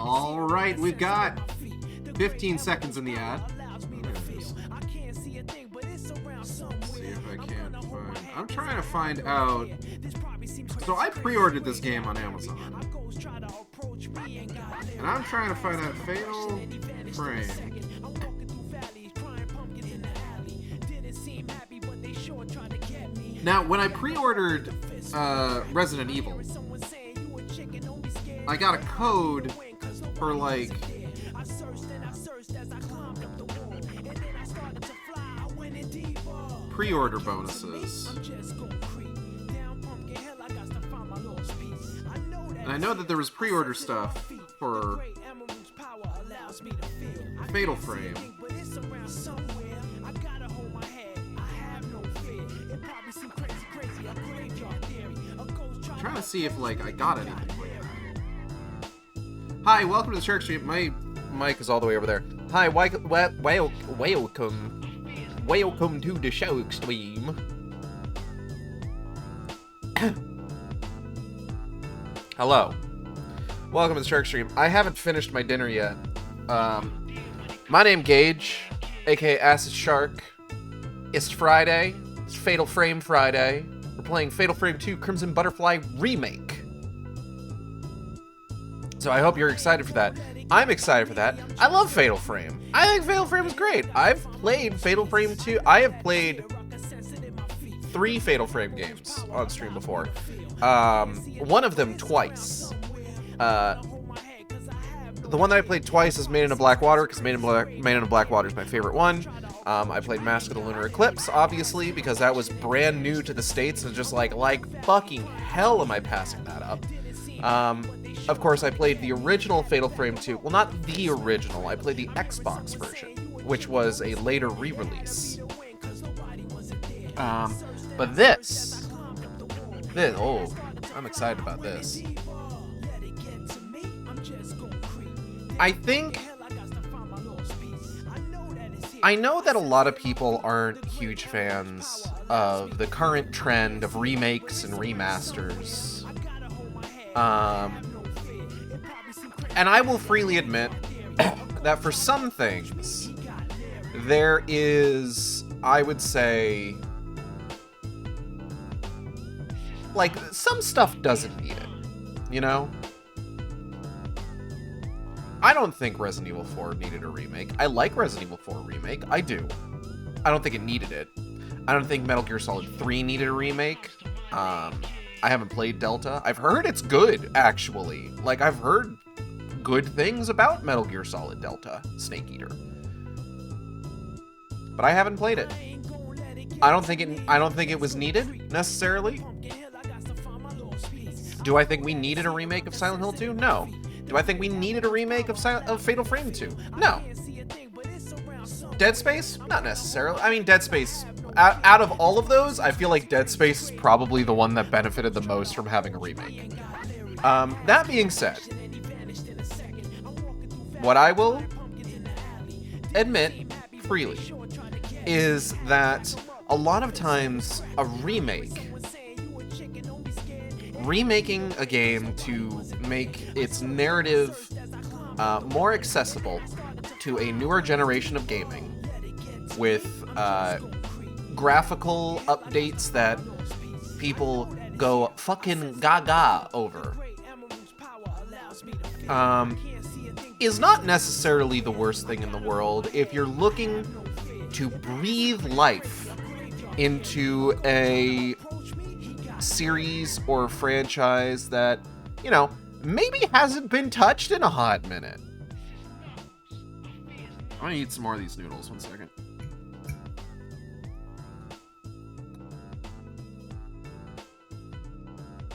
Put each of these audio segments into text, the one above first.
All right, we've got 15 seconds in the ad. See if I can find. I'm trying to find out. So I pre-ordered this game on Amazon, and I'm trying to find out Fatal Frame. Now, when I pre-ordered Resident Evil, I got a code for like pre-order bonuses. And I know that there was pre-order stuff for Fatal Frame. I'm trying to see if like I got anything like that. Hi, welcome to the Shark Stream. My mic is all the way over there. Hi, welcome to the Shark Stream. Hello. Welcome to the Shark Stream. I haven't finished my dinner yet. My name Gage, aka Acid Shark. It's Friday. It's Fatal Frame Friday. We're playing Fatal Frame 2 Crimson Butterfly Remake. So I hope you're excited for that. I'm excited for that. I love Fatal Frame. I think Fatal Frame is great. I've played Fatal Frame 2. I have played 3 Fatal Frame games on stream before. One of them twice. The one that I played twice is Made in a Blackwater, because Made in a Blackwater is my favorite one. I played Mask of the Lunar Eclipse, obviously, because that was brand new to the States, and just like fucking hell am I passing that up. Of course, I played the original Fatal Frame 2. Well, not the original. I played the Xbox version, which was a later re-release. But this, oh, I'm excited about this. I know that a lot of people aren't huge fans of the current trend of remakes and remasters. And I will freely admit that for some things, there is, I would say, like, some stuff doesn't need it, you know? I don't think Resident Evil 4 needed a remake. I like Resident Evil 4 Remake. I do. I don't think it needed it. I don't think Metal Gear Solid 3 needed a remake. I haven't played Delta. I've heard it's good, actually. Like, I've heard good things about Metal Gear Solid Delta, Snake Eater. But I haven't played it. I don't think it was needed, necessarily. Do I think we needed a remake of Silent Hill 2? No. Do I think we needed a remake of Fatal Frame 2? No. Dead Space? Not necessarily. I mean, Dead Space, out of all of those, I feel like Dead Space is probably the one that benefited the most from having a remake. That being said, what I will admit freely is that a lot of times a remaking a game to make its narrative more accessible to a newer generation of gaming with graphical updates that people go fucking gaga over is not necessarily the worst thing in the world if you're looking to breathe life into a series or franchise that, you know, maybe hasn't been touched in a hot minute. I'm gonna eat some more of these noodles. 1 second.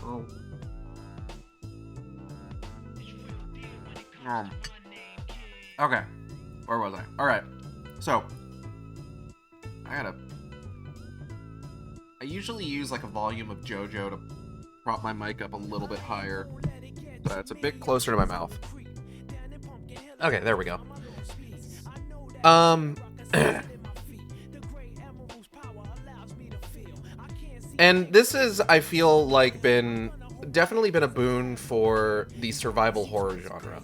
Oh. Okay. Where was I? Alright. So, I usually use like a volume of JoJo to prop my mic up a little bit higher, but it's a bit closer to my mouth. Okay, there we go. And this is, I feel like, definitely been a boon for the survival horror genre.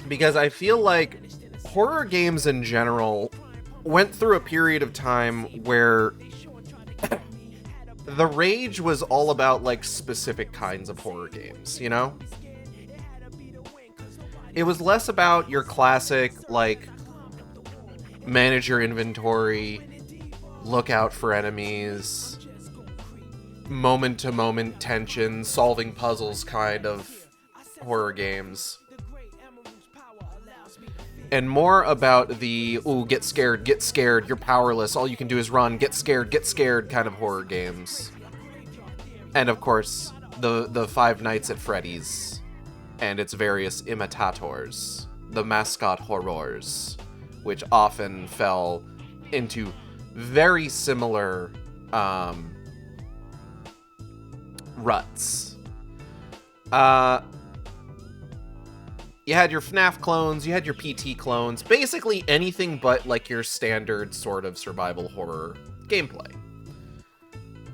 because I feel like horror games in general went through a period of time where the rage was all about, like, specific kinds of horror games, you know? It was less about your classic, like, manage your inventory, look out for enemies, moment-to-moment tension, solving puzzles kind of horror games. And more about the, ooh, get scared, you're powerless, all you can do is run, get scared kind of horror games. And of course, the Five Nights at Freddy's and its various imitators, the mascot horrors, which often fell into very similar ruts. You had your FNAF clones, you had your PT clones, basically anything but, like, your standard sort of survival horror gameplay.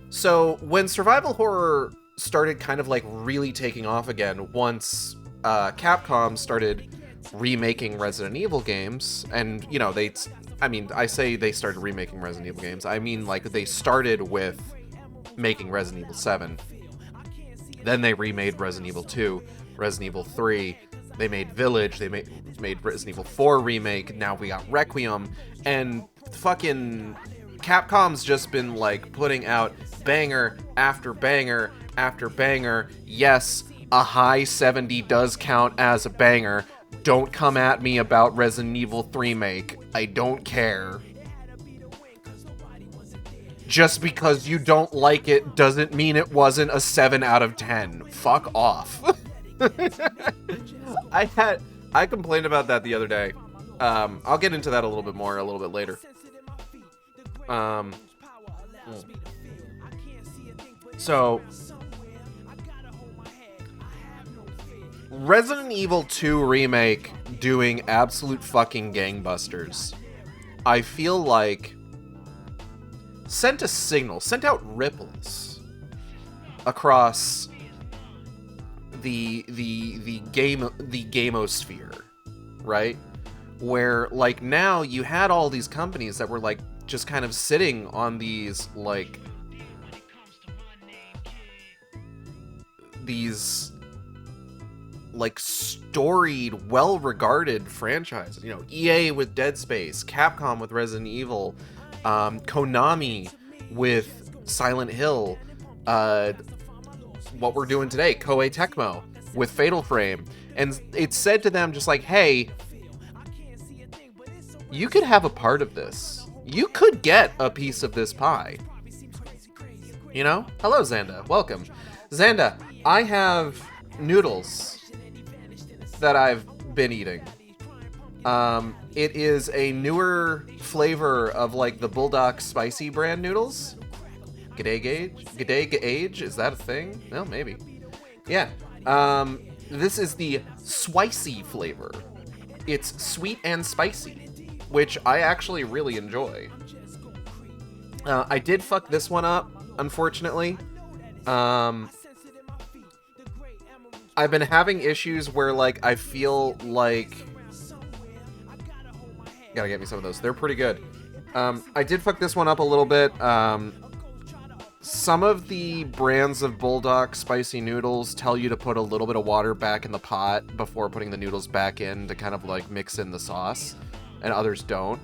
So when survival horror started kind of, like, really taking off again, once Capcom started remaking Resident Evil games, and, you know, I say they started remaking Resident Evil games, I mean, like, they started with making Resident Evil 7. Then they remade Resident Evil 2, Resident Evil 3, they made Village, they made Resident Evil 4 remake, now we got Requiem, and fucking Capcom's just been, like, putting out banger after banger after banger. Yes, a high 70 does count as a banger. Don't come at me about Resident Evil 3 remake. I don't care. Just because you don't like it doesn't mean it wasn't a 7 out of 10. Fuck off. I complained about that the other day. I'll get into that a little bit more a little bit later. So Resident Evil 2 Remake doing absolute fucking gangbusters, I feel like sent a signal, sent out ripples across the gamosphere, right? Where, like, now you had all these companies that were, like, just kind of sitting on these, like, storied, well-regarded franchises. You know, EA with Dead Space, Capcom with Resident Evil, Konami with Silent Hill, what we're doing today, Koei Tecmo with Fatal Frame. And it said to them just like, hey, you could have a part of this. You could get a piece of this pie. You know? Hello, Xanda. Welcome. Xanda, I have noodles that I've been eating. It is a newer flavor of, like, the Bulldog Spicy brand noodles. G'day Gage? G'day Gage? Is that a thing? No, maybe. Yeah. This is the Swicy flavor. It's sweet and spicy, which I actually really enjoy. I did fuck this one up, unfortunately. I've been having issues where, like, I feel like... Gotta get me some of those. They're pretty good. I did fuck this one up a little bit. Some of the brands of Bulldog spicy noodles tell you to put a little bit of water back in the pot before putting the noodles back in to kind of, like, mix in the sauce, and others don't.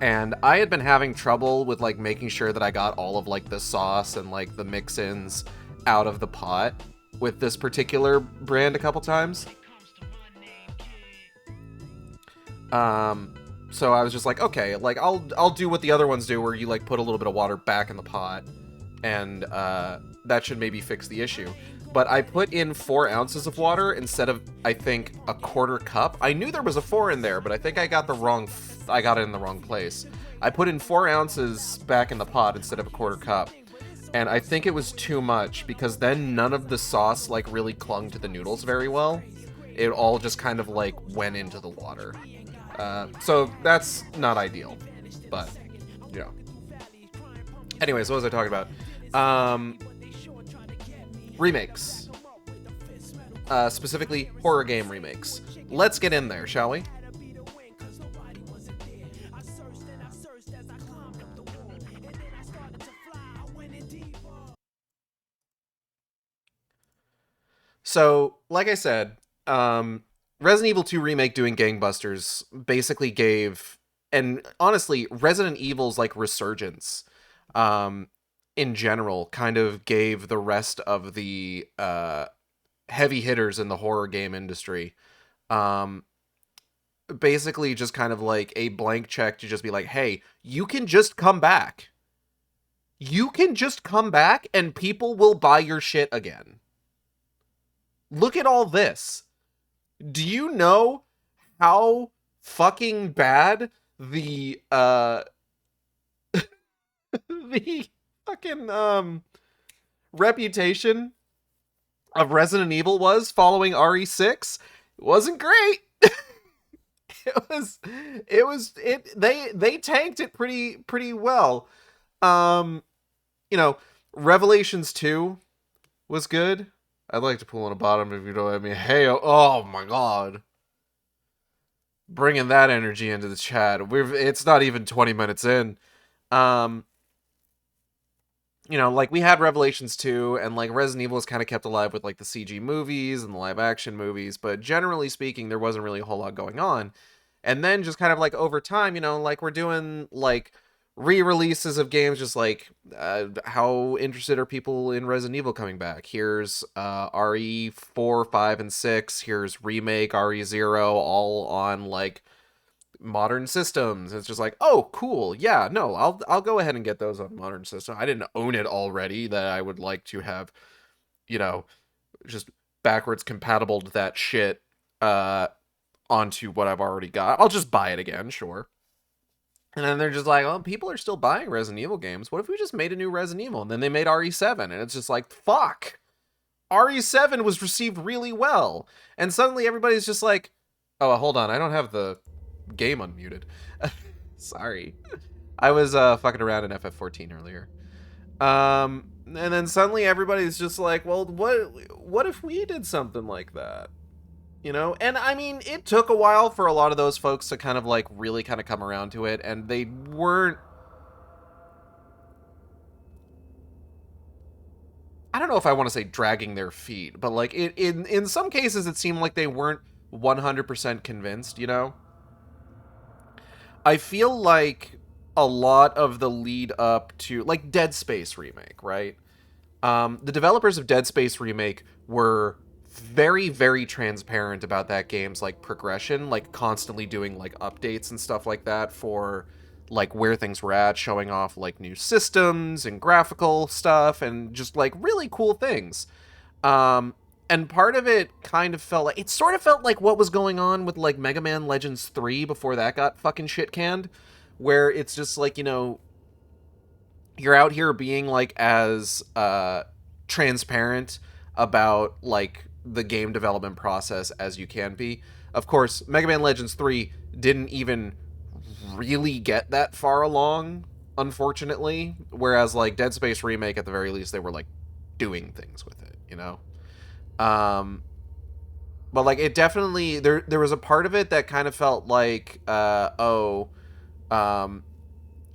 And I had been having trouble with, like, making sure that I got all of, like, the sauce and, like, the mix-ins out of the pot with this particular brand a couple times. So I was just like, okay, like, I'll do what the other ones do, where you, like, put a little bit of water back in the pot, and that should maybe fix the issue. But I put in 4 ounces of water instead of, I think, a quarter cup. I knew there was a 4 in there, but I think I got it in the wrong place. I put in 4 ounces back in the pot instead of a quarter cup, and I think it was too much, because then none of the sauce, like, really clung to the noodles very well. It all just kind of, like, went into the water. So that's not ideal, but, you know. Anyways, what was I talking about? Remakes. Specifically, horror game remakes. let's get in there, shall we? So, like I said, Resident Evil 2 Remake doing gangbusters basically gave, and honestly, Resident Evil's like resurgence, um, in general, kind of gave the rest of the heavy hitters in the horror game industry, um, basically just kind of like a blank check to just be like, hey, you can just come back. You can just come back and people will buy your shit again. Look at all this. Do you know how fucking bad the the fucking reputation of Resident Evil was following RE6? It wasn't great. They tanked it pretty well. Um you know, Revelations 2 was good. I'd like to pull on a bottom if you don't let me. Hey, oh my god. Bringing that energy into the chat. It's not even 20 minutes in. Um, like we had Revelations 2 and like Resident Evil was kind of kept alive with like the CG movies and the live action movies, but generally speaking, there wasn't really a whole lot going on. And then just kind of like over time, like we're doing like re-releases of games, just like how interested are people in Resident Evil coming back? Here's RE4, 5, and 6. Here's Remake, RE0, all on like modern systems. It's just like, oh, cool. Yeah, no, I'll go ahead and get those on modern system. I didn't own it already that I would like to have, just backwards compatible to that shit onto what I've already got. I'll just buy it again, sure. And then they're just like, oh, people are still buying Resident Evil games. What if we just made a new Resident Evil? And then they made RE7, and it's just like, fuck. RE7 was received really well. And suddenly everybody's just like, oh, hold on, I don't have the game unmuted. Sorry. I was fucking around in FF14 earlier. And then suddenly everybody's just like, well, what if we did something like that? And I mean, it took a while for a lot of those folks to kind of like really kind of come around to it, and they weren't, I don't know if I want to say dragging their feet, but like in some cases it seemed like they weren't 100% convinced, I feel like a lot of the lead up to like Dead Space Remake, right? The developers of Dead Space Remake were very, very transparent about that game's like progression, like constantly doing like updates and stuff like that for like where things were at, showing off like new systems and graphical stuff and just like really cool things. And part of it kind of felt like, it sort of felt like what was going on with like Mega Man Legends 3 before that got fucking shit canned, where it's just like, you're out here being like as transparent about like the game development process as you can be. Of course, Mega Man Legends 3 didn't even really get that far along, unfortunately, whereas like Dead Space Remake, at the very least, they were like doing things with it, but like it definitely, there was a part of it that kind of felt like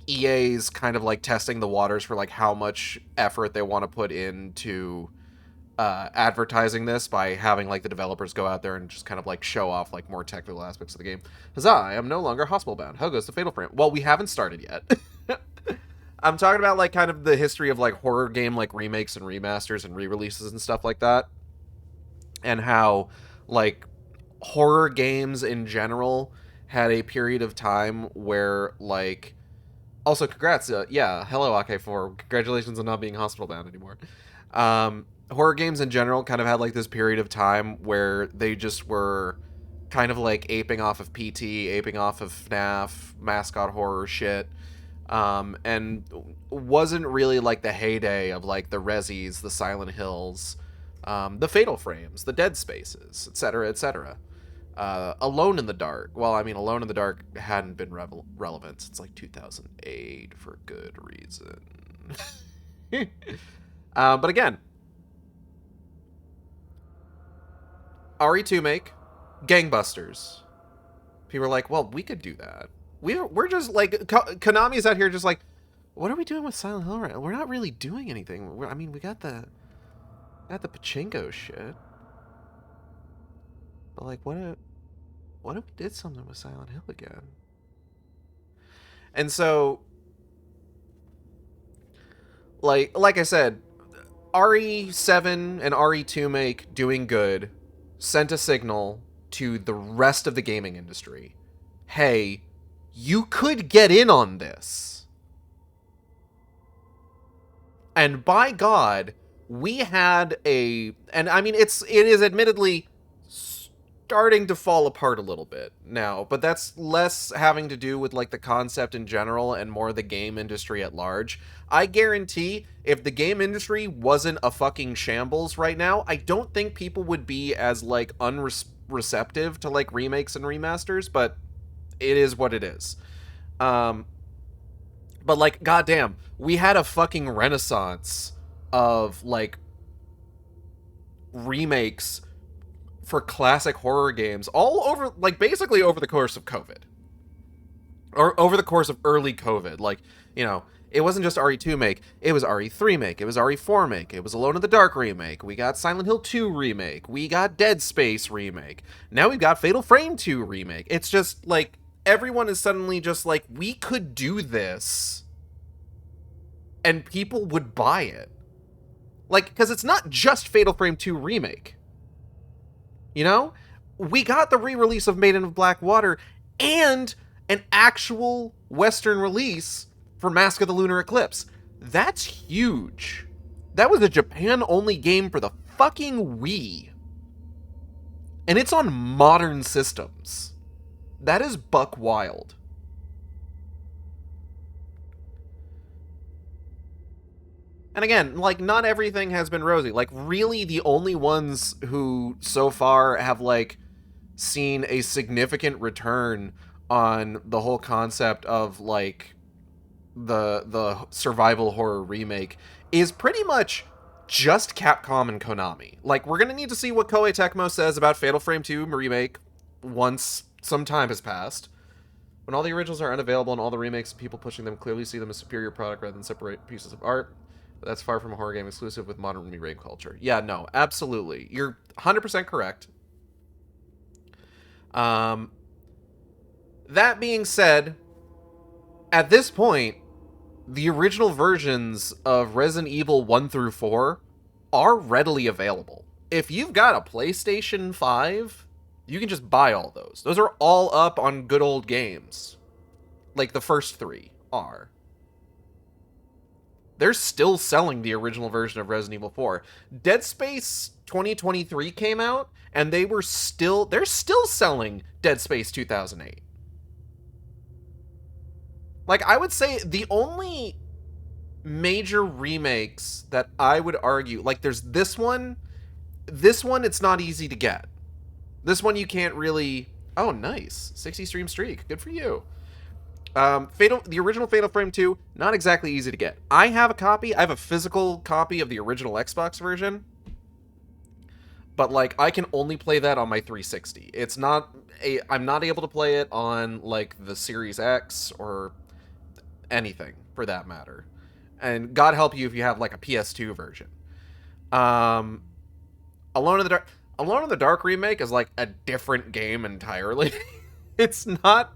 EA's kind of like testing the waters for like how much effort they want to put into advertising this by having like the developers go out there and just kind of like show off like more technical aspects of the game. Huzzah, I am no longer hospital bound. How goes the Fatal Frame? Well, we haven't started yet. I'm talking about like kind of the history of like horror game like remakes and remasters and re-releases and stuff like that, and how like horror games in general had a period of time where like, also congrats, yeah, hello AK4, congratulations on not being hospital bound anymore. Horror games in general kind of had like this period of time where they just were kind of like aping off of PT, aping off of FNAF, mascot horror shit, and wasn't really like the heyday of like the Resis, the Silent Hills, the Fatal Frames, the Dead Spaces, etc., etc. Alone in the Dark. Well, I mean, Alone in the Dark hadn't been relevant since like 2008 for good reason. But again, RE2 make, gangbusters. People are like, well, we could do that. We're just like Konami's out here just like, what are we doing with Silent Hill right now? We're not really doing anything. I mean, we got the pachinko shit, but like, what if we did something with Silent Hill again? And so, like I said, RE7 and RE2 make doing good sent a signal to the rest of the gaming industry. Hey, you could get in on this. And by God, we had and I mean it is admittedly starting to fall apart a little bit now, but that's less having to do with like the concept in general and more the game industry at large. I guarantee if the game industry wasn't a fucking shambles right now, I don't think people would be as like unreceptive to like remakes and remasters, but it is what it is. But like, goddamn, we had a fucking renaissance of like remakes for classic horror games all over, like basically over the course of COVID. Or over the course of early COVID. Like, you know, it wasn't just RE2 make, it was RE3 make, it was RE4 make, it was Alone in the Dark remake, we got Silent Hill 2 remake, we got Dead Space remake, now we've got Fatal Frame 2 remake. It's just like, everyone is suddenly just like, we could do this, and people would buy it. Like, because it's not just Fatal Frame 2 remake. You know? We got the re-release of Maiden of Black Water and an actual Western release for Mask of the Lunar Eclipse. That's huge. That was a Japan-only game for the fucking Wii. And it's on modern systems. That is buck wild. And again, like, not everything has been rosy. Like, really, the only ones who so far have, like, seen a significant return on the whole concept of, like, the survival horror remake is pretty much just Capcom and Konami. Like, we're gonna need to see what Koei Tecmo says about Fatal Frame 2 remake once some time has passed. When all the originals are unavailable and all the remakes, people pushing them clearly see them as superior product rather than separate pieces of art. But that's far from a horror game exclusive with modern remake culture. Yeah, no, absolutely. You're 100% correct. That being said, at this point, the original versions of Resident Evil 1 through 4 are readily available. If you've got a PlayStation 5, you can just buy all those. Those are all up on good old games. Like the first 3 are. They're still selling the original version of Resident Evil 4. Dead Space 2023 came out, and they're still selling Dead Space 2008. Like, I would say the only major remakes that I would argue, like, there's this one it's not easy to get. This one you can't really... Oh, nice. 60 stream streak. Good for you. The original Fatal Frame 2, not exactly easy to get. I have a copy. I have a physical copy of the original Xbox version. But, like, I can only play that on my 360. I'm not able to play it on, like, the Series X or anything, for that matter. And God help you if you have, like, a PS2 version. Alone in the Dark remake is, like, a different game entirely. It's not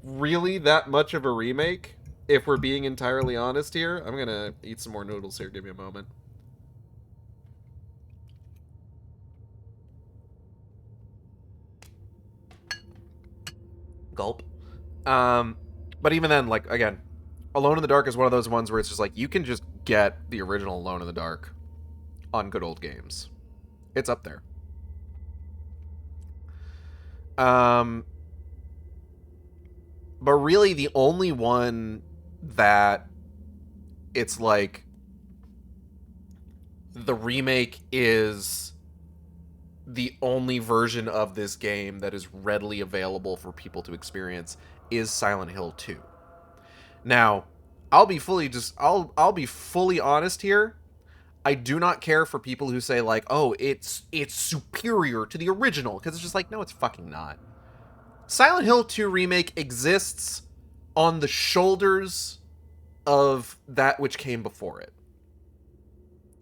really that much of a remake, if we're being entirely honest here. I'm gonna eat some more noodles here. Give me a moment. Gulp. But even then, like, again, Alone in the Dark is one of those ones where it's just like, you can just get the original Alone in the Dark on good old games. It's up there. But really, the only one that it's like the remake is the only version of this game that is readily available for people to experience is Silent Hill 2. Now, I'll be fully honest here. I do not care for people who say like, "Oh, it's superior to the original," because it's just like, no, it's fucking not. Silent Hill 2 Remake exists on the shoulders of that which came before it.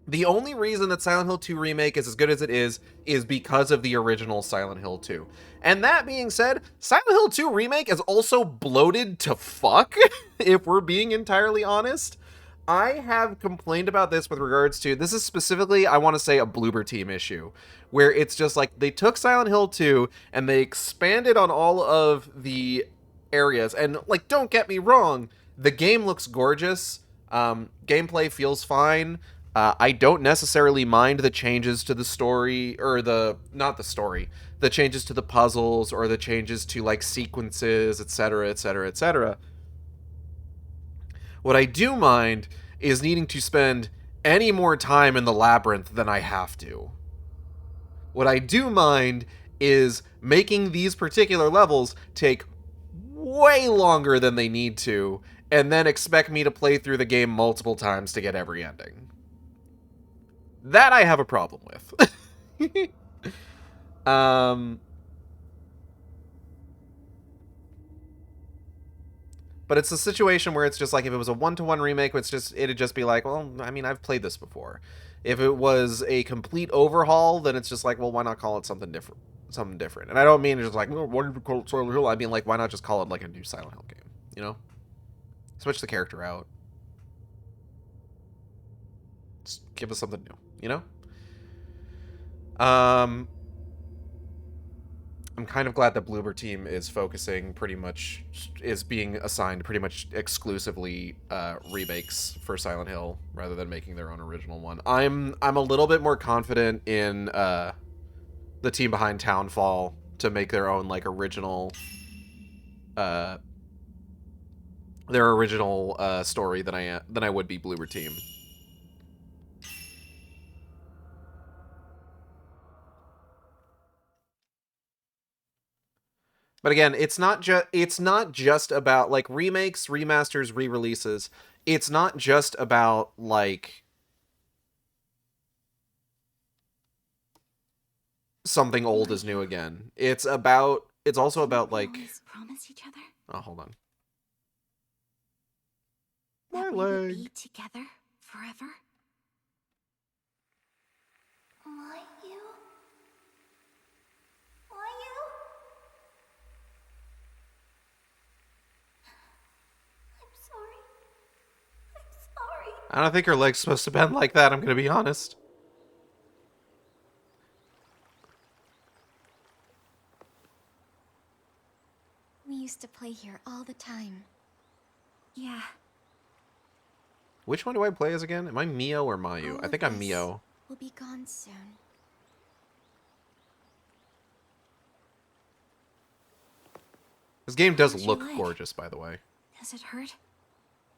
The only reason that Silent Hill 2 Remake is as good as it is because of the original Silent Hill 2. And that being said, Silent Hill 2 Remake is also bloated to fuck, if we're being entirely honest. I have complained about this with regards to, this is specifically, I want to say, a Bloober Team issue, where it's just like, they took Silent Hill 2 and they expanded on all of the areas. And, like, don't get me wrong, the game looks gorgeous. Gameplay feels fine. I don't necessarily mind the changes to the story, or not the story, the changes to the puzzles, or the changes to, like, sequences, etc., etc., etc. What I do mind is needing to spend any more time in the labyrinth than I have to. What I do mind is making these particular levels take way longer than they need to, and then expect me to play through the game multiple times to get every ending. That I have a problem with. But it's a situation where it's just like, if it was a one-to-one remake, it'd just be like, well, I mean, I've played this before. If it was a complete overhaul, then it's just like, well, why not call it something different? Something different. And I don't mean just like, well, why did you call it Silent Hill? I mean, like, why not just call it like a new Silent Hill game? You know, switch the character out. Just give us something new. You know. I'm kind of glad that Bloober Team is being assigned pretty much exclusively remakes for Silent Hill rather than making their own original one. I'm a little bit more confident in the team behind Townfall to make their own like original story than I would be Bloober Team. But again, it's not just about like remakes, remasters, re-releases. It's not just about like something old is new again. It's also about like promise each other. Oh, hold on. My leg. We will be together forever. You? I'm sorry. I don't think her leg's supposed to bend like that, I'm gonna be honest. We used to play here all the time. Yeah. Which one do I play as again? Am I Mio or Mayu? I think I'm Mio. We'll be gone soon. This game does look gorgeous, by the way. Does it hurt?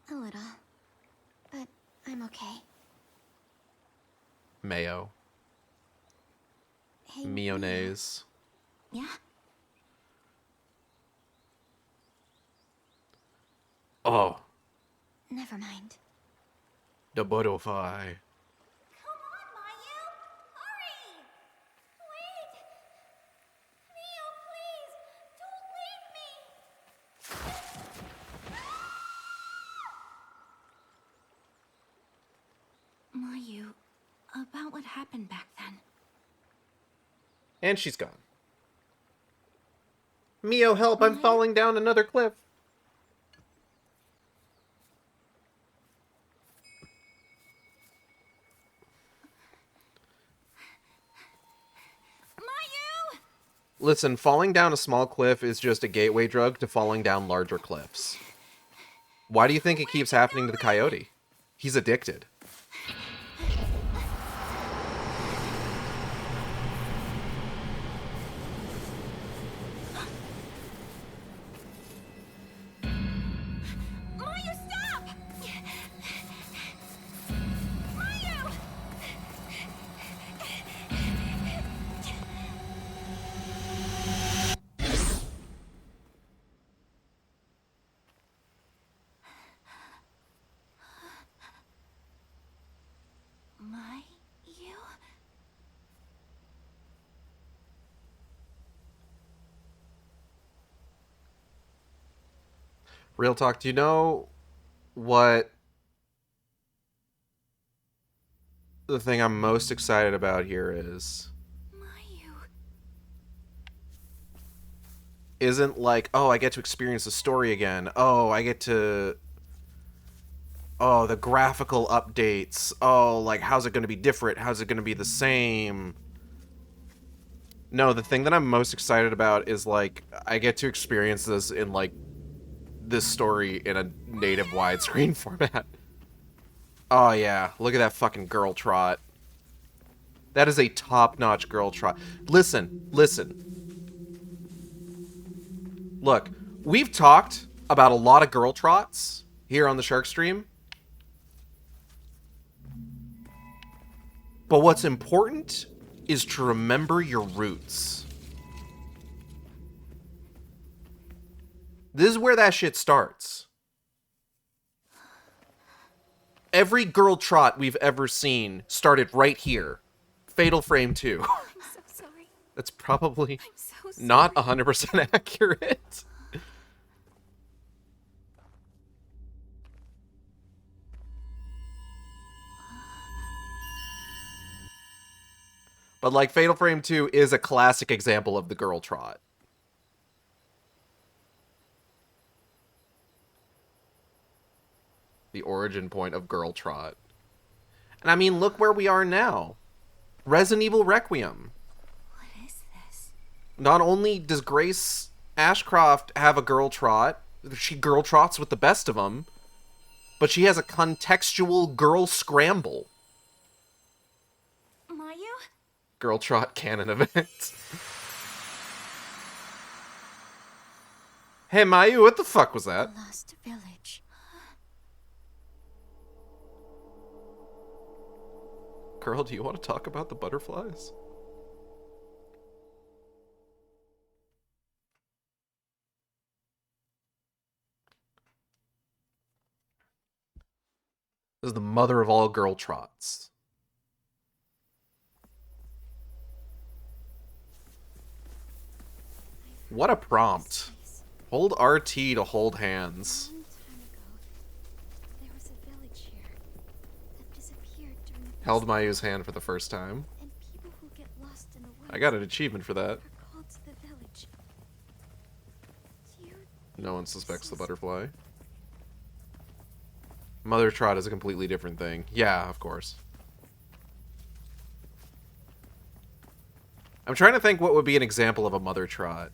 A little. But I'm okay. Mayo. Hey, Mayonnaise. Yeah? Oh. Never mind. The butterfly. Come on, Mayu! Hurry! Wait! Mio, please! Don't leave me! Mayu, about what happened back then. And she's gone. Mio, help! I'm falling down another cliff. Listen, falling down a small cliff is just a gateway drug to falling down larger cliffs. Why do you think it keeps happening to the coyote? He's addicted. Mayu, stop! Mayu! Real talk, do you know what the thing I'm most excited about here is? Mayu. Isn't like, oh, I get to experience the story again. Oh, I get to... Oh, the graphical updates. Oh, like, how's it going to be different? How's it going to be the same? No, the thing that I'm most excited about is, like, I get to experience this in, like, this story in a native widescreen format. Oh, yeah. Look at that fucking girl trot. That is a top-notch girl trot. Listen, listen. Look, we've talked about a lot of girl trots here on the Shark Stream. But what's important is to remember your roots. This is where that shit starts. Every girl trot we've ever seen started right here. Fatal Frame 2. I'm so sorry. That's probably I'm so sorry. not 100% accurate. But, like, Fatal Frame 2 is a classic example of the girl trot. The origin point of girl trot. And I mean, look where we are now. Resident Evil Requiem. What is this? Not only does Grace Ashcroft have a girl trot, she girl trots with the best of them, but she has a contextual girl scramble. Mayu? Girl trot canon event. Hey, Mayu, what the fuck was that? Lost village. Girl, do you want to talk about the butterflies? This is the mother of all girl trots. What a prompt. Hold RT to hold hands. A long time ago, there was a village here that disappeared during the Held Mayu's hand for the first time. and people who get lost in the woods I got an achievement for that. are called to the village. You No one suspects the butterfly. Mother trot is a completely different thing. Yeah, of course. I'm trying to think what would be an example of a mother trot.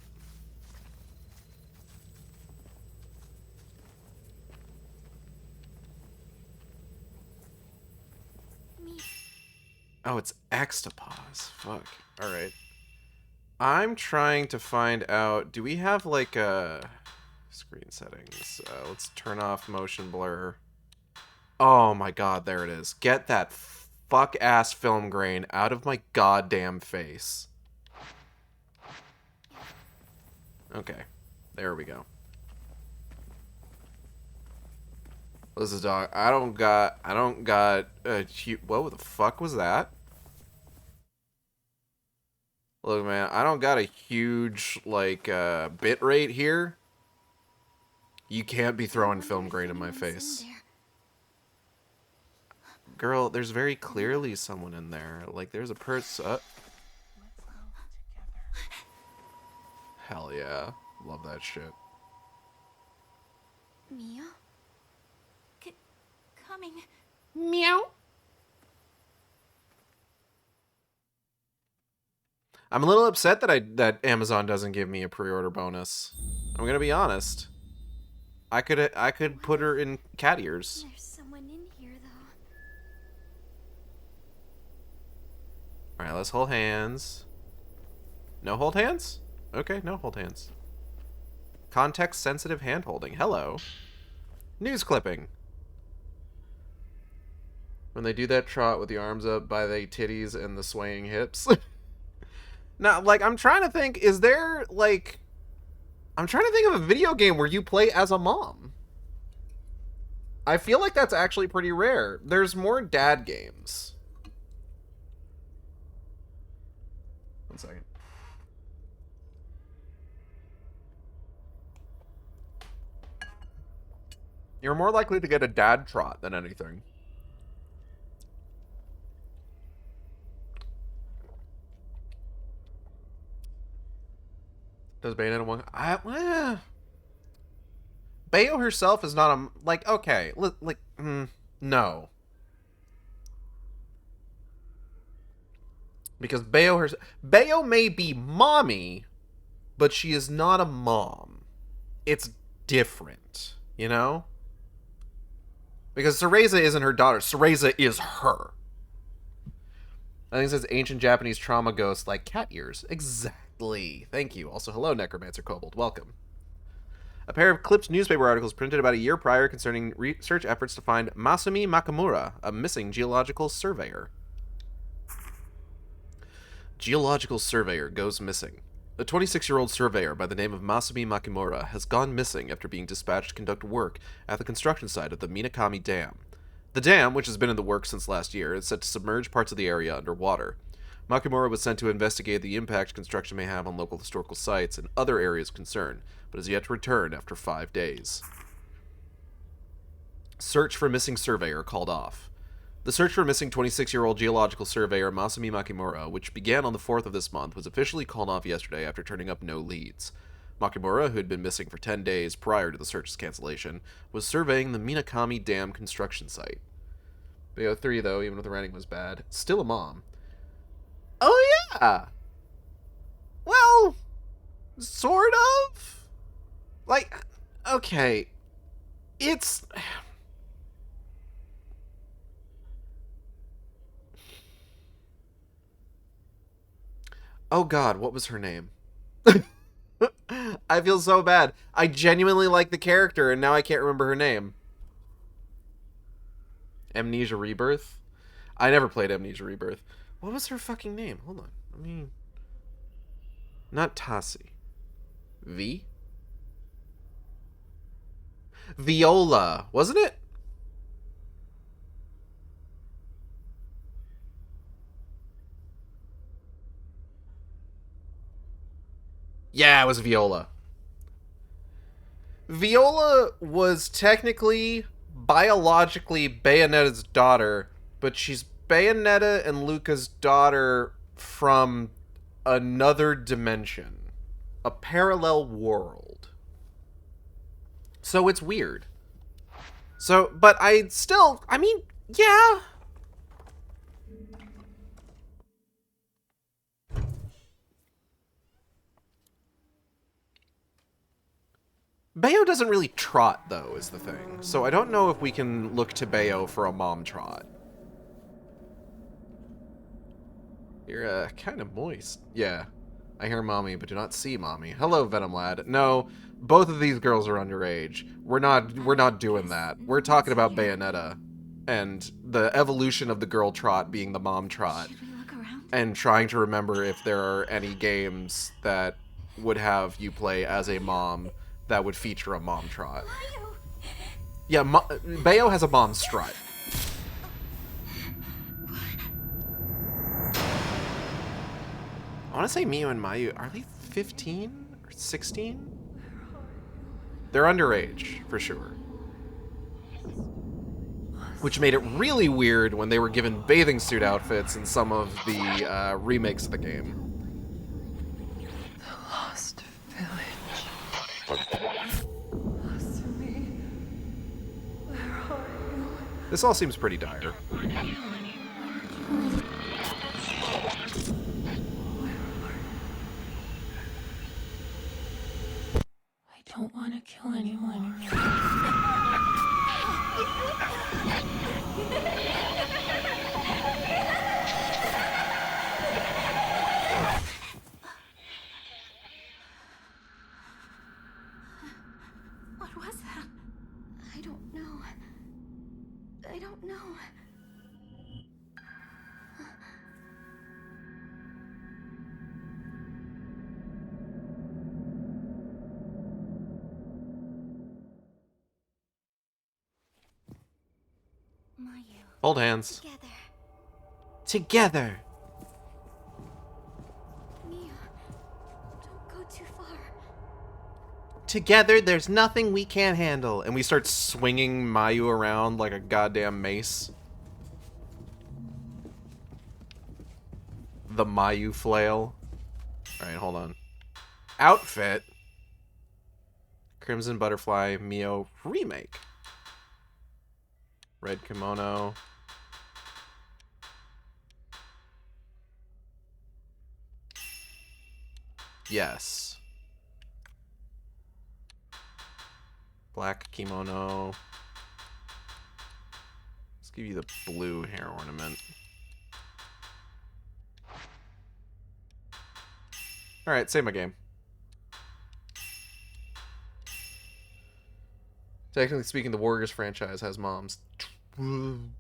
me Oh, it's X to pause. Fuck. Alright. I'm trying to find out... Do we have, like, a... Screen settings. Let's turn off motion blur. Oh my god, there it is. Get that fuck-ass film grain out of my goddamn face. Okay. There we go. This is dog. I don't got what the fuck was that? Look, man, I don't got a huge, like, bit rate here. You can't be throwing film grain in my face. Girl, there's very clearly someone in there. Like, there's a person. Hell yeah. Love that shit. Mia? Coming. Meow. I'm a little upset that Amazon doesn't give me a pre-order bonus. I'm gonna be honest. I could put her in cat ears. There's someone in here, though. All right, let's hold hands. No hold hands? Okay, no hold hands. Context-sensitive hand-holding. Hello. News clipping. When they do that trot with the arms up by the titties and the swaying hips. Now, like, I'm trying to think, is there, like... I'm trying to think of a video game where you play as a mom. I feel like that's actually pretty rare. There's more dad games. One second. You're more likely to get a dad trot than anything. Does Bayonetta 1... Bayo herself is not a... Like, okay. No. Because Bayo may be mommy, but she is not a mom. It's different, you know? Because Cereza isn't her daughter. Cereza is her. I think it says ancient Japanese trauma ghost like cat ears. Exactly. Thank you. Also, hello, Necromancer Kobold. Welcome. A pair of clipped newspaper articles printed about a year prior concerning research efforts to find Masumi Makamura, a missing geological surveyor. Geological surveyor goes missing. A 26-year-old surveyor by the name of Masumi Makimura has gone missing after being dispatched to conduct work at the construction site of the Minakami Dam. The dam, which has been in the works since last year, is set to submerge parts of the area underwater. Makimura was sent to investigate the impact construction may have on local historical sites and other areas of concern, but has yet to return after 5 days. Search for missing surveyor called off. The search for missing 26-year-old geological surveyor Masumi Makimura, which began on the 4th of this month, was officially called off yesterday after turning up no leads. Makimura, who had been missing for 10 days prior to the search's cancellation, was surveying the Minakami Dam construction site. Bayo 3, though, even if the writing was bad, still a mom. Oh, yeah! Well, sort of? Like, okay. It's... Oh god, what was her name? I feel so bad. I genuinely like the character, and now I can't remember her name. Amnesia Rebirth? I never played Amnesia Rebirth. What was her fucking name? Hold on. I mean... Not Tassi. V? Viola, wasn't it? Yeah, it was Viola. Viola was technically, biologically Bayonetta's daughter, but she's Bayonetta and Luca's daughter from another dimension. A parallel world. So it's weird. So, but I mean, yeah. Bayo doesn't really trot, though, is the thing. So I don't know if we can look to Bayo for a mom trot. You're, kind of moist. Yeah. I hear mommy, but do not see mommy. Hello, Venom Lad. No, both of these girls are underage. We're not doing that. We're talking about Bayonetta. And the evolution of the girl trot being the mom trot. And trying to remember if there are any games that would have you play as a mom that would feature a mom trot. Yeah, Bayo has a mom strut. I want to say Miyu and Mayu, are they 15 or 16? They're underage, for sure. Which made it really weird when they were given bathing suit outfits in some of the remakes of the game. The lost village. Masumi, where are you? This all seems pretty dire. I don't want to kill anyone. What was that? I don't know. I don't know. Mayu. Hold hands. Together. Together. Miyu, don't go too far. Together, there's nothing we can't handle. And we start swinging Mayu around like a goddamn mace. The Mayu flail. Alright, hold on. Outfit. Crimson Butterfly Mio Remake. Red kimono. Yes. Black kimono. Let's give you the blue hair ornament. Alright, save my game. Technically speaking, the Warriors franchise has moms. Health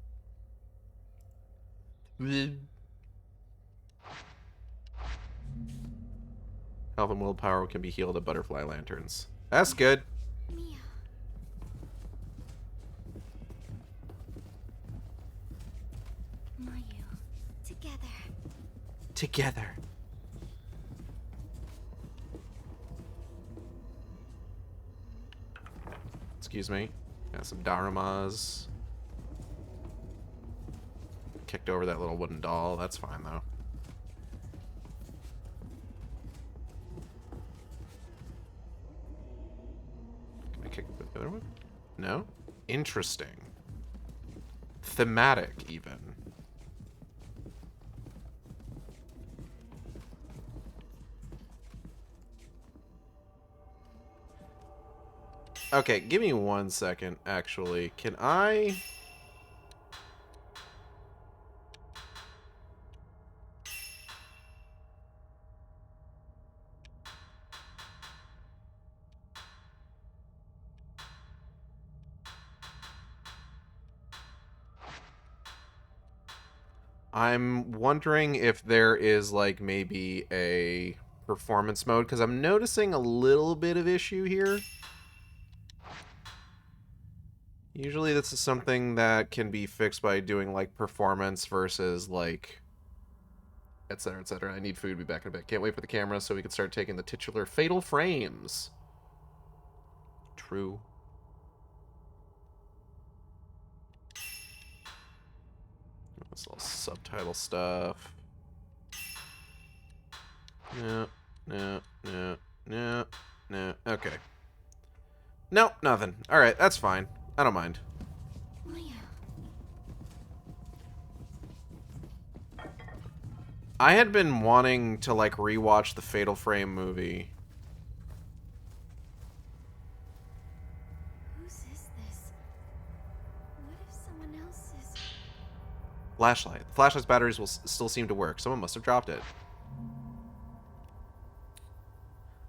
and willpower can be healed at butterfly lanterns. That's good. Mia. Mayu. Together. Together. Excuse me. Got some Darumas. Kicked over that little wooden doll. That's fine, though. Can I kick the other one? No? Interesting. Thematic, even. Okay, give me 1 second, actually. Can I... I'm wondering if there is, like, maybe a performance mode, because I'm noticing a little bit of issue here. Usually this is something that can be fixed by doing, like, performance versus, like, etc., etc. I need food. Be back in a bit. Can't wait for the camera so we can start taking the titular fatal frames. True. This little subtitle stuff. No, no, no, no, no. Okay. Nope, nothing. Alright, that's fine. I don't mind. Maya. I had been wanting to, like, rewatch the Fatal Frame movie. Whose is this? What if someone else is... Flashlight. The flashlight's batteries will still seem to work. Someone must have dropped it.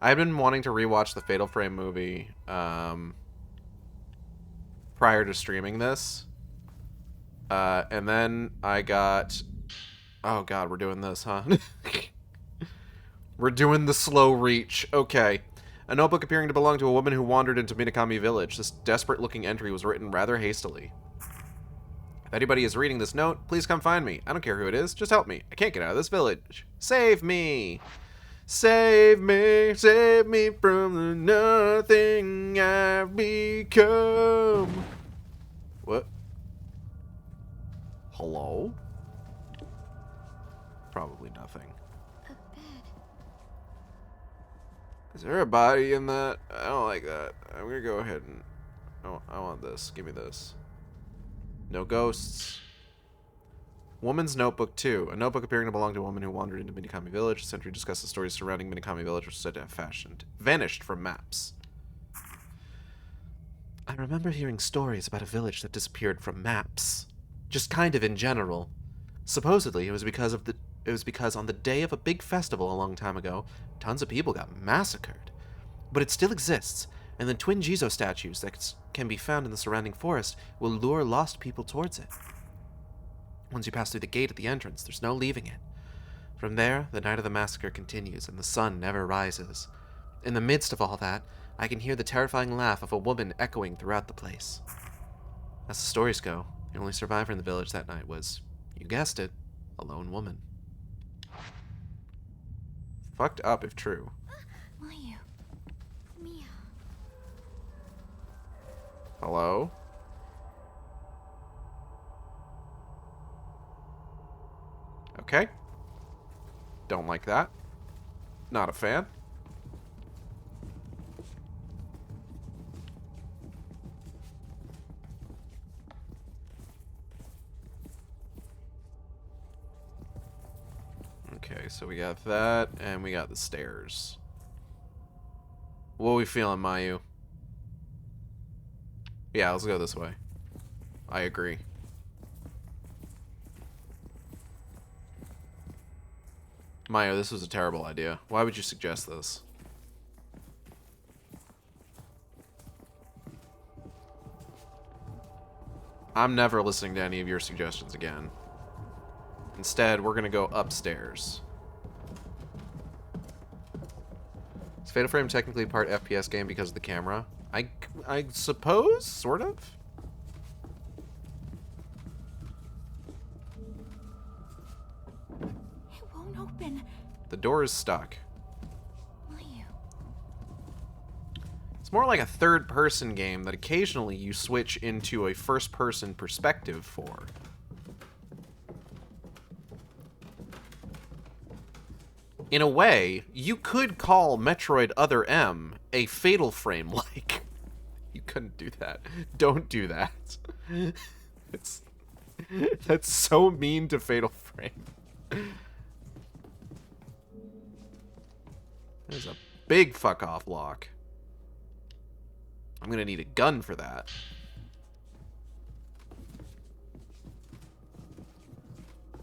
I had been wanting to rewatch the Fatal Frame movie prior to streaming this. And then I got... Oh god, we're doing this, huh? We're doing the slow reach. Okay. A notebook appearing to belong to a woman who wandered into Minakami Village. This desperate-looking entry was written rather hastily. If anybody is reading this note, please come find me. I don't care who it is. Just help me. I can't get out of this village. Save me. Save me. Save me from the nothing I've become. What? Hello? Probably nothing. A bed. Is there a body in that? I don't like that. I'm gonna go ahead and... Oh, I want this. Give me this. No ghosts. Woman's Notebook 2. A notebook appearing to belong to a woman who wandered into Minakami Village. The century discusses stories surrounding Minakami Village, which was said to have vanished from maps. I remember hearing stories about a village that disappeared from maps. Just kind of in general. Supposedly, it was because on the day of a big festival a long time ago, tons of people got massacred. But it still exists, and the twin Jizo statues that can be found in the surrounding forest will lure lost people towards it. Once you pass through the gate at the entrance, there's no leaving it. From there, the night of the massacre continues, and the sun never rises. In the midst of all that, I can hear the terrifying laugh of a woman echoing throughout the place. As the stories go, the only survivor in the village that night was, you guessed it, a lone woman. Fucked up if true. Mayu. Mia. Hello? Okay. Don't like that. Not a fan. Okay, so we got that, and we got the stairs. What are we feeling, Mayu? Yeah, let's go this way. I agree. Mayu, this was a terrible idea. Why would you suggest this? I'm never listening to any of your suggestions again. Instead, we're gonna go upstairs. Is Fatal Frame technically part FPS game because of the camera? I suppose, sort of. It won't open. The door is stuck. Mayu. It's more like a third-person game that occasionally you switch into a first-person perspective for. In a way, you could call Metroid Other M a Fatal Frame-like. You couldn't do that. Don't do that. That's so mean to Fatal Frame. There's a big fuck-off lock. I'm gonna need a gun for that.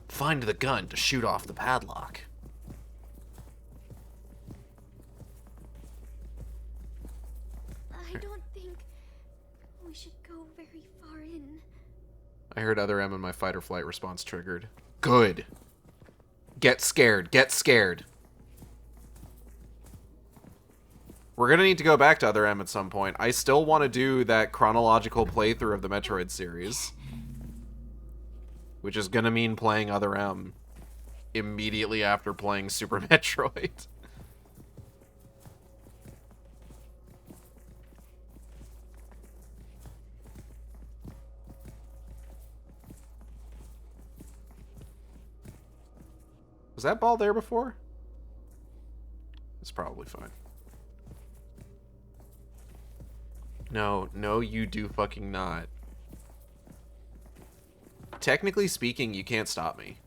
Find the gun to shoot off the padlock. I don't think we should go very far in. I heard Other M and my fight or flight response triggered. Good. Get scared. Get scared. We're gonna need to go back to Other M at some point. I still want to do that chronological playthrough of the Metroid series. Which is gonna mean playing Other M immediately after playing Super Metroid. Was that ball there before? It's probably fine. No, no, you do fucking not. Technically speaking, you can't stop me.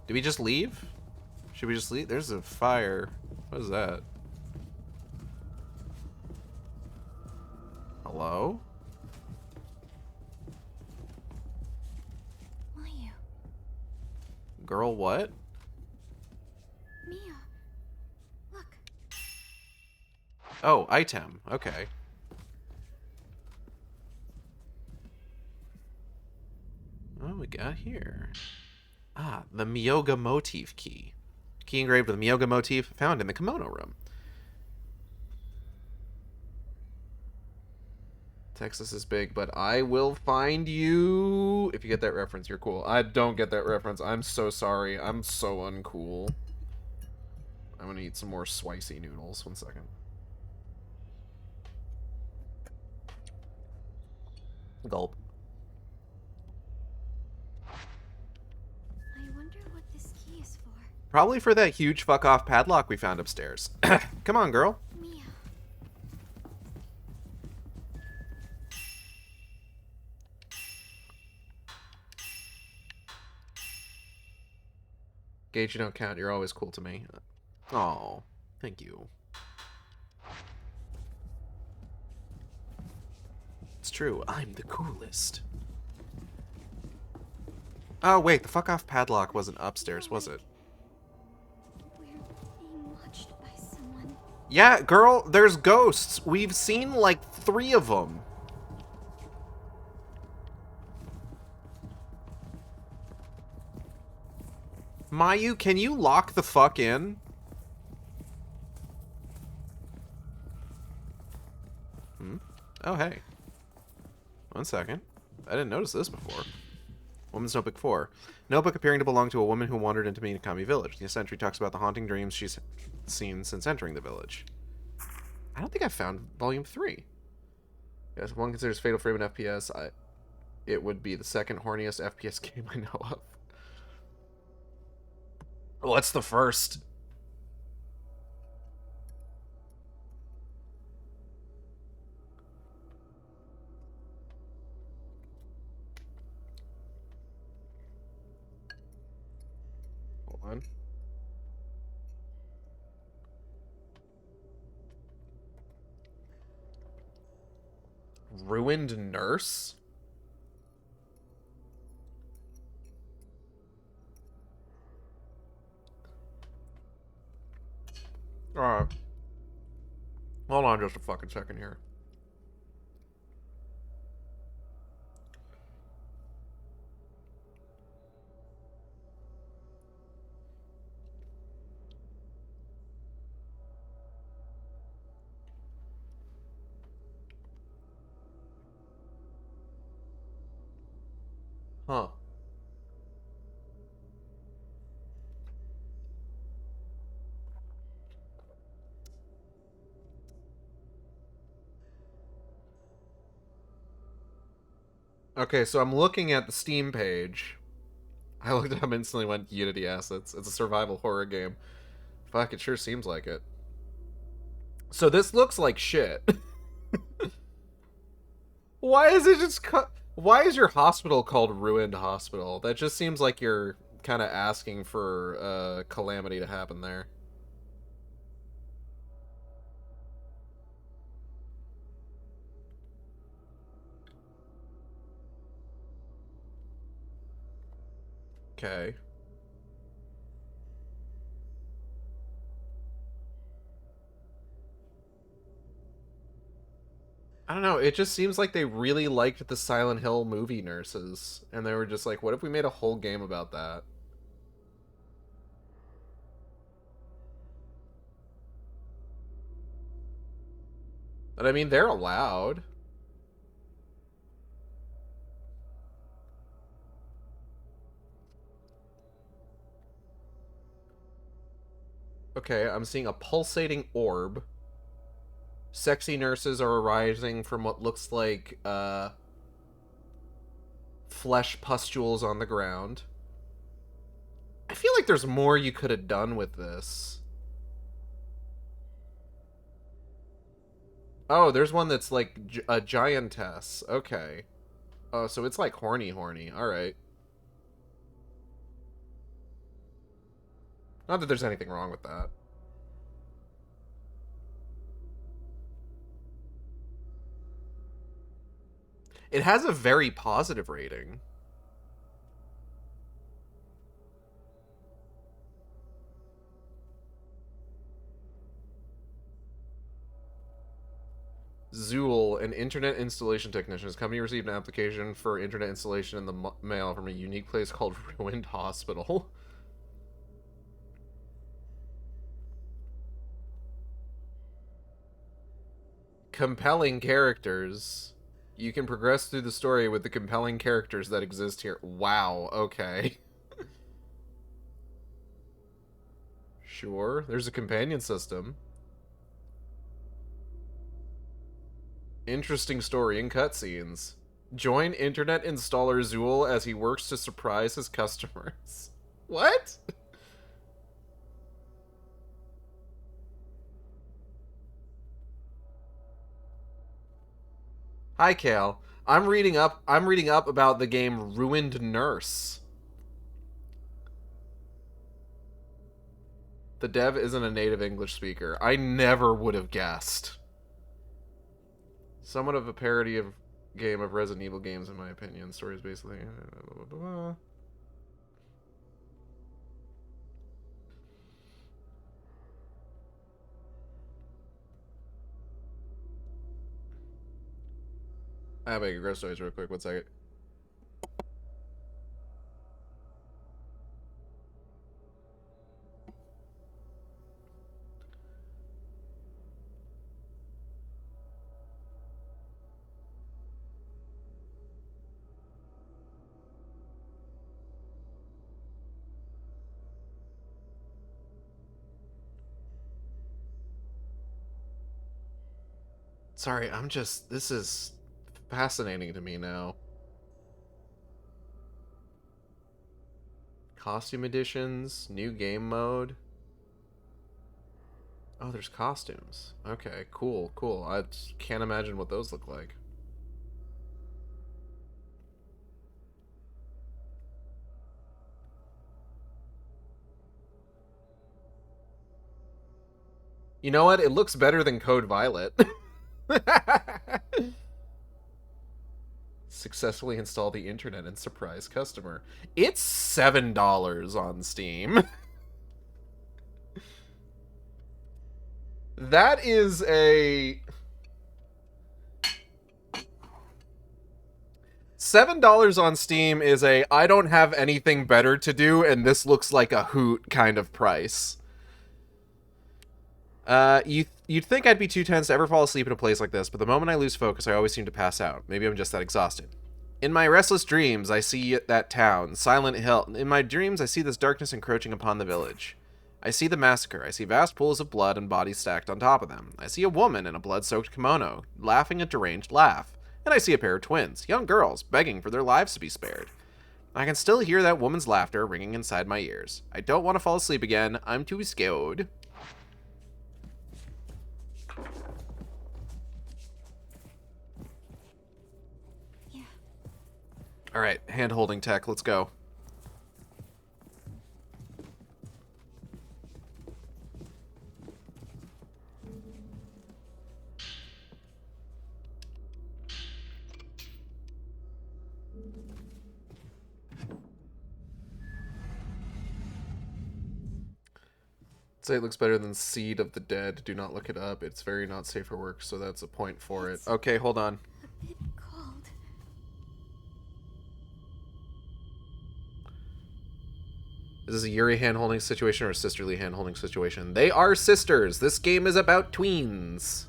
Did we just leave? Should we just leave? There's a fire. What is that? Hello? Mayu. Girl, what? Mia. Look. Oh, item. Okay. What do we got here? Ah, the Myoga motif key. Key engraved with the Myoga motif found in the kimono room. Texas is big, but I will find you. If you get that reference, you're cool. I don't get that reference. I'm so sorry. I'm so uncool. I'm gonna eat some more spicy noodles. 1 second. Gulp. I wonder what this key is for. Probably for that huge fuck-off padlock we found upstairs. Come on, girl. Mia. Gage, you don't count. You're always cool to me. Oh, thank you. It's true. I'm the coolest. Oh, wait. The fuck-off padlock wasn't upstairs, was it? We're being watched by someone. Yeah, girl, there's ghosts. We've seen, like, 3 of them. Mayu, can you lock the fuck in? Hmm? Oh, hey. 1 second. I didn't notice this before. Woman's Notebook 4. Notebook appearing to belong to a woman who wandered into Minakami Village. The entry talks about the haunting dreams she's seen since entering the village. I don't think I found Volume 3. Yes, if one considers Fatal Frame an FPS, it would be the second horniest FPS game I know of. What's the first? Hold on. Ruined Nurse? Alright. Hold on just a fucking second here. Huh. Okay, so I'm looking at the Steam page. I looked it up instantly, went Unity assets. It's a survival horror game. Fuck, it sure seems like it. So this looks like shit. Why is it just why is your hospital called Ruined Hospital? That just seems like you're kind of asking for calamity to happen there. Okay. I don't know, it just seems like they really liked the Silent Hill movie nurses, and they were just like, what if we made a whole game about that? But I mean, they're allowed. Okay, I'm seeing a pulsating orb. Sexy nurses are arising from what looks like, flesh pustules on the ground. I feel like there's more you could have done with this. Oh, there's one that's like a giantess. Okay. Oh, so it's like horny. Alright. Not that there's anything wrong with that. It has a very positive rating. Zool, an internet installation technician. His company received an application for internet installation in the mail from a unique place called Ruined Hospital. Compelling characters. You can progress through the story with the compelling characters that exist here. Wow, okay. Sure, there's a companion system. Interesting story and cutscenes. Join internet installer Zool as he works to surprise his customers. What? Hi, Kale. I'm reading up about the game Ruined Nurse. The dev isn't a native English speaker. I never would have guessed. Somewhat of a parody of game of Resident Evil games, in my opinion. Story is basically blah, blah, blah. I have a gross stories real quick. 1 second. Sorry, I'm just... This is fascinating to me now. Costume editions, new game mode. Oh, there's costumes. Okay, cool, cool. I can't imagine what those look like. You know what? It looks better than Code Violet. Successfully install the internet and surprise customer. It's $7 on Steam. That is a... $7 on Steam is a I don't have anything better to do and this looks like a hoot kind of price. You'd think I'd be too tense to ever fall asleep in a place like this, but the moment I lose focus, I always seem to pass out. Maybe I'm just that exhausted. In my restless dreams, I see that town, Silent Hill. In my dreams, I see this darkness encroaching upon the village. I see the massacre. I see vast pools of blood and bodies stacked on top of them. I see a woman in a blood-soaked kimono, laughing a deranged laugh. And I see a pair of twins, young girls, begging for their lives to be spared. I can still hear that woman's laughter ringing inside my ears. I don't want to fall asleep again. I'm too scared. Alright, hand-holding tech, let's go. Say it looks better than Seed of the Dead. Do not look it up. It's very not safe for work, so that's a point for it. Okay, hold on. A bit cold. Is this a Yuri hand-holding situation or a sisterly hand-holding situation? They are sisters! This game is about tweens!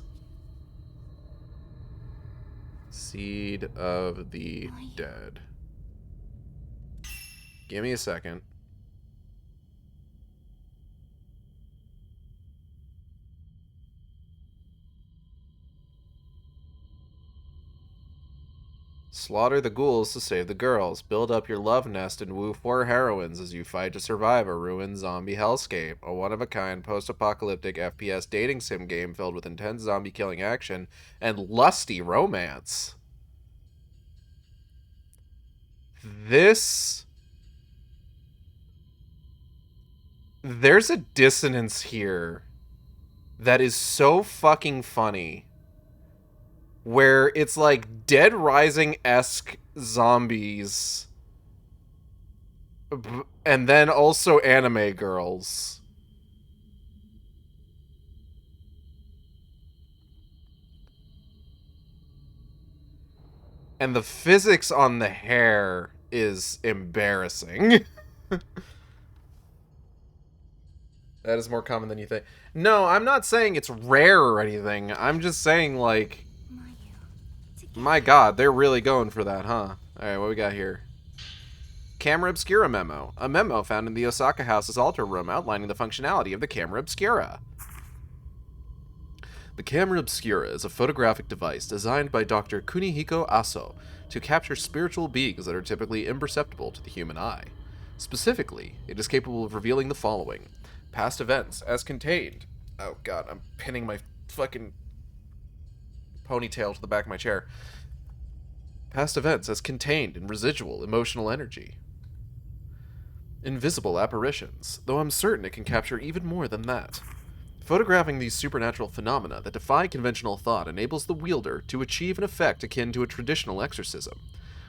Seed of the Dead. Give me a second. Slaughter the ghouls to save the girls. Build up your love nest and woo 4 heroines as you fight to survive a ruined zombie hellscape. A one-of-a-kind post-apocalyptic FPS dating sim game filled with intense zombie-killing action and lusty romance. This... There's a dissonance here that is so fucking funny. Where it's like Dead Rising-esque zombies. And then also anime girls. And the physics on the hair is embarrassing. That is more common than you think. No, I'm not saying it's rare or anything. I'm just saying, like... My god, they're really going for that, huh? Alright, what we got here? Camera Obscura memo. A memo found in the Osaka House's altar room outlining the functionality of the Camera Obscura. The Camera Obscura is a photographic device designed by Dr. Kunihiko Aso to capture spiritual beings that are typically imperceptible to the human eye. Specifically, it is capable of revealing the following. Past events as contained... Oh god, I'm pinning my fucking... ponytail to the back of my chair. Past events as contained in residual emotional energy. Invisible apparitions, though I'm certain it can capture even more than that. Photographing these supernatural phenomena that defy conventional thought enables the wielder to achieve an effect akin to a traditional exorcism.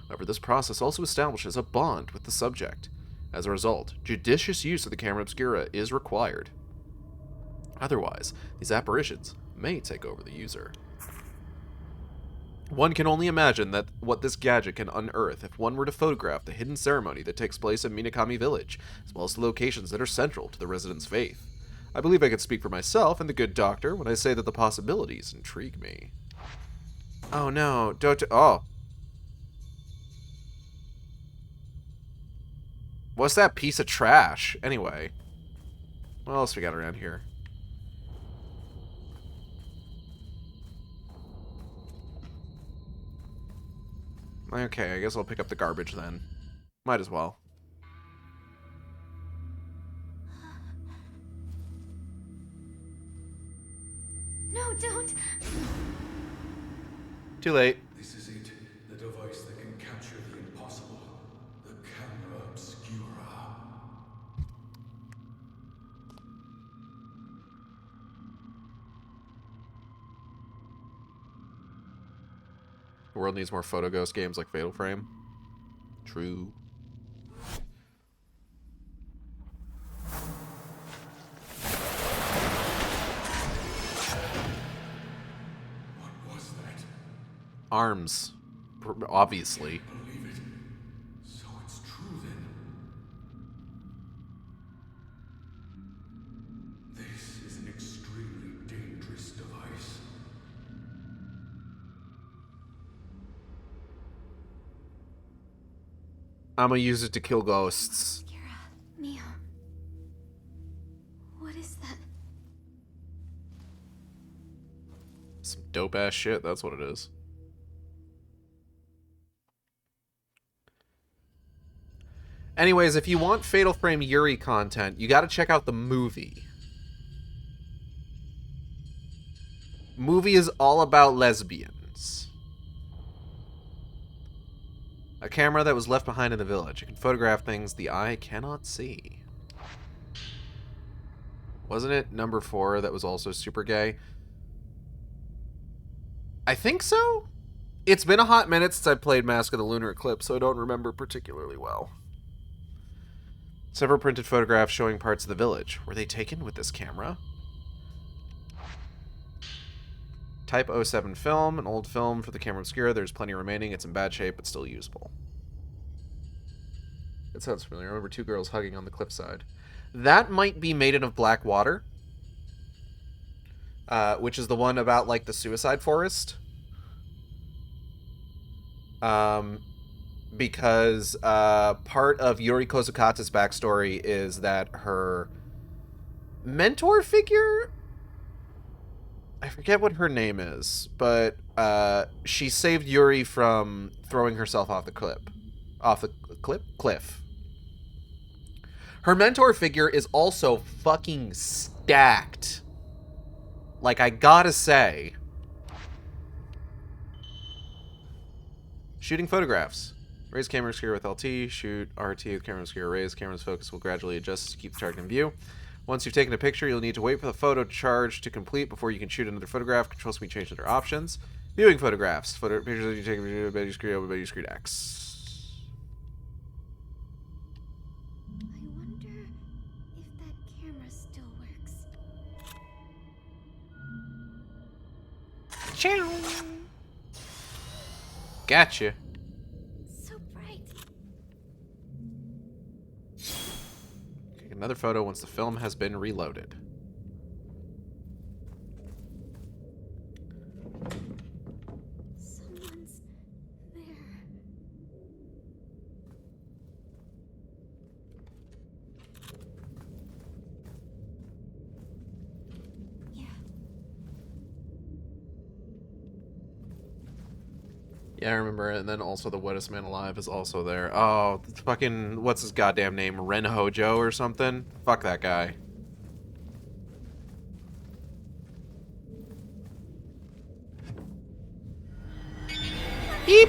However, this process also establishes a bond with the subject. As a result, judicious use of the Camera Obscura is required. Otherwise, these apparitions may take over the user. One can only imagine that what this gadget can unearth if one were to photograph the hidden ceremony that takes place in Minakami Village, as well as the locations that are central to the residents' faith. I believe I can speak for myself and the good doctor when I say that the possibilities intrigue me. Oh no, oh. What's that piece of trash? Anyway. What else we got around here? Okay, I guess I'll pick up the garbage then. Might as well. No, don't. Too late. This is it. The device that can capture the impossible. The camera obscura. The world needs more photo ghost games like Fatal Frame. True. What was that? Arms. Obviously. Believe it. So it's true then. This is an extremely dangerous device. I'm gonna use it to kill ghosts. Obscura. Mio. What is that? Some dope ass shit, that's what it is. Anyways, if you want Fatal Frame Yuri content, you gotta check out the movie. Movie is all about lesbians. A camera that was left behind in the village. It can photograph things the eye cannot see. Wasn't it number 4 that was also super gay? I think so? It's been a hot minute since I played Mask of the Lunar Eclipse, so I don't remember particularly well. Several printed photographs showing parts of the village. Were they taken with this camera? Type 07 film, an old film for the camera obscura. There's plenty remaining. It's in bad shape, but still usable. It sounds familiar. I remember 2 girls hugging on the cliffside. That might be Maiden of Black Water, which is the one about, like, the suicide forest. Because part of Yuri Kozukata's backstory is that her mentor figure, I forget what her name is, but she saved Yuri from throwing herself off the cliff. Her mentor figure is also fucking stacked. Like, I gotta say. Shooting photographs. Raise camera obscura with LT. Shoot RT with camera obscura raised. Camera's focus will gradually adjust to keep the target in view. Once you've taken a picture, you'll need to wait for the photo charge to complete before you can shoot another photograph. Controls can be changed under options. Viewing photographs. Pictures that you take of you screen over you screen X. I wonder if that camera still works. Chow. Gotcha. So bright. Take another photo once the film has been reloaded. Someone's there. Yeah. Yeah, I remember it. And then also the wettest man alive is also there. Oh, fucking, what's his goddamn name? Ren Hojo or something? Fuck that guy. Beep!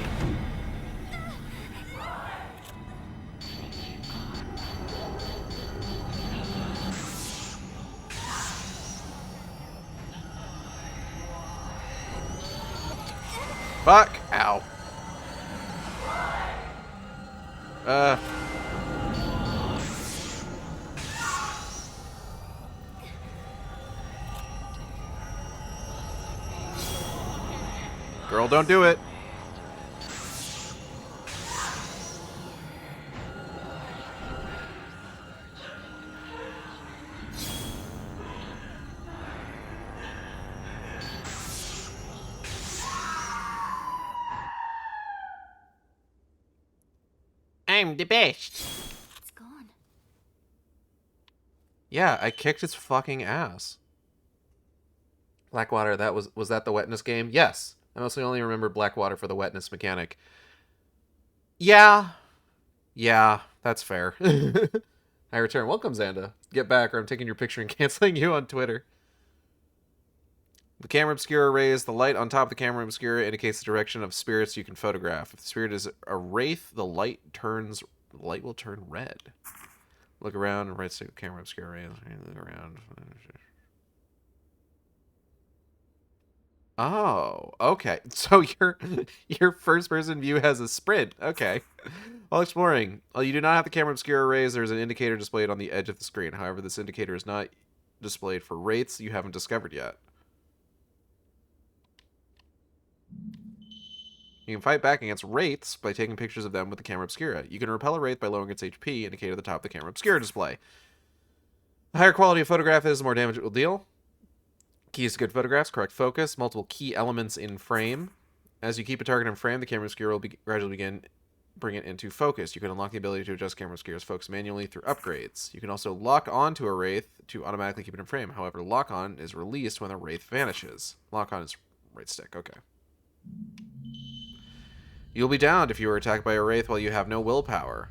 Fuck! Ow. Girl, don't do it. I'm the best. It's gone. Yeah, I kicked its fucking ass. Blackwater, was that the wetness game? Yes. I mostly only remember Blackwater for the wetness mechanic. Yeah. Yeah, that's fair. I return. Welcome, Xanda. Get back or I'm taking your picture and canceling you on Twitter. The camera obscura rays. The light on top of the camera obscura indicates the direction of spirits you can photograph. If the spirit is a wraith, the light will turn red. Look around and right stick the camera obscura rays. Look around. Oh, okay. So your first person view has a sprint. Okay. While exploring, while you do not have the camera obscura rays, there is an indicator displayed on the edge of the screen. However, this indicator is not displayed for wraiths you haven't discovered yet. You can fight back against wraiths by taking pictures of them with the camera obscura. You can repel a wraith by lowering its HP, indicated at the top of the camera obscura display. The higher quality a photograph is, the more damage it will deal. Keys to good photographs: correct focus, multiple key elements in frame. As you keep a target in frame, the camera obscura will gradually begin bring it into focus. You can unlock the ability to adjust camera obscura's focus manually through upgrades. You can also lock on to a wraith to automatically keep it in frame. However, lock on is released when the wraith vanishes. Lock on is right stick. Okay. You'll be downed if you are attacked by a wraith while you have no willpower.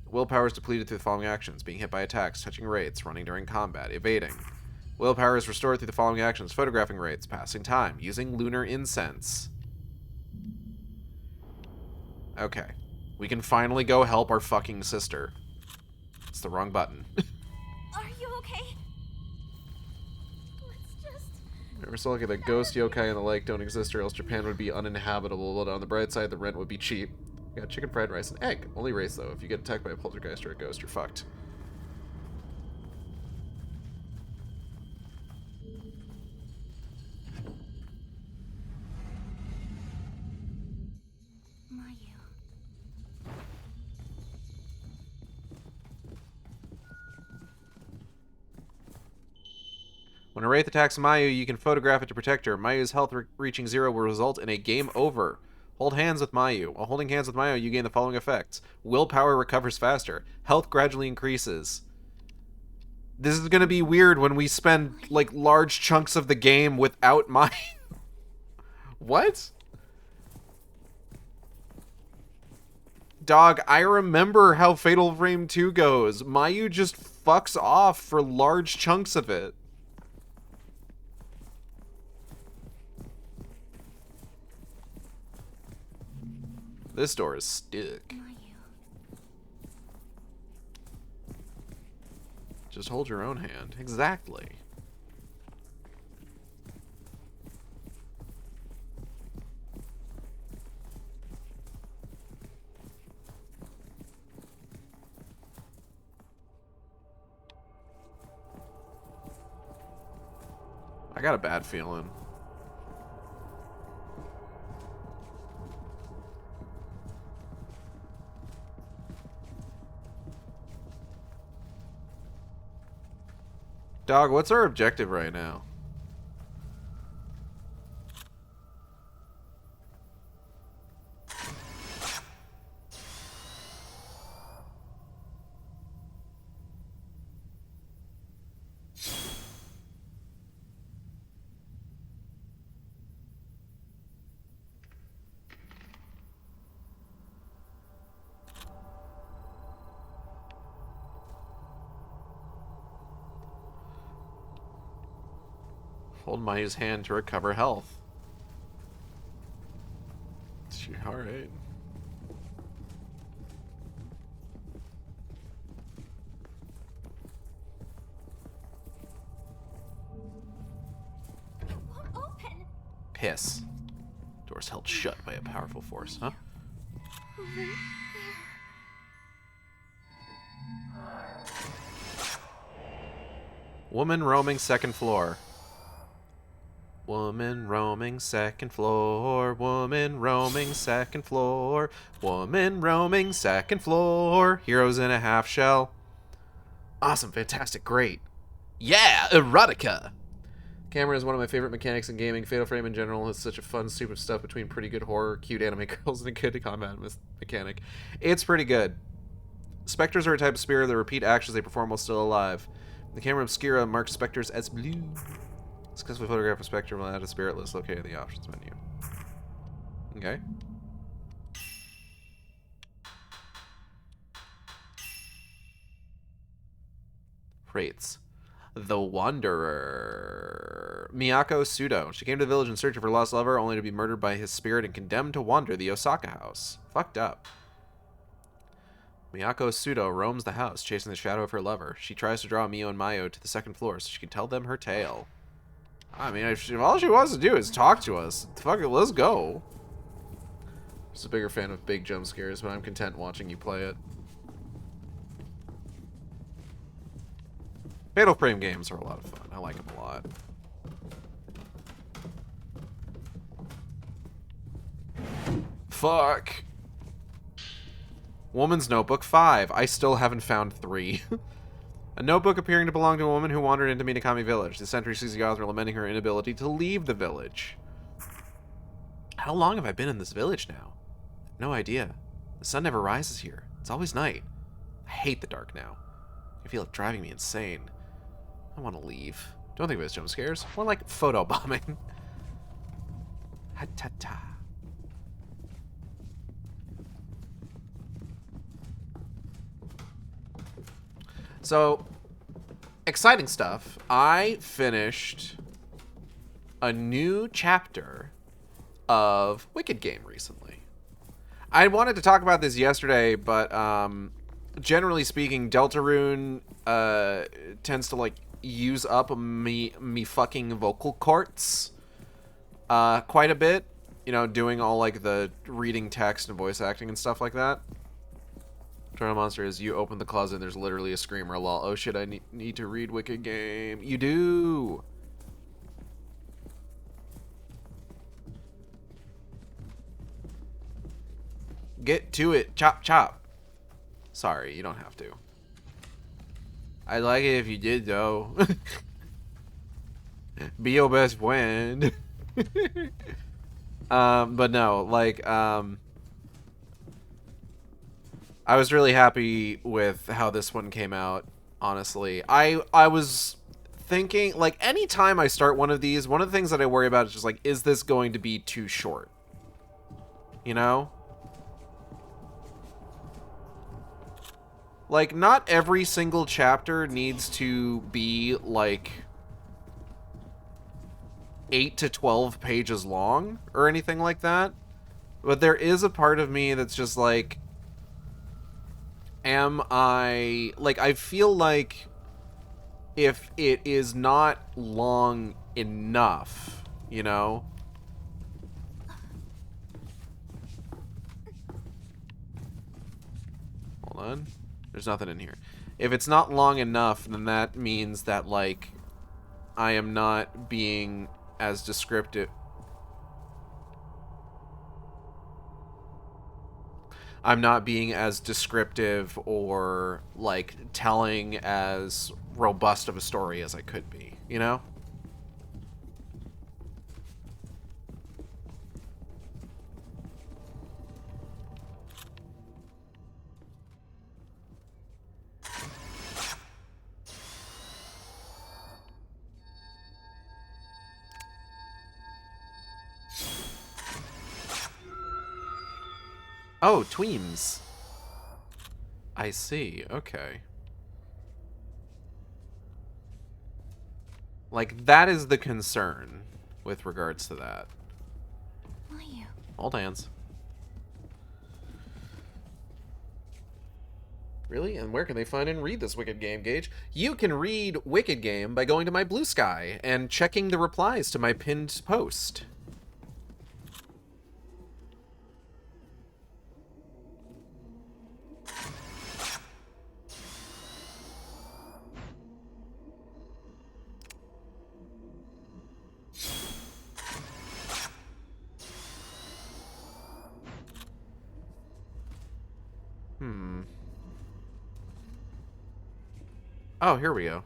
Willpower is depleted through the following actions: being hit by attacks, touching wraiths, running during combat, evading. Willpower is restored through the following actions: photographing wraiths, passing time, using lunar incense. Okay. We can finally go help our fucking sister. It's the wrong button. Are you okay? Let's just... Never saw like that ghost yokai in the lake don't exist, or else Japan would be uninhabitable, but on the bright side, the rent would be cheap. We got chicken, fried rice, and egg. Only race, though. If you get attacked by a poltergeist or a ghost, you're fucked. When a wraith attacks Mayu, you can photograph it to protect her. Mayu's health reaching 0 will result in a game over. Hold hands with Mayu. While holding hands with Mayu, you gain the following effects. Willpower recovers faster. Health gradually increases. This is going to be weird when we spend, like, large chunks of the game without Mayu. What? Dog, I remember how Fatal Frame 2 goes. Mayu just fucks off for large chunks of it. This door is stuck. Just hold your own hand. Exactly. I got a bad feeling. Dog, what's our objective right now? Hold Mayu's hand to recover health. Alright. It won't open. Piss. Door's held shut by a powerful force, huh? Over there. Woman roaming second floor. Woman roaming second floor. Woman roaming second floor. Woman roaming second floor. Heroes in a half shell. Awesome, fantastic, great. Yeah, erotica. Camera is one of my favorite mechanics in gaming. Fatal Frame in general is such a fun, stupid stuff between pretty good horror, cute anime girls, and a good combat mechanic. It's pretty good. Spectres are a type of spirit that repeat actions they perform while still alive. The camera obscura marks specters as blue. Successfully photograph a spectre will add a spirit list located in the options menu. Okay. Rates. The Wanderer. Miyako Sudo. She came to the village in search of her lost lover, only to be murdered by his spirit and condemned to wander the Osaka house. Fucked up. Miyako Sudo roams the house, chasing the shadow of her lover. She tries to draw Mio and Mayo to the second floor so she can tell them her tale. I mean, if all she wants to do is talk to us, fuck it, let's go. I'm just a bigger fan of big jump scares, but I'm content watching you play it. Fatal Frame games are a lot of fun. I like them a lot. Fuck. Woman's Notebook 5. I still haven't found 3. A notebook appearing to belong to a woman who wandered into Minakami Village. The sentry sees the author lamenting her inability to leave the village. How long have I been in this village now? No idea. The sun never rises here. It's always night. I hate the dark now. I feel it driving me insane. I want to leave. Don't think of it as jump scares. More like photo bombing. Ha-ta-ta. So, exciting stuff. I finished a new chapter of Wicked Game recently. I wanted to talk about this yesterday, but generally speaking, Deltarune tends to like use up me fucking vocal cords quite a bit. You know, doing all like the reading text and voice acting and stuff like that. Turtle Monster is you open the closet and there's literally a screamer. Lol. Oh shit, I need to read Wicked Game. You do. Get to it. Chop chop. Sorry, you don't have to. I'd like it if you did though. Be your best friend. But no, like I was really happy with how this one came out, honestly. I was thinking, like, anytime I start one of these, one of the things that I worry about is just, like, is this going to be too short? You know? Like, not every single chapter needs to be, like, 8 to 12 pages long or anything like that. But there is a part of me that's just, like, I feel like if it is not long enough, you know? Hold on. There's nothing in here. If it's not long enough, then that means that, like, I am not being as descriptive. I'm not being as descriptive or, like, telling as robust of a story as I could be, you know? Oh, tweens. I see. Okay. Like, that is the concern with regards to that. Will you? Hold hands. Really? And where can they find and read this Wicked Game, Gage? You can read Wicked Game by going to my Blue Sky and checking the replies to my pinned post. Oh, here we go.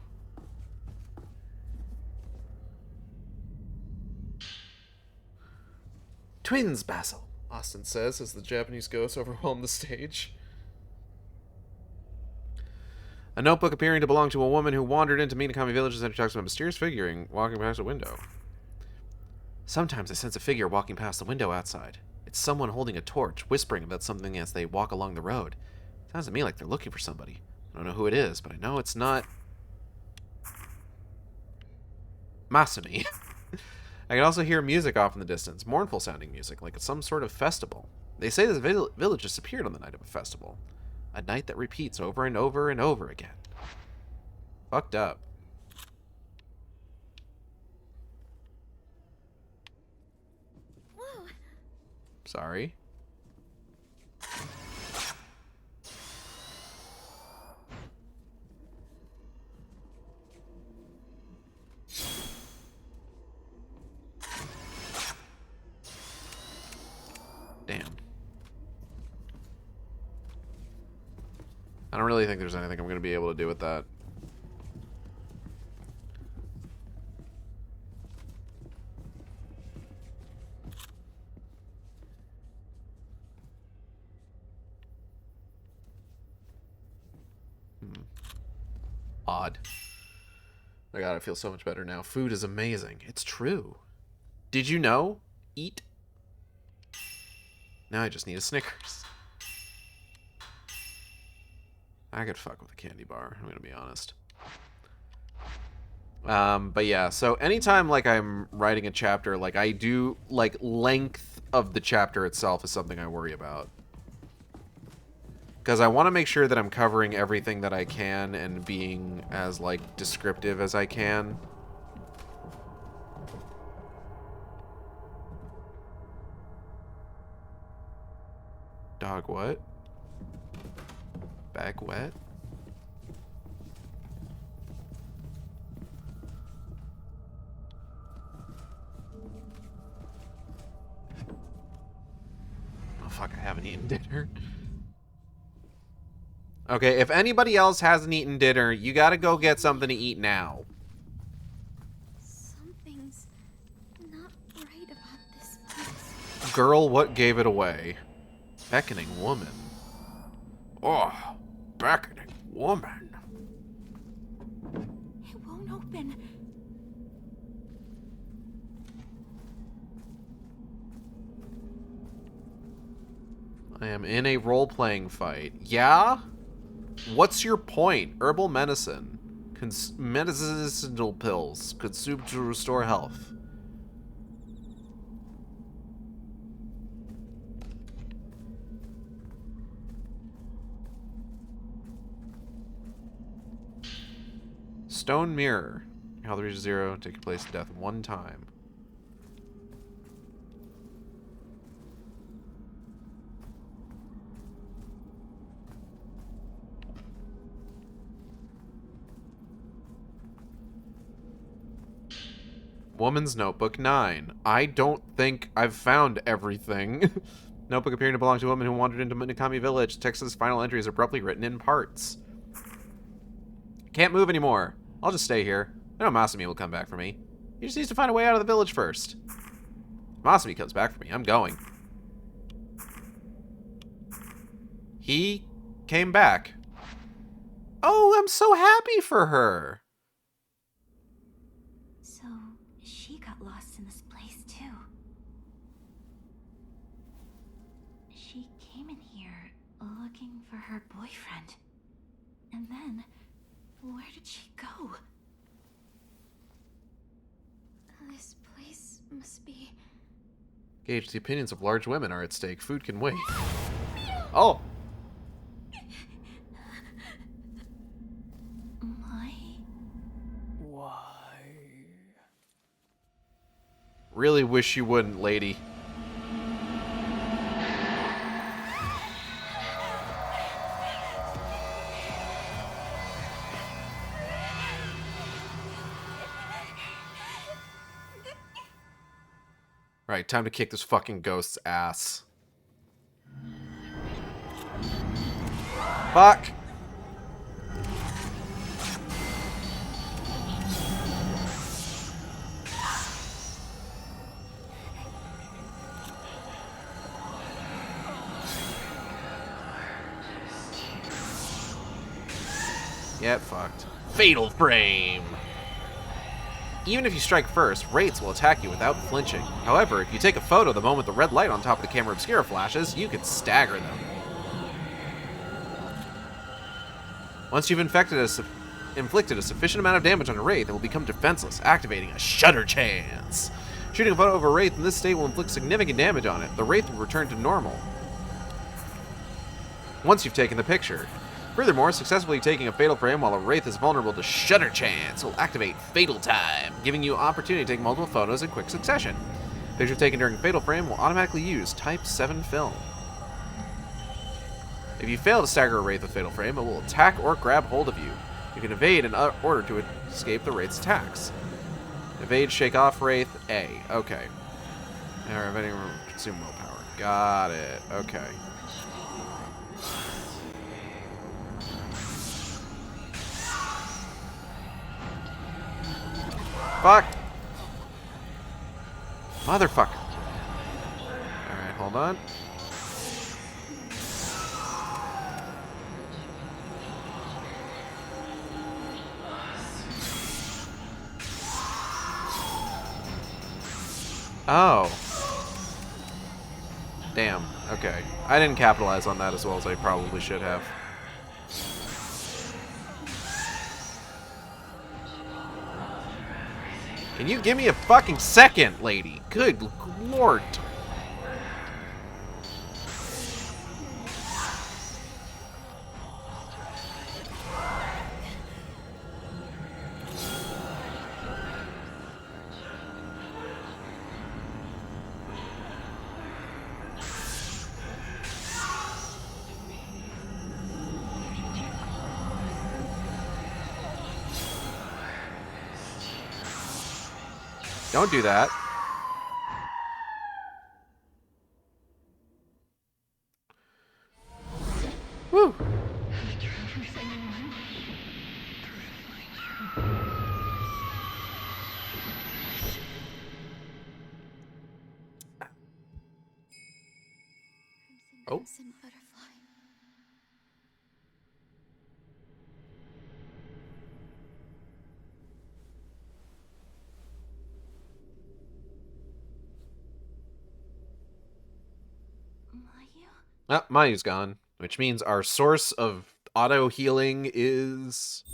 Twins, Basil, Austin says as the Japanese ghosts overwhelm the stage. A notebook appearing to belong to a woman who wandered into Minakami Village and talks about a mysterious figure walking past a window. Sometimes I sense a figure walking past the window outside. It's someone holding a torch, whispering about something as they walk along the road. Sounds to me like they're looking for somebody. I don't know who it is, but I know it's not Masumi. I can also hear music off in the distance, mournful sounding music, like it's some sort of festival. They say this village disappeared on the night of a festival. A night that repeats over and over and over again. Fucked up. Whoa. Sorry. Damn. I don't really think there's anything I'm going to be able to do with that. Odd. My God, I feel so much better now. Food is amazing. It's true. Did you know? Eat. Now I just need a Snickers. I could fuck with a candy bar, I'm gonna be honest. But yeah, so anytime like I'm writing a chapter, like I do, like length of the chapter itself is something I worry about. Because I want to make sure that I'm covering everything that I can and being as like descriptive as I can. Dog what? Bag wet? Oh fuck, I haven't eaten dinner. Okay, if anybody else hasn't eaten dinner, you gotta go get something to eat now. Something's not right about this place. Girl, what gave it away? Beckoning woman. Oh, beckoning woman. It won't open. I am in a role-playing fight. Yeah? What's your point? Herbal medicine. Medicinal pills. Consumed to restore health. Stone mirror. Health reaches 0. Take your place in death one time. Woman's Notebook 9. I don't think I've found everything. Notebook appearing to belong to a woman who wandered into Minakami Village. Texas' final entry is abruptly written in parts. Can't move anymore. I'll just stay here. I know Masumi will come back for me. He just needs to find a way out of the village first. If Masumi comes back for me, I'm going. He came back. Oh, I'm so happy for her. So, she got lost in this place too. She came in here looking for her boyfriend. And then, where did she go? This place must be... Gauge, the opinions of large women are at stake. Food can wait. Oh! Really wish you wouldn't, lady. Right, time to kick this fucking ghost's ass. Fuck! Get fucked. Fatal frame! Even if you strike first, wraiths will attack you without flinching. However, if you take a photo the moment the red light on top of the camera obscura flashes, you can stagger them. Once you've infected us... inflicted a sufficient amount of damage on a wraith, it will become defenseless, activating a Shudder Chance. Shooting a photo of a wraith in this state will inflict significant damage on it. The wraith will return to normal once you've taken the picture. Furthermore, successfully taking a fatal frame while a wraith is vulnerable to Shudder Chance will activate Fatal Time, giving you opportunity to take multiple photos in quick succession. Pictures taken during fatal frame will automatically use Type 7 film. If you fail to stagger a wraith with fatal frame, it will attack or grab hold of you. You can evade in order to escape the wraith's attacks. Evade, shake off wraith, A. Okay. Or evading, consume willpower. Got it. Okay. Fuck! Motherfucker. Alright, hold on. Oh. Damn. Okay. I didn't capitalize on that as well as I probably should have. Can you give me a fucking second, lady? Good lord. Don't do that. Woo. Oh. Crimson butterfly. Mayu's gone, which means our source of auto healing is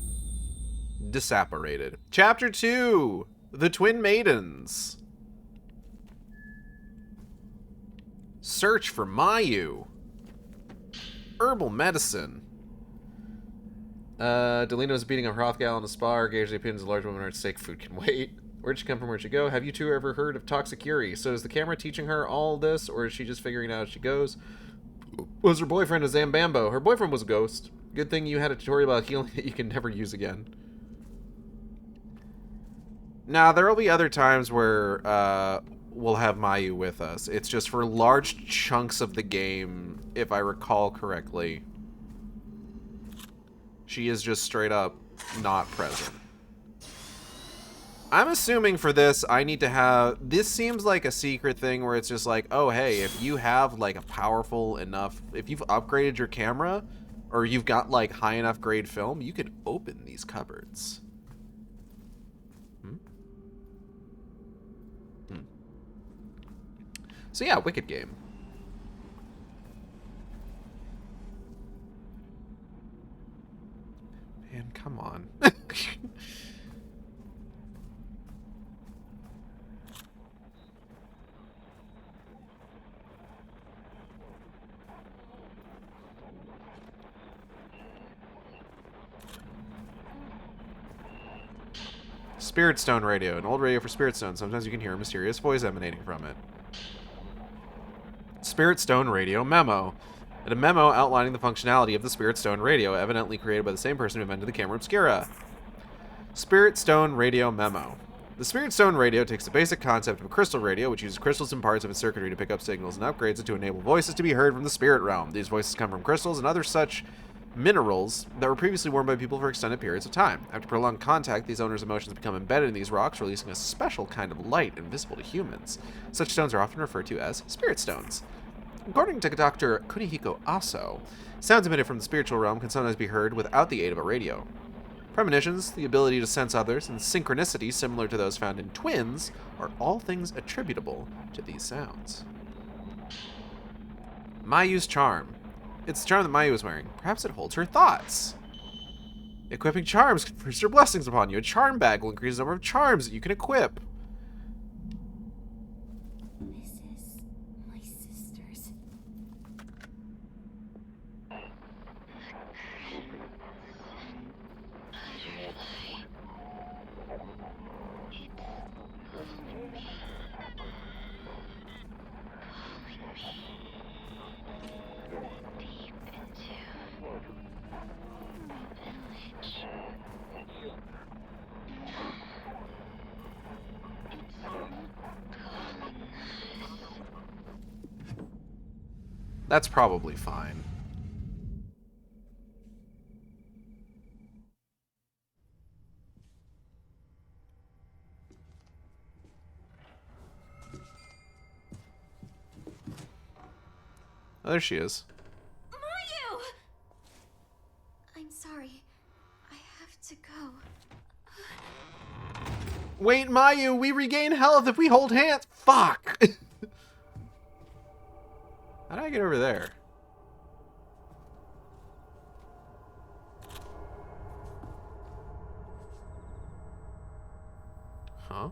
disapparated. Chapter 2, The Twin Maidens. Search for Mayu. Herbal medicine. Delino's beating up Hrothgal in a spa. Gauge the opinions of large women are at stake. Food can wait. Where'd she come from? Where'd she go? Have you two ever heard of Toxicuri? So is the camera teaching her all this, or is she just figuring it out as she goes? Was her boyfriend a Zambambo? Her boyfriend was a ghost. Good thing you had a tutorial about healing that you can never use again. Now, there will be other times where we'll have Mayu with us. It's just for large chunks of the game, if I recall correctly. She is just straight up not present. I'm assuming for this, I need to have... This seems like a secret thing where it's just like, oh, hey, if you have, like, a powerful enough... If you've upgraded your camera, or you've got, like, high enough grade film, you can open these cupboards. So, yeah, wicked game. Man, come on. Spirit Stone radio, an old radio for Spirit Stone. Sometimes you can hear a mysterious voice emanating from it. Spirit Stone radio memo. And a memo outlining the functionality of the Spirit Stone radio, evidently created by the same person who invented the camera obscura. Spirit Stone radio memo. The Spirit Stone radio takes the basic concept of a crystal radio, which uses crystals and parts of its circuitry to pick up signals, and upgrades it to enable voices to be heard from the spirit realm. These voices come from crystals and other such minerals that were previously worn by people for extended periods of time. After prolonged contact, these owners' emotions become embedded in these rocks, releasing a special kind of light invisible to humans. Such stones are often referred to as spirit stones. According to Dr. Kunihiko Aso, sounds emitted from the spiritual realm can sometimes be heard without the aid of a radio. Premonitions, the ability to sense others, and synchronicity similar to those found in twins are all things attributable to these sounds. Mayu's charm. It's the charm that Mayu is wearing. Perhaps it holds her thoughts. Equipping charms confers your blessings upon you. A charm bag will increase the number of charms that you can equip. This is my sister's. That's probably fine. Oh, there she is. Mayu! I'm sorry. I have to go. Wait, Mayu, we regain health if we hold hands. Fuck! How do I get over there? Huh?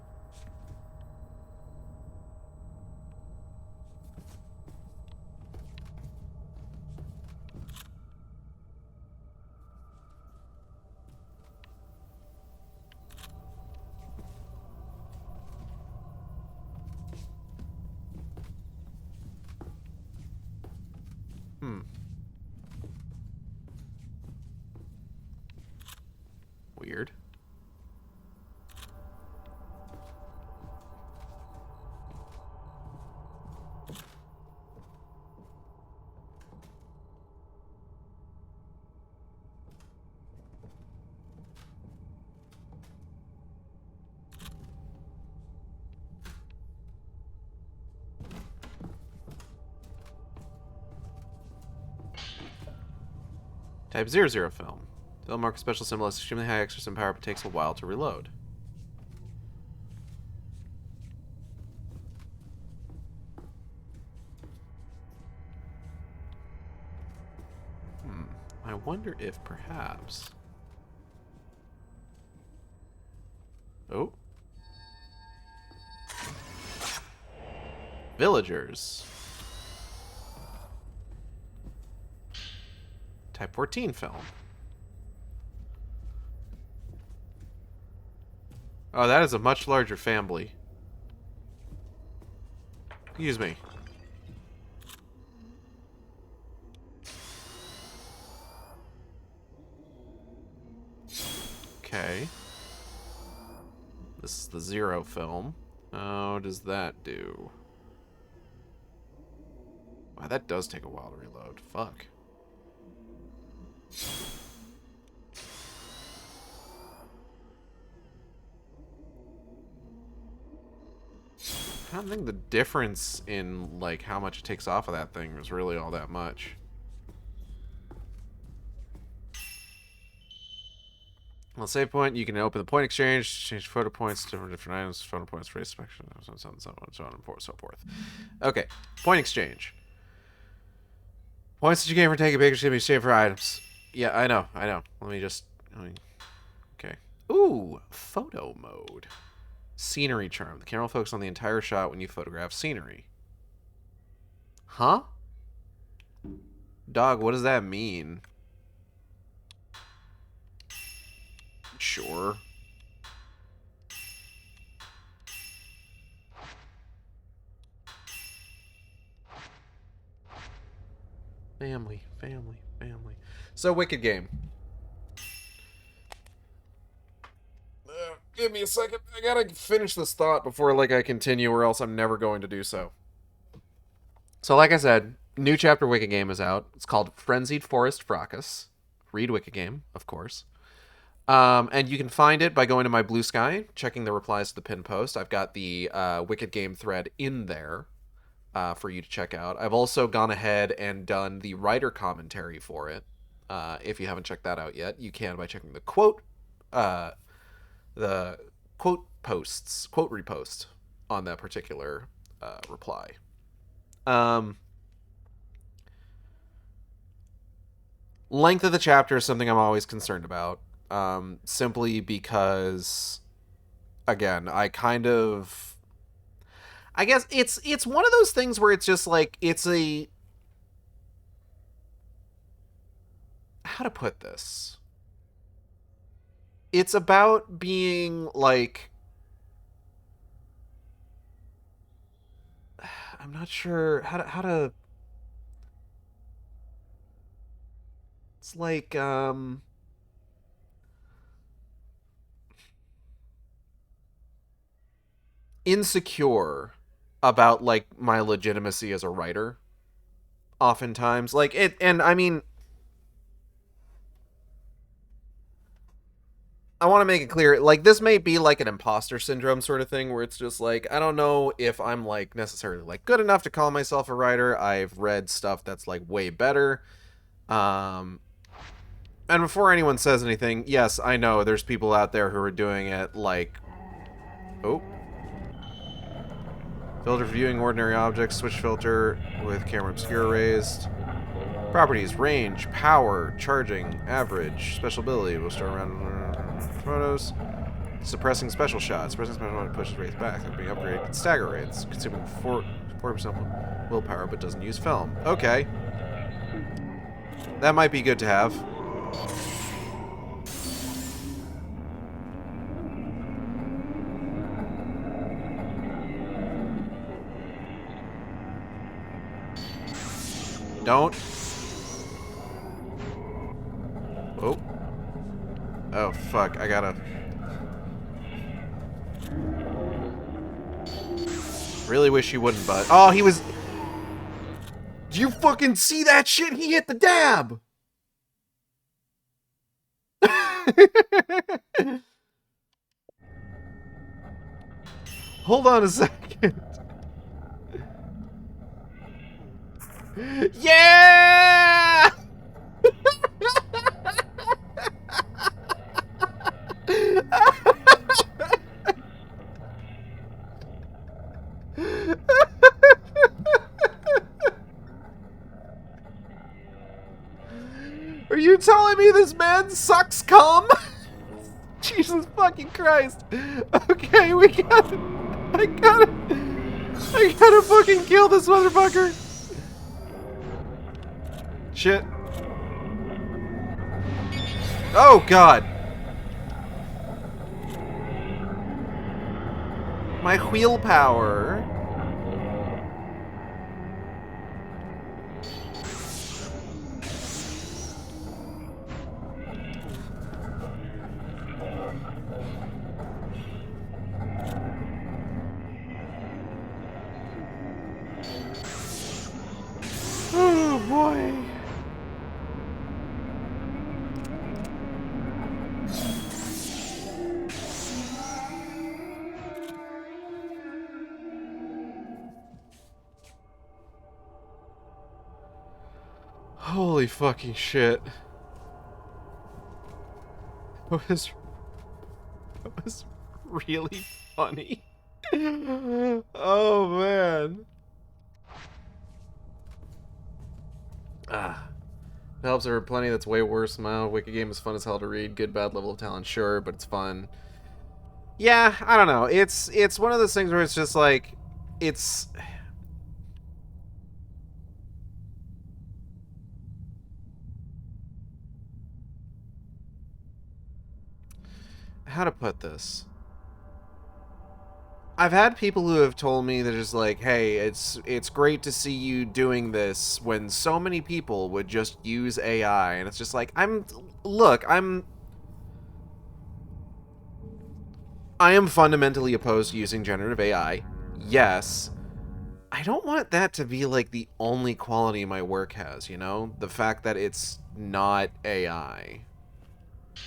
Weird. Type 00 film. Film mark a special symbol has extremely high extra power but takes a while to reload. I wonder if perhaps... Oh. Villagers. Type 14 film. Oh, that is a much larger family. Excuse me. Okay. This is the 0 film. How does that do? Wow, that does take a while to reload. Fuck. I don't think the difference in, like, how much it takes off of that thing is really all that much. Well, save point, you can open the point exchange, change photo points to different items, photo points, race inspection, so on and so forth. Okay, point exchange. Points that you gain for taking pictures can be saved for items. Yeah, I know. Let me okay. Ooh, photo mode. Scenery charm. The camera will focus on the entire shot when you photograph scenery. Huh? Dog, what does that mean? Sure. Family. So, Wicked Game. Give me a second. I gotta finish this thought before, like, I continue, or else I'm never going to do so. So, like I said, new chapter Wicked Game is out. It's called Frenzied Forest Fracas. Read Wicked Game, of course. And you can find it by going to my Blue Sky, checking the replies to the pin post. I've got the Wicked Game thread in there for you to check out. I've also gone ahead and done the writer commentary for it. If you haven't checked that out yet, you can by checking the quote repost on that particular reply. Length of the chapter is something I'm always concerned about. simply because, again, I guess it's one of those things where it's just like, how to put this? It's about being like, I'm not sure how to it's like insecure about like my legitimacy as a writer oftentimes, like it. And I mean, I want to make it clear, like, this may be like an imposter syndrome sort of thing where it's just like, I don't know if I'm like necessarily like good enough to call myself a writer. I've read stuff that's like way better. um and before anyone says anything, yes, I know there's people out there who are doing it like, oh, filter for viewing ordinary objects, switch filter with camera obscura raised. Properties: range, power, charging, average, special ability. We'll start around photos. Suppressing special shots. Suppressing special shot pushes rates back. They're being upgraded. Stagger rates. Consuming 40% willpower, but doesn't use film. Okay. That might be good to have. Don't. Oh. Oh, fuck. I gotta... Really wish you wouldn't, but... Oh, he was... Do you fucking see that shit? He hit the dab! Hold on a second. Yeah! Are you telling me this man sucks cum? Jesus fucking Christ. Okay, we gotta... I gotta fucking kill this motherfucker. Shit. Oh, God. My wheel power. Oh, boy. Holy fucking shit. That was really funny. Oh, man. Ah. It helps there are plenty that's way worse. My Wicked game is fun as hell to read. Good, bad level of talent, sure, but it's fun. Yeah, I don't know. It's one of those things where it's just like, it's... How to put this? I've had people who have told me that just like, hey, it's great to see you doing this when so many people would just use AI, and it's just like, I am fundamentally opposed to using generative AI. Yes. I don't want that to be like the only quality my work has, you know? The fact that it's not AI.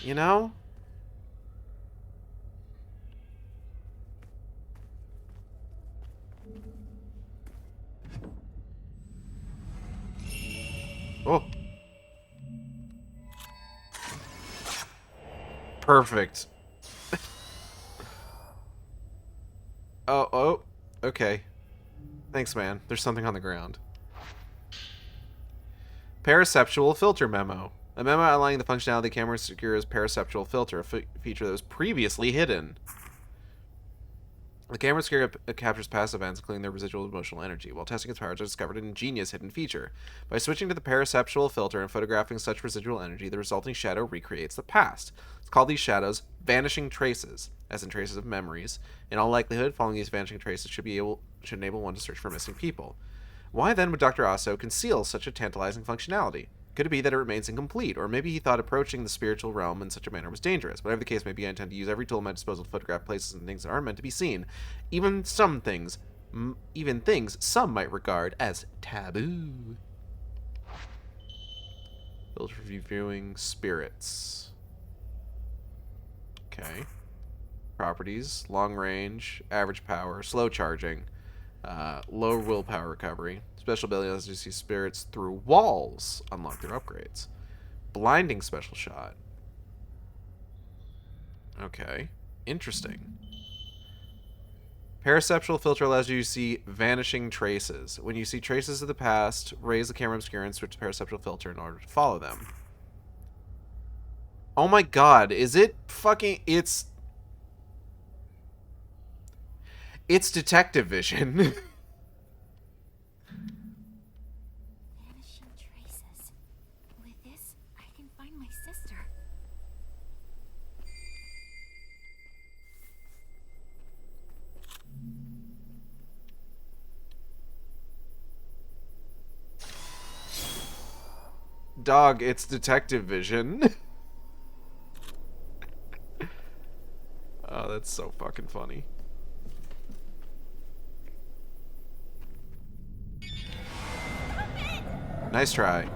You know? Oh. Perfect. Oh, okay. Thanks, man. There's something on the ground. Paraceptual filter memo. A memo outlining the functionality of the camera obscura's paraceptual filter, a feature that was previously hidden. The camera obscura captures past events, including their residual emotional energy. While testing its powers, I discovered an ingenious hidden feature. By switching to the paraceptual filter and photographing such residual energy, the resulting shadow recreates the past. Let's call these shadows vanishing traces, as in traces of memories. In all likelihood, following these vanishing traces should enable one to search for missing people. Why then would Dr. Osso conceal such a tantalizing functionality? Could it be that it remains incomplete, or maybe he thought approaching the spiritual realm in such a manner was dangerous? Whatever the case may be, I intend to use every tool at my disposal to photograph places and things that aren't meant to be seen. Even things some might regard as taboo. Filter for viewing spirits. Okay. Properties, long range, average power, slow charging, low willpower recovery. Special ability allows you to see spirits through walls, unlock their upgrades. Blinding special shot. Okay. Interesting. Paraceptual filter allows you to see vanishing traces. When you see traces of the past, raise the camera obscura and switch to paraceptual filter in order to follow them. Oh my god, is it fucking... It's detective vision. Vanishing traces. With this, I can find my sister. Dog, it's detective vision. Oh, that's so fucking funny. Nice try.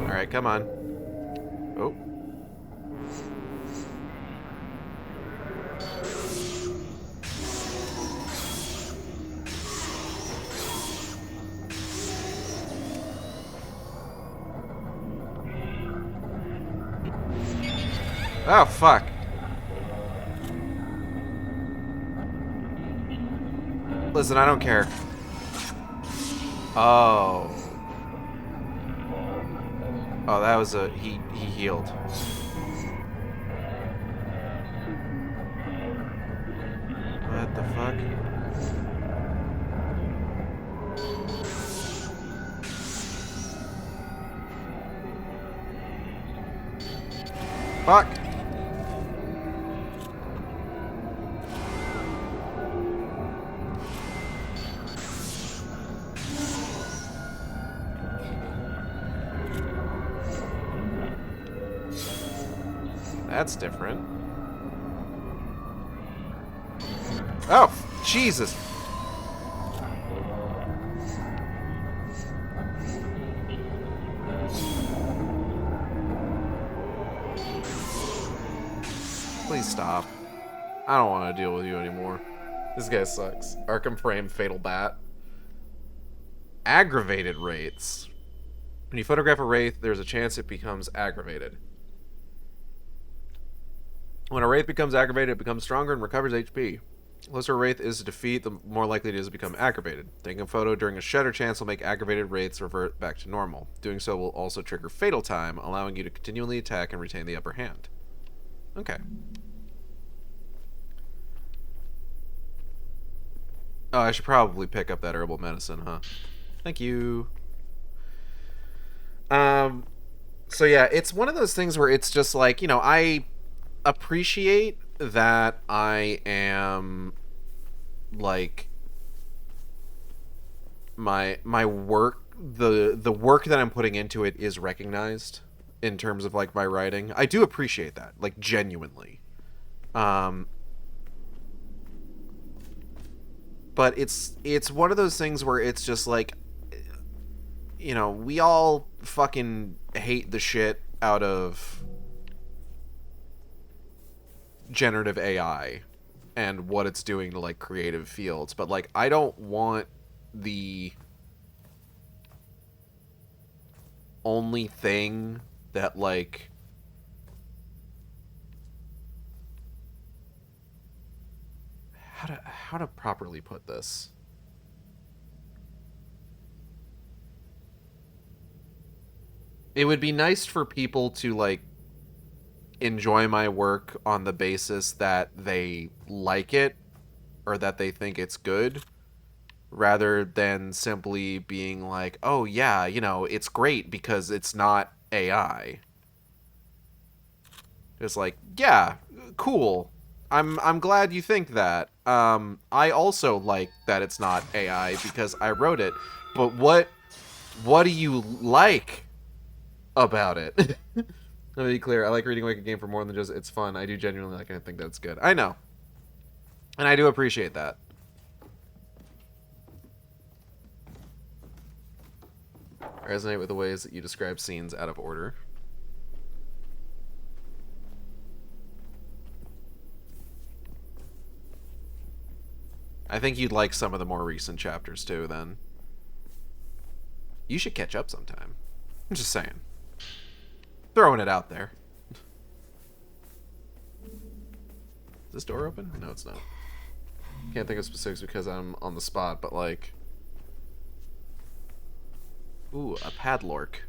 Alright, come on. Oh. Oh, fuck. Listen, I don't care. Oh. Oh, that was a... He healed. What the fuck? Fuck! That's different. Oh, Jesus. Please stop. I don't want to deal with you anymore. This guy sucks. Arkham Frame, Fatal Bat. Aggravated wraiths. When you photograph a wraith, there's a chance it becomes aggravated. When a wraith becomes aggravated, it becomes stronger and recovers HP. The closer a wraith is to defeat, the more likely it is to become aggravated. Taking a photo during a shutter chance will make aggravated wraiths revert back to normal. Doing so will also trigger fatal time, allowing you to continually attack and retain the upper hand. Okay. Oh, I should probably pick up that herbal medicine, huh? Thank you. So yeah, it's one of those things where it's just like, you know, I appreciate that I am like my work, the work that I'm putting into it is recognized in terms of like my writing. I do appreciate that, like genuinely. But it's one of those things where it's just like you know, we all fucking hate the shit out of generative AI and what it's doing to, like, creative fields. But, like, I don't want the only thing that, like, how to properly put this? It would be nice for people to, like, enjoy my work on the basis that they like it or that they think it's good, rather than simply being like, oh yeah, you know, it's great because it's not AI. It's like, yeah, cool. I'm glad you think that. I also like that it's not AI because I wrote it. But what do you like about it? Let me be clear. I like reading like a game for more than just it's fun. I do genuinely like it. I think that's good. I know. And I do appreciate that. I resonate with the ways that you describe scenes out of order. I think you'd like some of the more recent chapters too, then. You should catch up sometime. I'm just saying. Throwing it out there. Is this door open? No, it's not. Can't think of specifics because I'm on the spot, but like... Ooh, a padlork.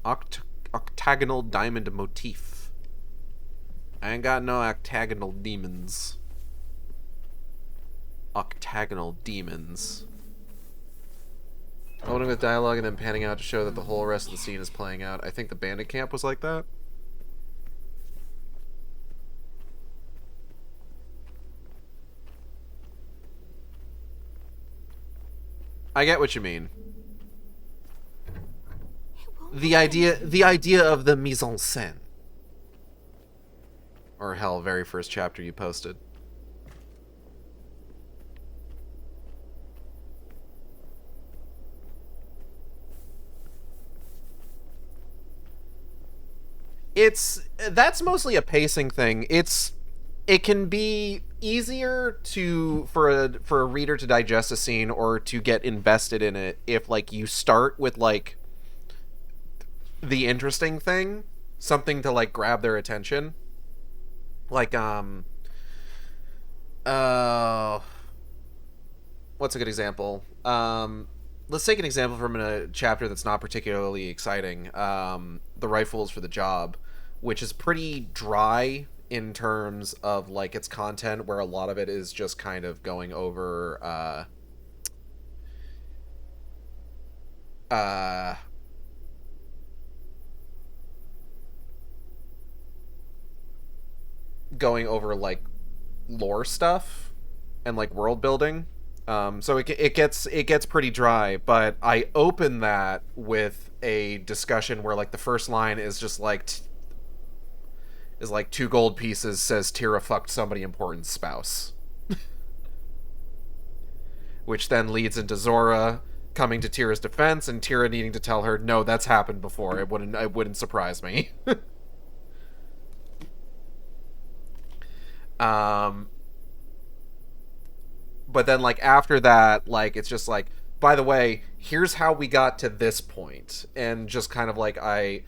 Octagonal diamond motif. I ain't got no octagonal demons. Octagonal demons. Opening with dialogue and then panning out to show that the whole rest of the scene is playing out. I think the bandit camp was like that. I get what you mean. The idea of the mise en scène. Or hell, very first chapter you posted. That's mostly a pacing thing. It can be easier for a reader to digest a scene or to get invested in it if like you start with like the interesting thing, something to like grab their attention. Like what's a good example? Let's take an example from a chapter that's not particularly exciting. The Rifles for the Job, which is pretty dry in terms of like its content, where a lot of it is just kind of going over like lore stuff and like world building. So it gets pretty dry, but I open that with a discussion where like the first line is just like is like 2 gold pieces says Tira fucked somebody important's spouse. Which then leads into Zora coming to Tira's defense and Tira needing to tell her, no, that's happened before. It wouldn't surprise me. But then like after that, like it's just like, by the way, here's how we got to this point. And just kind of like that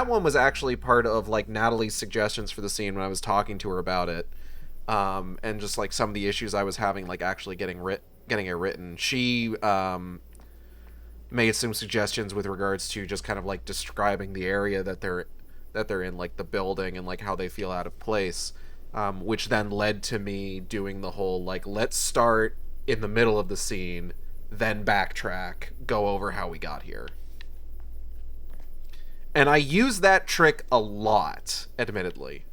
one was actually part of like Natalie's suggestions for the scene when I was talking to her about it. And just like some of the issues I was having like actually getting it written. She made some suggestions with regards to just kind of like describing the area that they're in, like the building and like how they feel out of place. Which then led to me doing the whole like, let's start in the middle of the scene, then backtrack, go over how we got here. And I use that trick a lot, admittedly.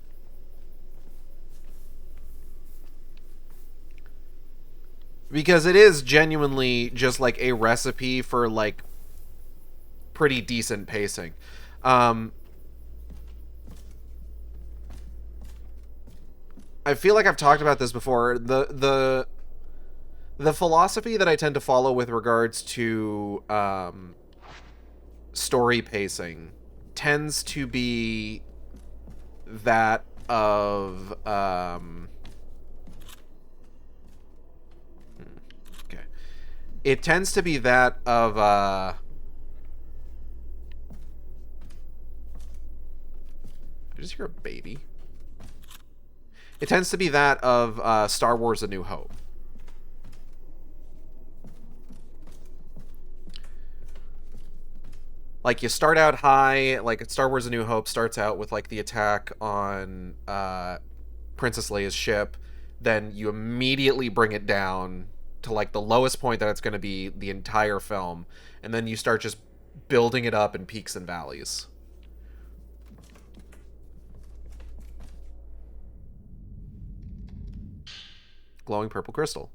Because it is genuinely just like a recipe for like pretty decent pacing. I feel like I've talked about this before. The The philosophy that I tend to follow with regards to story pacing tends to be that of okay. It tends to be that of I just hear a baby. It tends to be that of Star Wars: A New Hope. Like, you start out high, like Star Wars: A New Hope starts out with like the attack on Princess Leia's ship, then you immediately bring it down to like the lowest point that it's going to be the entire film, and then you start just building it up in peaks and valleys. Glowing purple crystal.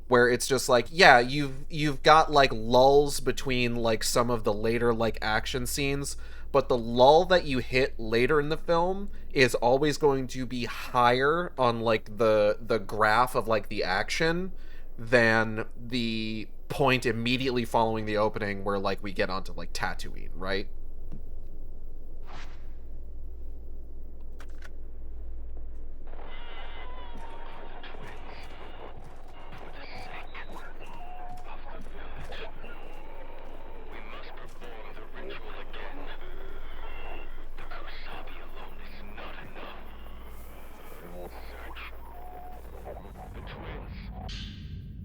Where it's just like, yeah, you've got like lulls between like some of the later like action scenes, but the lull that you hit later in the film is always going to be higher on like the graph of like the action than the point immediately following the opening where like we get onto like Tatooine, right?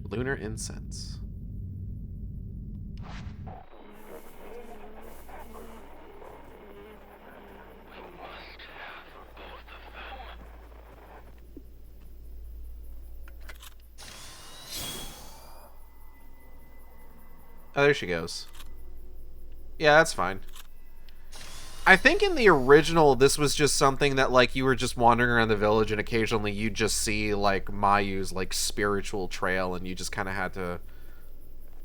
Lunar incense. Oh, there she goes. Yeah, that's fine. I think in the original, this was just something that, like, you were just wandering around the village and occasionally you'd just see, like, Mayu's, like, spiritual trail and you just kind of had to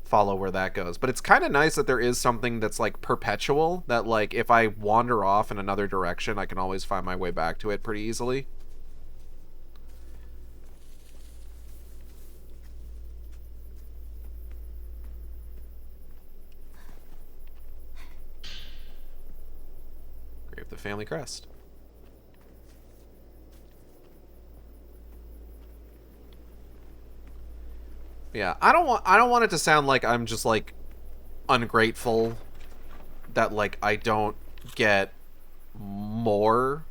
follow where that goes. But it's kind of nice that there is something that's, like, perpetual, that, like, if I wander off in another direction, I can always find my way back to it pretty easily. Grave the family crest. Yeah, I don't want it to sound like I'm just like ungrateful that like I don't get more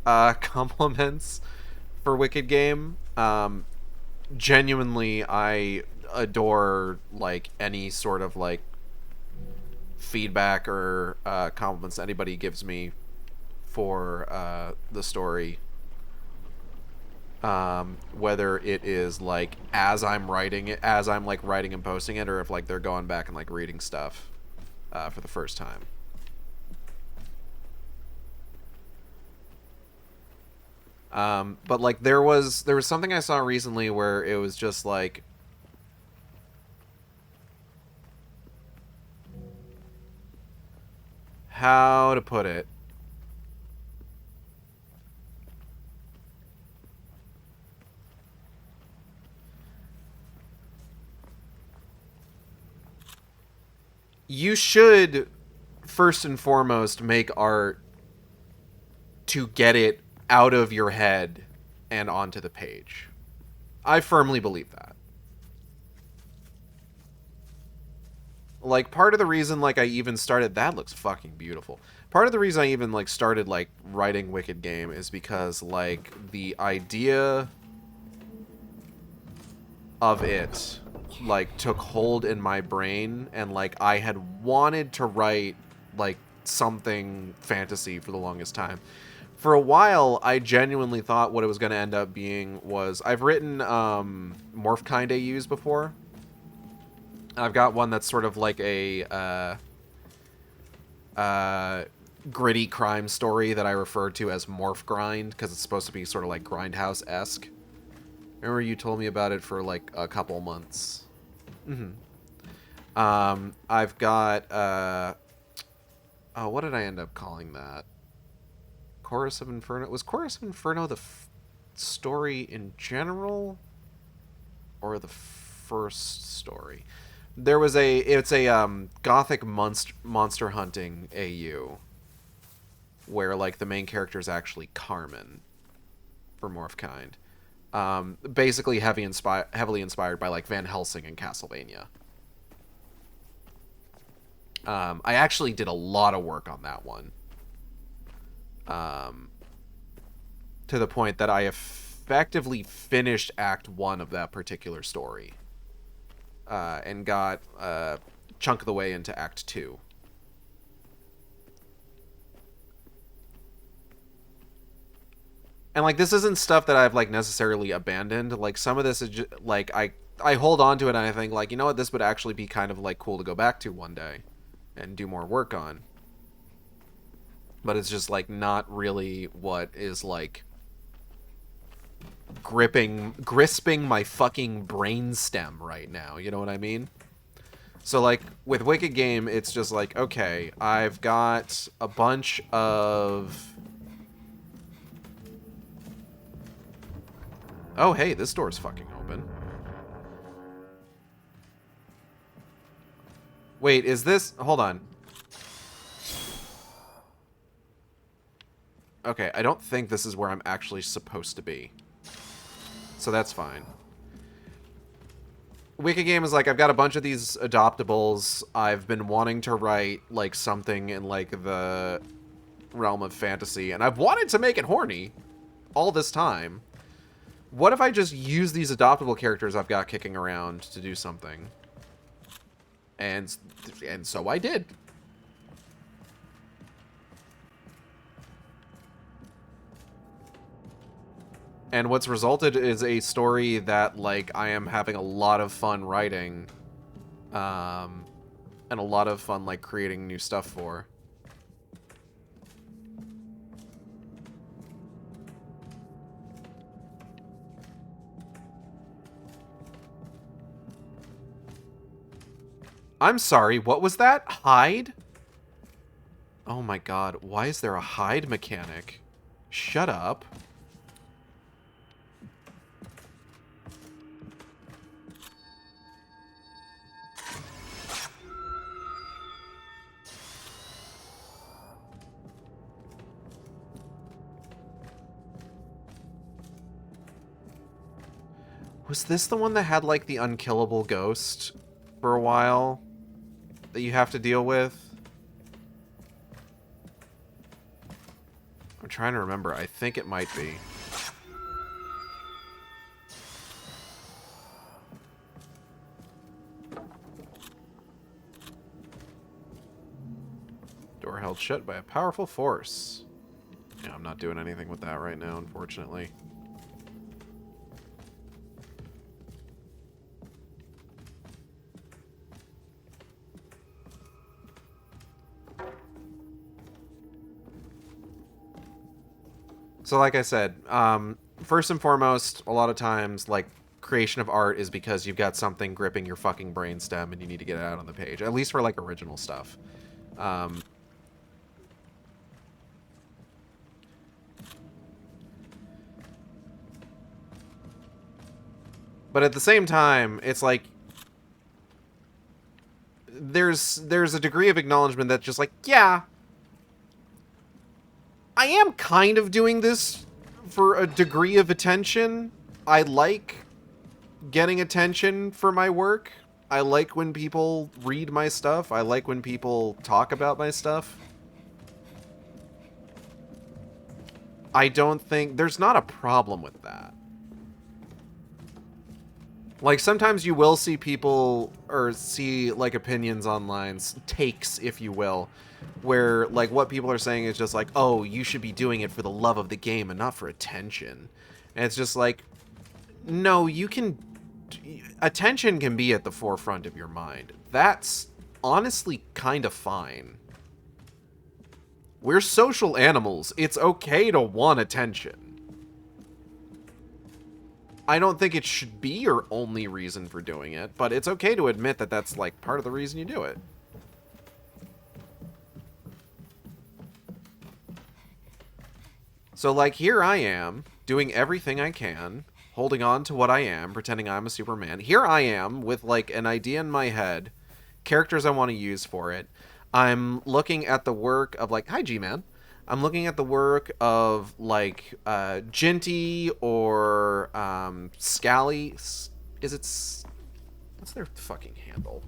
compliments for Wicked Game. Genuinely, I adore like any sort of like feedback or compliments anybody gives me for the story. Whether it is like as I'm writing it, as I'm like writing and posting it, or if like they're going back and like reading stuff for the first time. But like there was something I saw recently where it was just like, how to put it? You should first and foremost make art to get it out of your head and onto the page. I firmly believe that. Like, part of the reason, like, I even started... That looks fucking beautiful. Part of the reason I even, like, started, like, writing Wicked Game is because, like, the idea of it, like, took hold in my brain, and, like, I had wanted to write, like, something fantasy for the longest time. For a while, I genuinely thought what it was going to end up being was... I've written Morph Kind AUs before. I've got one that's sort of like a gritty crime story that I refer to as Morph Grind, because it's supposed to be sort of like Grindhouse-esque. Remember you told me about it for like a couple months. I've got... oh, what did I end up calling that? Chorus of Inferno? Was Chorus of Inferno the story in general or the first story? There was it's a gothic monster hunting AU where like the main character is actually Carmen for Morphkind. Basically heavily inspired by like Van Helsing and Castlevania. I actually did a lot of work on that one. To the point that I effectively finished Act 1 of that particular story. And got a chunk of the way into Act 2. And, like, this isn't stuff that I've, like, necessarily abandoned. Like, some of this is just, like, I hold on to it and I think, like, you know what, this would actually be kind of, like, cool to go back to one day and do more work on. But it's just, like, not really what is, like, grisping my fucking brainstem right now. You know what I mean? So, like, with Wicked Game, it's just like, okay, I've got a bunch of... Oh, hey, this door's fucking open. Wait, is this... Hold on. Okay, I don't think this is where I'm actually supposed to be. So that's fine. Wicked Game is like, I've got a bunch of these adoptables. I've been wanting to write, like, something in, like, the realm of fantasy. And I've wanted to make it horny all this time. What if I just use these adoptable characters I've got kicking around to do something? And so I did. And what's resulted is a story that, like, I am having a lot of fun writing. And a lot of fun, like, creating new stuff for. I'm sorry, what was that? Hide? Oh my god, why is there a hide mechanic? Shut up. Was this the one that had, like, the unkillable ghost for a while that you have to deal with? I'm trying to remember. I think it might be. Door held shut by a powerful force. Yeah, I'm not doing anything with that right now, unfortunately. So like I said, first and foremost, a lot of times, like, creation of art is because you've got something gripping your fucking brainstem and you need to get it out on the page. At least for, like, original stuff. But at the same time, it's like... There's a degree of acknowledgement that's just like, yeah... I am kind of doing this for a degree of attention. I like getting attention for my work. I like when people read my stuff. I like when people talk about my stuff. I don't think... There's not a problem with that. Like, sometimes you will see people, or see, like, opinions online, takes, if you will, where, like, what people are saying is just like, oh, you should be doing it for the love of the game and not for attention. And it's just like, no, you can... Attention can be at the forefront of your mind. That's honestly kind of fine. We're social animals. It's okay to want attention. I don't think it should be your only reason for doing it, but it's okay to admit that that's, like, part of the reason you do it. So, like, here I am, doing everything I can, holding on to what I am, pretending I'm a Superman. Here I am with like an idea in my head, characters I want to use for it. I'm looking at the work of like, hi G-Man. I'm looking at the work of like Jinty or Scally. Is it? What's their fucking handle?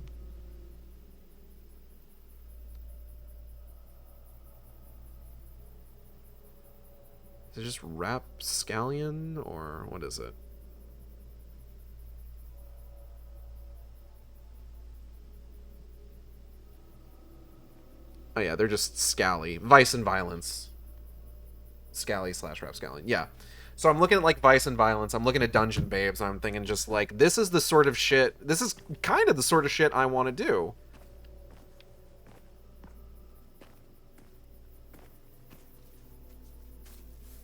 Is it just Rapscallion or what is it? Oh yeah, they're just Scally. Vice and Violence. Scally / Rapscallion. Yeah. So I'm looking at like Vice and Violence. I'm looking at Dungeon Babes. I'm thinking just like, this is the sort of shit. This is kind of the sort of shit I want to do.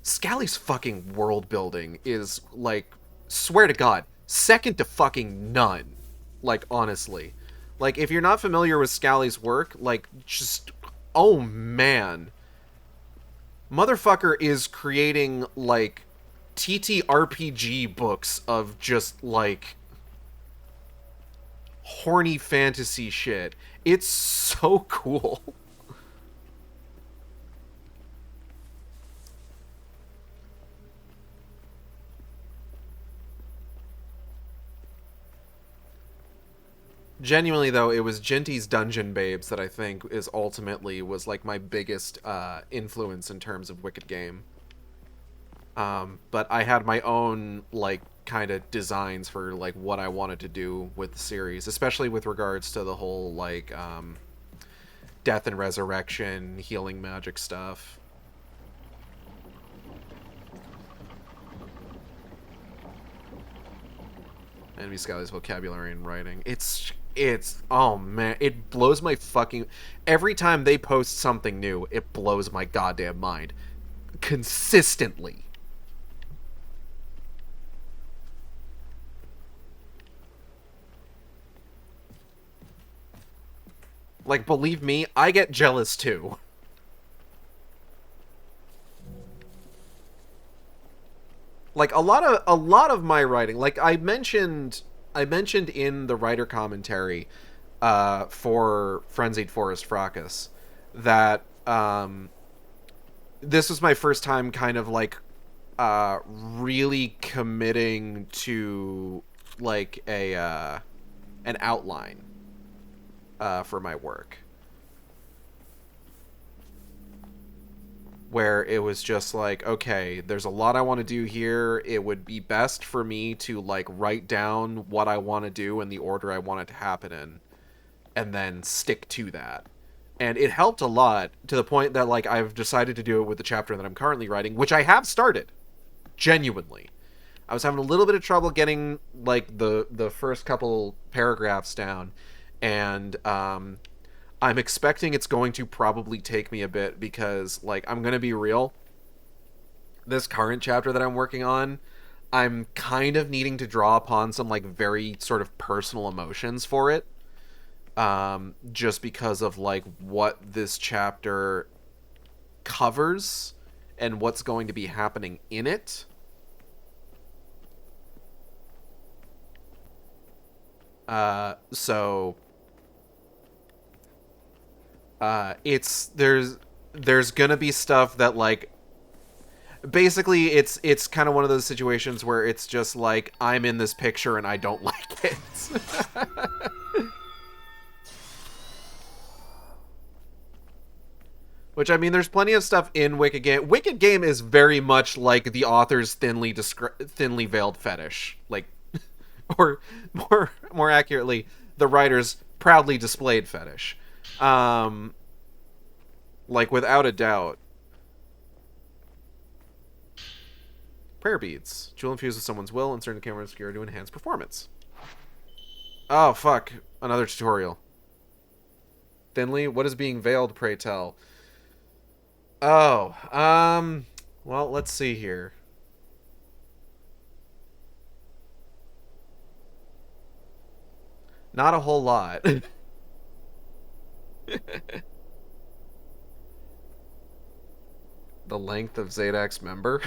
Scally's fucking world building is like, swear to God, second to fucking none. Like, honestly. Like, if you're not familiar with Scally's work, like, just, oh man. Motherfucker is creating, like, TTRPG books of just, like, horny fantasy shit. It's so cool. Genuinely though, it was Jinty's Dungeon Babes that I think is ultimately was like my biggest influence in terms of Wicked Game. But I had my own like kind of designs for like what I wanted to do with the series, especially with regards to the whole like death and resurrection, healing magic stuff. Enemy Scally's vocabulary and writing. It's oh man, it blows my fucking, every time they post something new, it blows my goddamn mind. Consistently. Like, believe me, I get jealous too. Like a lot of my writing, like I mentioned in the writer commentary for Frenzied Forest Fracas that this was my first time kind of like really committing to like a an outline for my work, where it was just like, okay, there's a lot I want to do here. It would be best for me to like write down what I want to do in the order I want it to happen in, and then stick to that. And it helped a lot to the point that like I've decided to do it with the chapter that I'm currently writing, which I have started. Genuinely. I was having a little bit of trouble getting like the first couple paragraphs down, and I'm expecting it's going to probably take me a bit because, like, I'm going to be real. This current chapter that I'm working on, I'm kind of needing to draw upon some, like, very sort of personal emotions for it. Just because of, like, what this chapter covers and what's going to be happening in it. So it's there's gonna be stuff that like basically it's kind of one of those situations where it's just like I'm in this picture and I don't like it. Which, I mean, there's plenty of stuff in Wicked Game. Wicked Game is very much like the author's thinly veiled fetish, like, or more accurately, the writer's proudly displayed fetish. Like, without a doubt. Prayer beads. Jewel infused with someone's will. Insert the camera obscura to enhance performance. Oh, fuck. Another tutorial. Thinly? What is being veiled, pray tell? Oh, well, let's see here. Not a whole lot. The length of Zadak's member?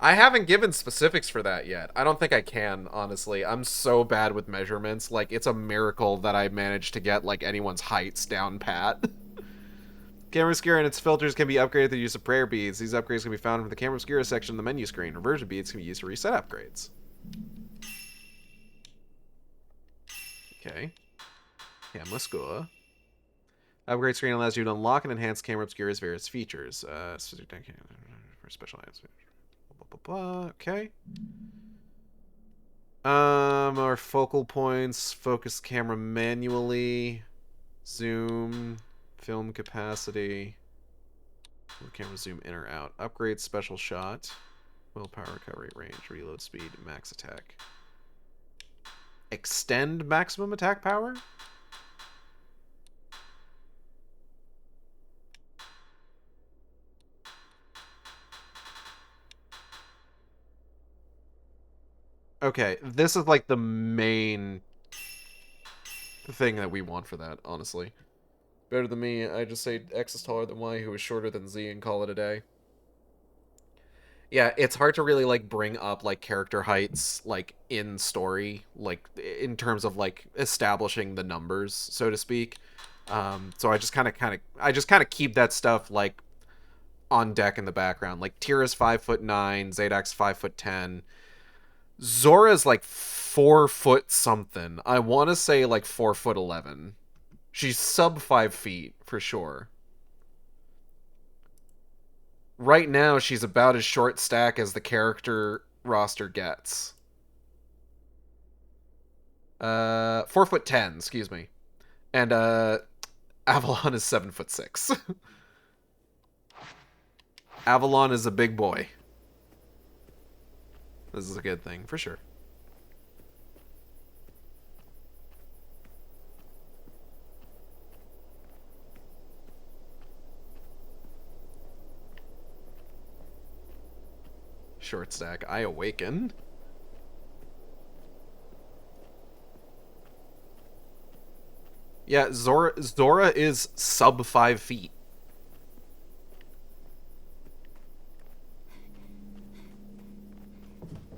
I haven't given specifics for that yet. I don't think I can, honestly. I'm so bad with measurements. Like, it's a miracle that I managed to get, like, anyone's heights down pat. Camera Obscura and its filters can be upgraded through the use of prayer beads. These upgrades can be found from the Camera Obscura section of the menu screen. Reversion beads can be used to reset upgrades. Okay. Camera Obscura. Upgrade screen allows you to unlock and enhance Camera Obscura's various features. For special items. Okay. Our focal points, focus camera manually, zoom, film capacity, camera zoom in or out, upgrade special shot, willpower recovery range, reload speed, max attack, extend maximum attack power. Okay, this is like the main thing that we want for that, honestly. Better than me, I just say X is taller than Y, who is shorter than Z, and call it a day. Yeah, it's hard to really, like, bring up, like, character heights, like, in story, like, in terms of, like, establishing the numbers, so to speak. So I just kind of keep that stuff, like, on deck in the background. Like, Tira's 5'9", Zadak's 5'10". Zora's like 4 foot something. I want to say like 4'11". She's sub 5 feet for sure. Right now, she's about as short stack as the character roster gets. 4'10", excuse me. And Avalon is 7'6". Avalon is a big boy. This is a good thing, for sure. Short stack. I awaken. Yeah, Zora is sub 5 feet.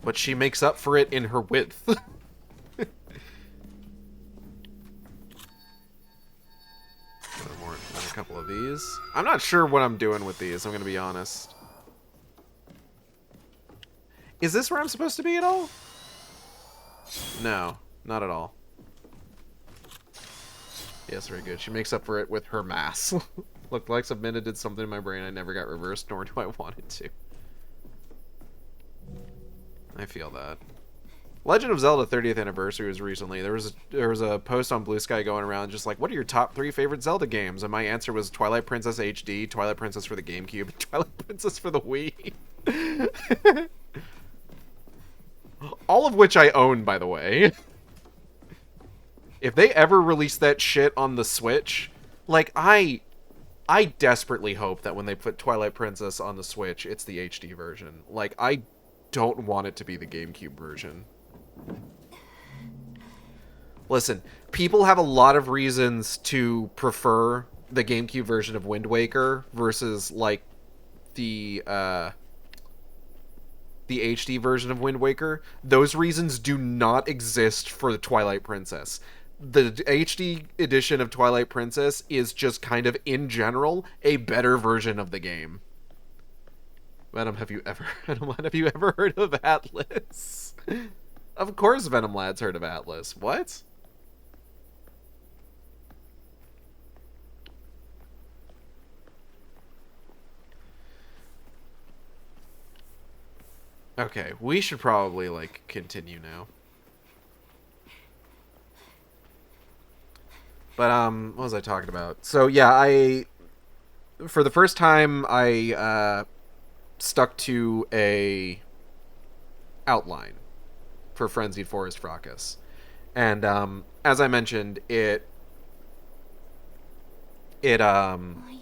But she makes up for it in her width. Another couple of these. I'm not sure what I'm doing with these, I'm gonna be honest. Is this where I'm supposed to be at all? No, not at all. Yes, very good. She makes up for it with her mass. Look, like submitted did something in my brain I never got reversed, nor do I want it to. I feel that. Legend of Zelda 30th anniversary was recently. There was a post on Blue Sky going around just like, what are your top 3 favorite Zelda games? And my answer was Twilight Princess HD, Twilight Princess for the GameCube, and Twilight Princess for the Wii. All of which I own, by the way. If they ever release that shit on the Switch, like, I desperately hope that when they put Twilight Princess on the Switch, it's the HD version. Like, I don't want it to be the GameCube version. Listen, people have a lot of reasons to prefer the GameCube version of Wind Waker versus, like, the HD version of Wind Waker. Those reasons do not exist for the Twilight Princess. The HD edition of Twilight Princess is just kind of, in general, a better version of the game. Venom, have you ever heard of Atlas? Of course Venom Lad's heard of Atlas. What? Okay, we should probably, like, continue now. But, what was I talking about? So, yeah, for the first time, I, stuck to a outline for Frenzied Forest Fracas. And, as I mentioned, it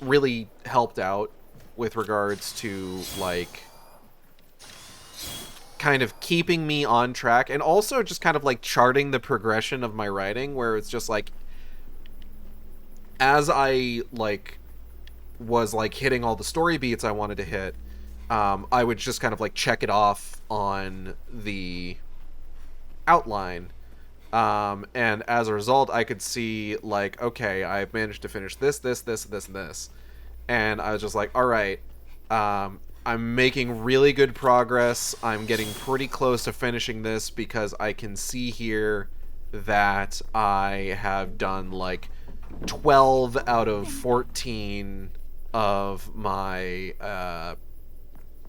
really helped out with regards to, like, kind of keeping me on track, and also just kind of, like, charting the progression of my writing, where it's just, like, as I, like, was, like, hitting all the story beats I wanted to hit, I would just kind of like check it off on the outline. And as a result, I could see like, okay, I've managed to finish this, this, this, this, and this. And I was just like, all right, I'm making really good progress. I'm getting pretty close to finishing this because I can see here that I have done like 12 out of 14 of my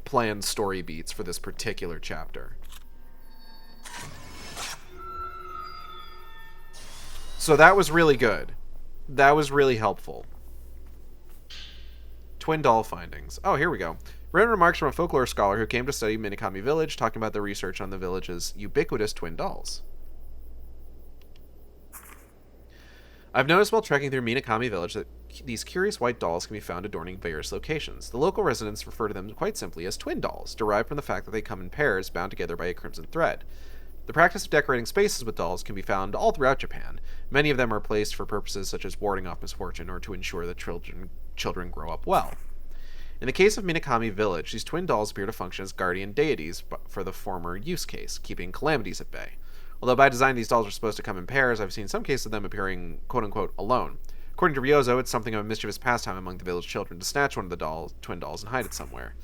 planned story beats for this particular chapter. So that was really good. That was really helpful. Twin doll findings. Oh, here we go. Written remarks from a folklore scholar who came to study Minakami Village, talking about the research on the village's ubiquitous twin dolls. I've noticed while trekking through Minakami Village that these curious white dolls can be found adorning various locations. The local residents refer to them quite simply as twin dolls, derived from the fact that they come in pairs bound together by a crimson thread. The practice of decorating spaces with dolls can be found all throughout Japan. Many of them are placed for purposes such as warding off misfortune or to ensure that children grow up well. In the case of Minakami Village, these twin dolls appear to function as guardian deities for the former use case, keeping calamities at bay. Although by design these dolls are supposed to come in pairs, I've seen some cases of them appearing quote-unquote alone. According to Ryozo, it's something of a mischievous pastime among the village children to snatch one of the twin dolls and hide it somewhere.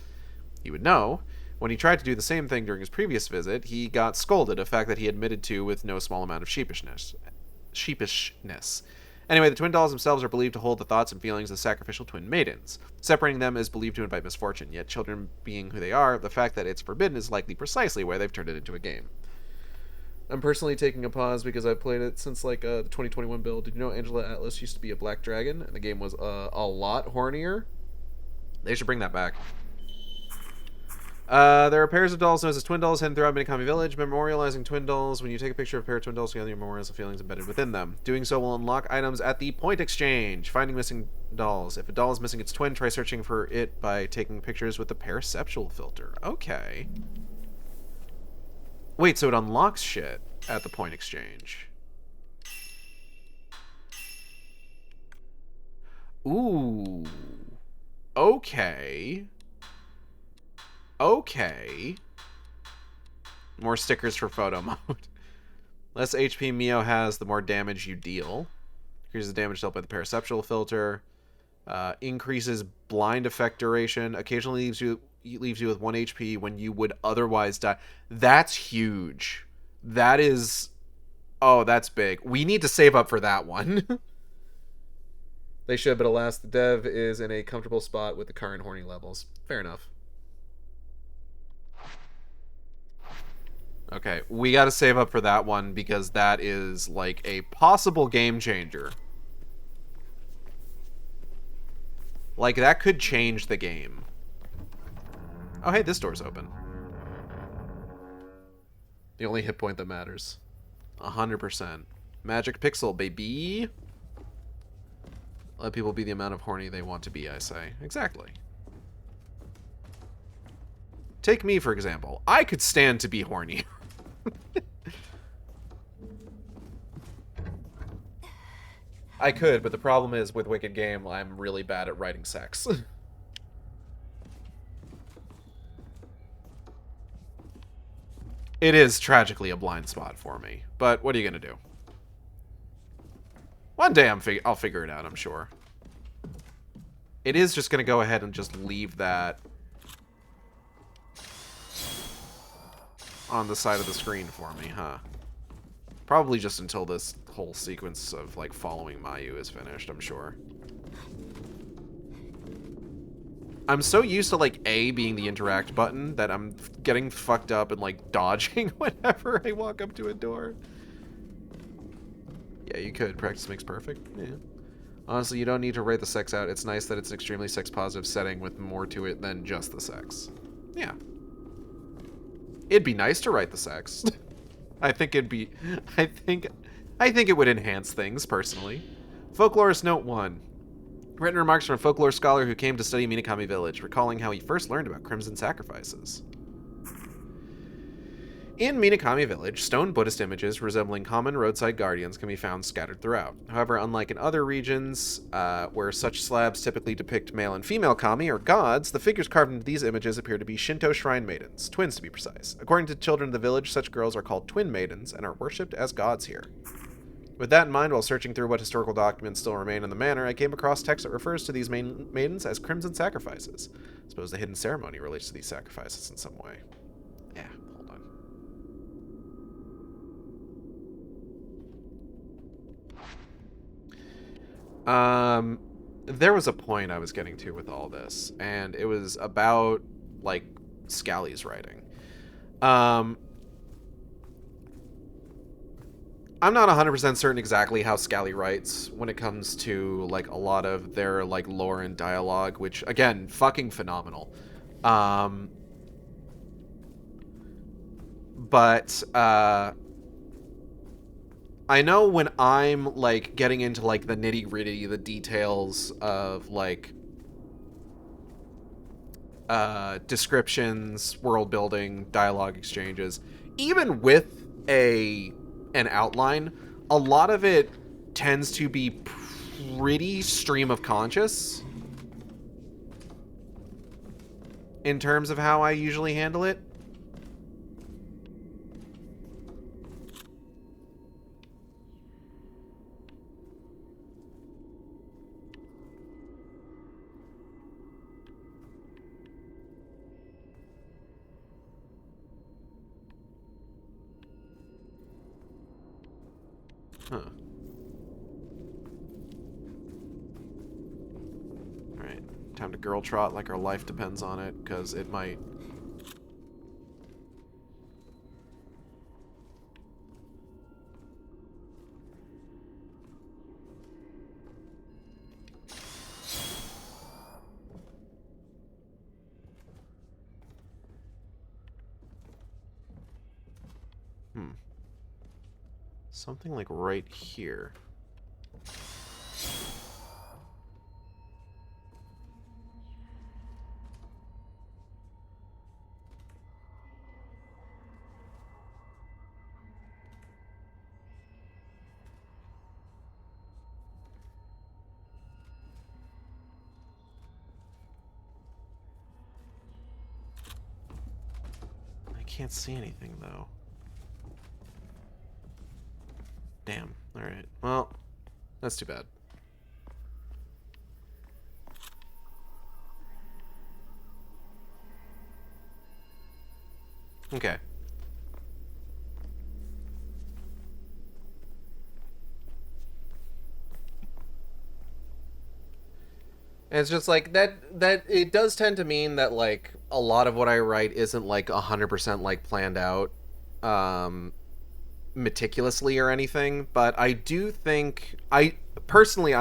He would know. When he tried to do the same thing during his previous visit, he got scolded, a fact that he admitted to with no small amount of sheepishness. Anyway, the twin dolls themselves are believed to hold the thoughts and feelings of sacrificial twin maidens. Separating them is believed to invite misfortune, yet children being who they are, the fact that it's forbidden is likely precisely why they've turned it into a game. I'm personally taking a pause because I've played it since like the 2021 build. Did you know Angela Atlas used to be a black dragon and the game was a lot hornier? They should bring that back. There are pairs of dolls known as twin dolls hidden throughout Minakami Village. Memorializing twin dolls. When you take a picture of a pair of twin dolls together, you memorialize the feelings embedded within them. Doing so will unlock items at the point exchange. Finding missing dolls. If a doll is missing its twin, try searching for it by taking pictures with the perceptual filter. Okay. Wait, so it unlocks shit at the point exchange. Ooh. Okay. Okay. More stickers for photo mode. Less HP Mio has, the more damage you deal. Increases the damage dealt by the perceptual filter. Increases blind effect duration. Occasionally leaves you with 1 HP when you would otherwise die. That's huge. That is... Oh, that's big. We need to save up for that one. They should, but alas, the dev is in a comfortable spot with the current horny levels. Fair enough. Okay, we gotta save up for that one because that is like a possible game changer. Like, that could change the game. Oh, hey, this door's open. The only hit point that matters. 100%. Magic pixel, baby. Let people be the amount of horny they want to be, I say. Exactly. Take me, for example. I could stand to be horny. I could, but the problem is with Wicked Game, I'm really bad at writing sex. It is tragically a blind spot for me, but what are you gonna do? One day I'll figure it out, I'm sure. It is just gonna go ahead and just leave that on the side of the screen for me, huh? Probably just until this whole sequence of, like, following Mayu is finished, I'm sure. I'm so used to, like, A being the interact button that I'm getting fucked up and, like, dodging whenever I walk up to a door. Yeah, you could. Practice makes perfect. Yeah. Honestly, you don't need to write the sex out. It's nice that it's an extremely sex-positive setting with more to it than just the sex. Yeah. It'd be nice to write the sex. I think it'd be... I think it would enhance things, personally. Folklorist Note 1. Written remarks from a folklore scholar who came to study Minakami Village, recalling how he first learned about crimson sacrifices. In Minakami Village, stone Buddhist images resembling common roadside guardians can be found scattered throughout. However, unlike in other regions, where such slabs typically depict male and female kami, or gods, the figures carved into these images appear to be Shinto shrine maidens, twins to be precise. According to children of the village, such girls are called twin maidens and are worshipped as gods here. With that in mind, while searching through what historical documents still remain in the manor, I came across text that refers to these maidens as crimson sacrifices. I suppose the hidden ceremony relates to these sacrifices in some way. Yeah, hold on. There was a point I was getting to with all this, and it was about, like, Scally's writing. I'm not 100% certain exactly how Scally writes when it comes to, like, a lot of their, like, lore and dialogue, which, again, fucking phenomenal. But I know when I'm, like, getting into, like, the nitty-gritty, the details of, like, descriptions, world building, dialogue exchanges, even with an outline, a lot of it tends to be pretty stream of conscious in terms of how I usually handle it. Huh. Alright. Time to girl trot like our life depends on it, because it might. Something like right here. I can't see anything though. Damn. Alright. Well, that's too bad. Okay. And it's just like that it does tend to mean that, like, a lot of what I write isn't like 100% like planned out meticulously or anything, but I do think I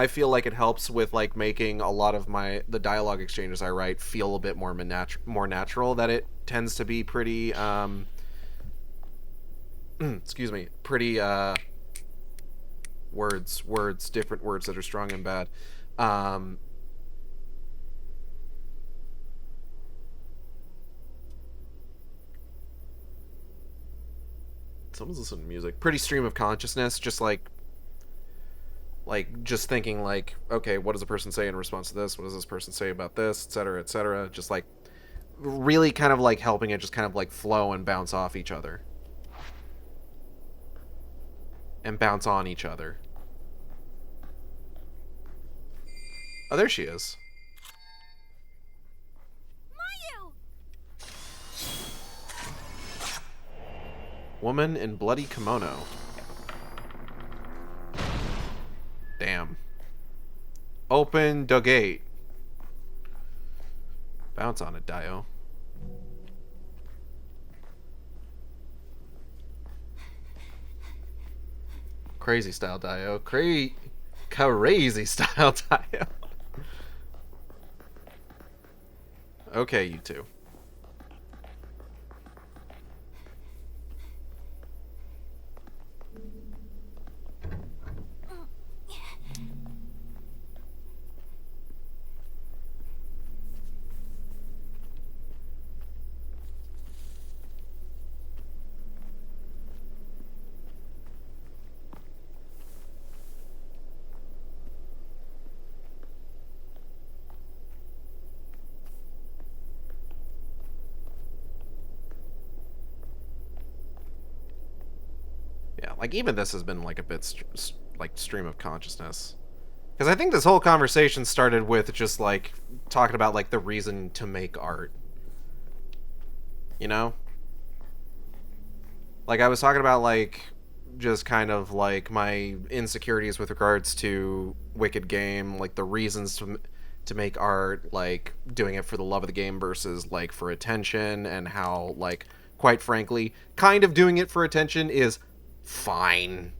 feel like it helps with, like, making a lot of the dialogue exchanges I write feel a bit more natural, that it tends to be pretty excuse me, pretty different words that are strong and bad. Someone's listening to music. Pretty stream of consciousness, just like just thinking, like, okay, what does a person say in response to this? What does this person say about this, etc., etc. Just like really kind of like helping it just kind of like flow and bounce off each other. And bounce on each other. Oh, there she is. Woman in bloody kimono. Damn. Open the gate. Bounce on it, Dio. Crazy style, Dio. Crazy style, Dio. Okay, you two. like even this has been like a bit like stream of consciousness. Because I think this whole conversation started with just like talking about like the reason to make art. You know? Like I was talking about like just kind of like my insecurities with regards to Wicked Game, like the reasons to make art, like doing it for the love of the game versus like for attention, and how like quite frankly, kind of doing it for attention is fine.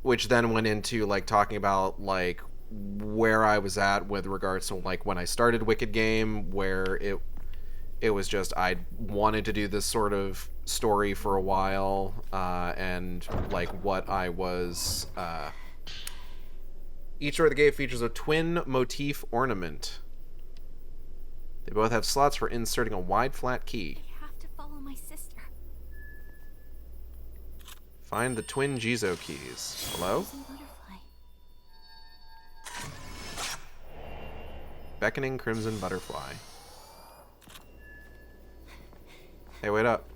Which then went into like talking about like where I was at with regards to like when I started Wicked Game, where it was just I wanted to do this sort of story for a while, and like what I was. Each story of the game features a twin motif ornament. They both have slots for inserting a wide flat key. I have to follow my sister. Find the twin Jizo keys. Hello? Butterfly. Beckoning Crimson Butterfly. Hey, wait up.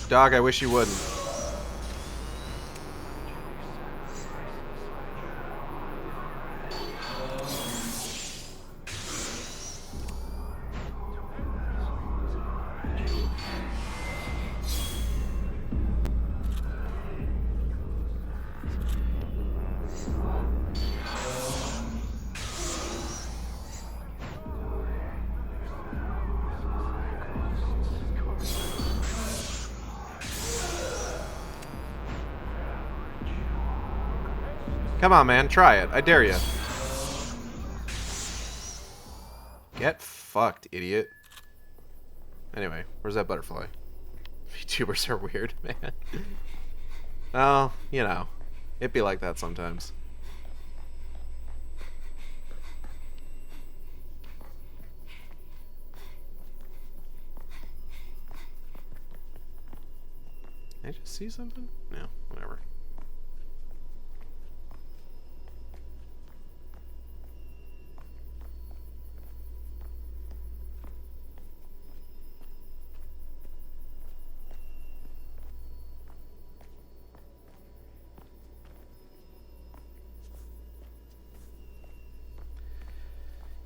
Dog, I wish you wouldn't. Come on, man. Try it. I dare you. Get fucked, idiot. Anyway, where's that butterfly? VTubers are weird, man. Oh, you know. It'd be like that sometimes. Did I just see something? No, whatever.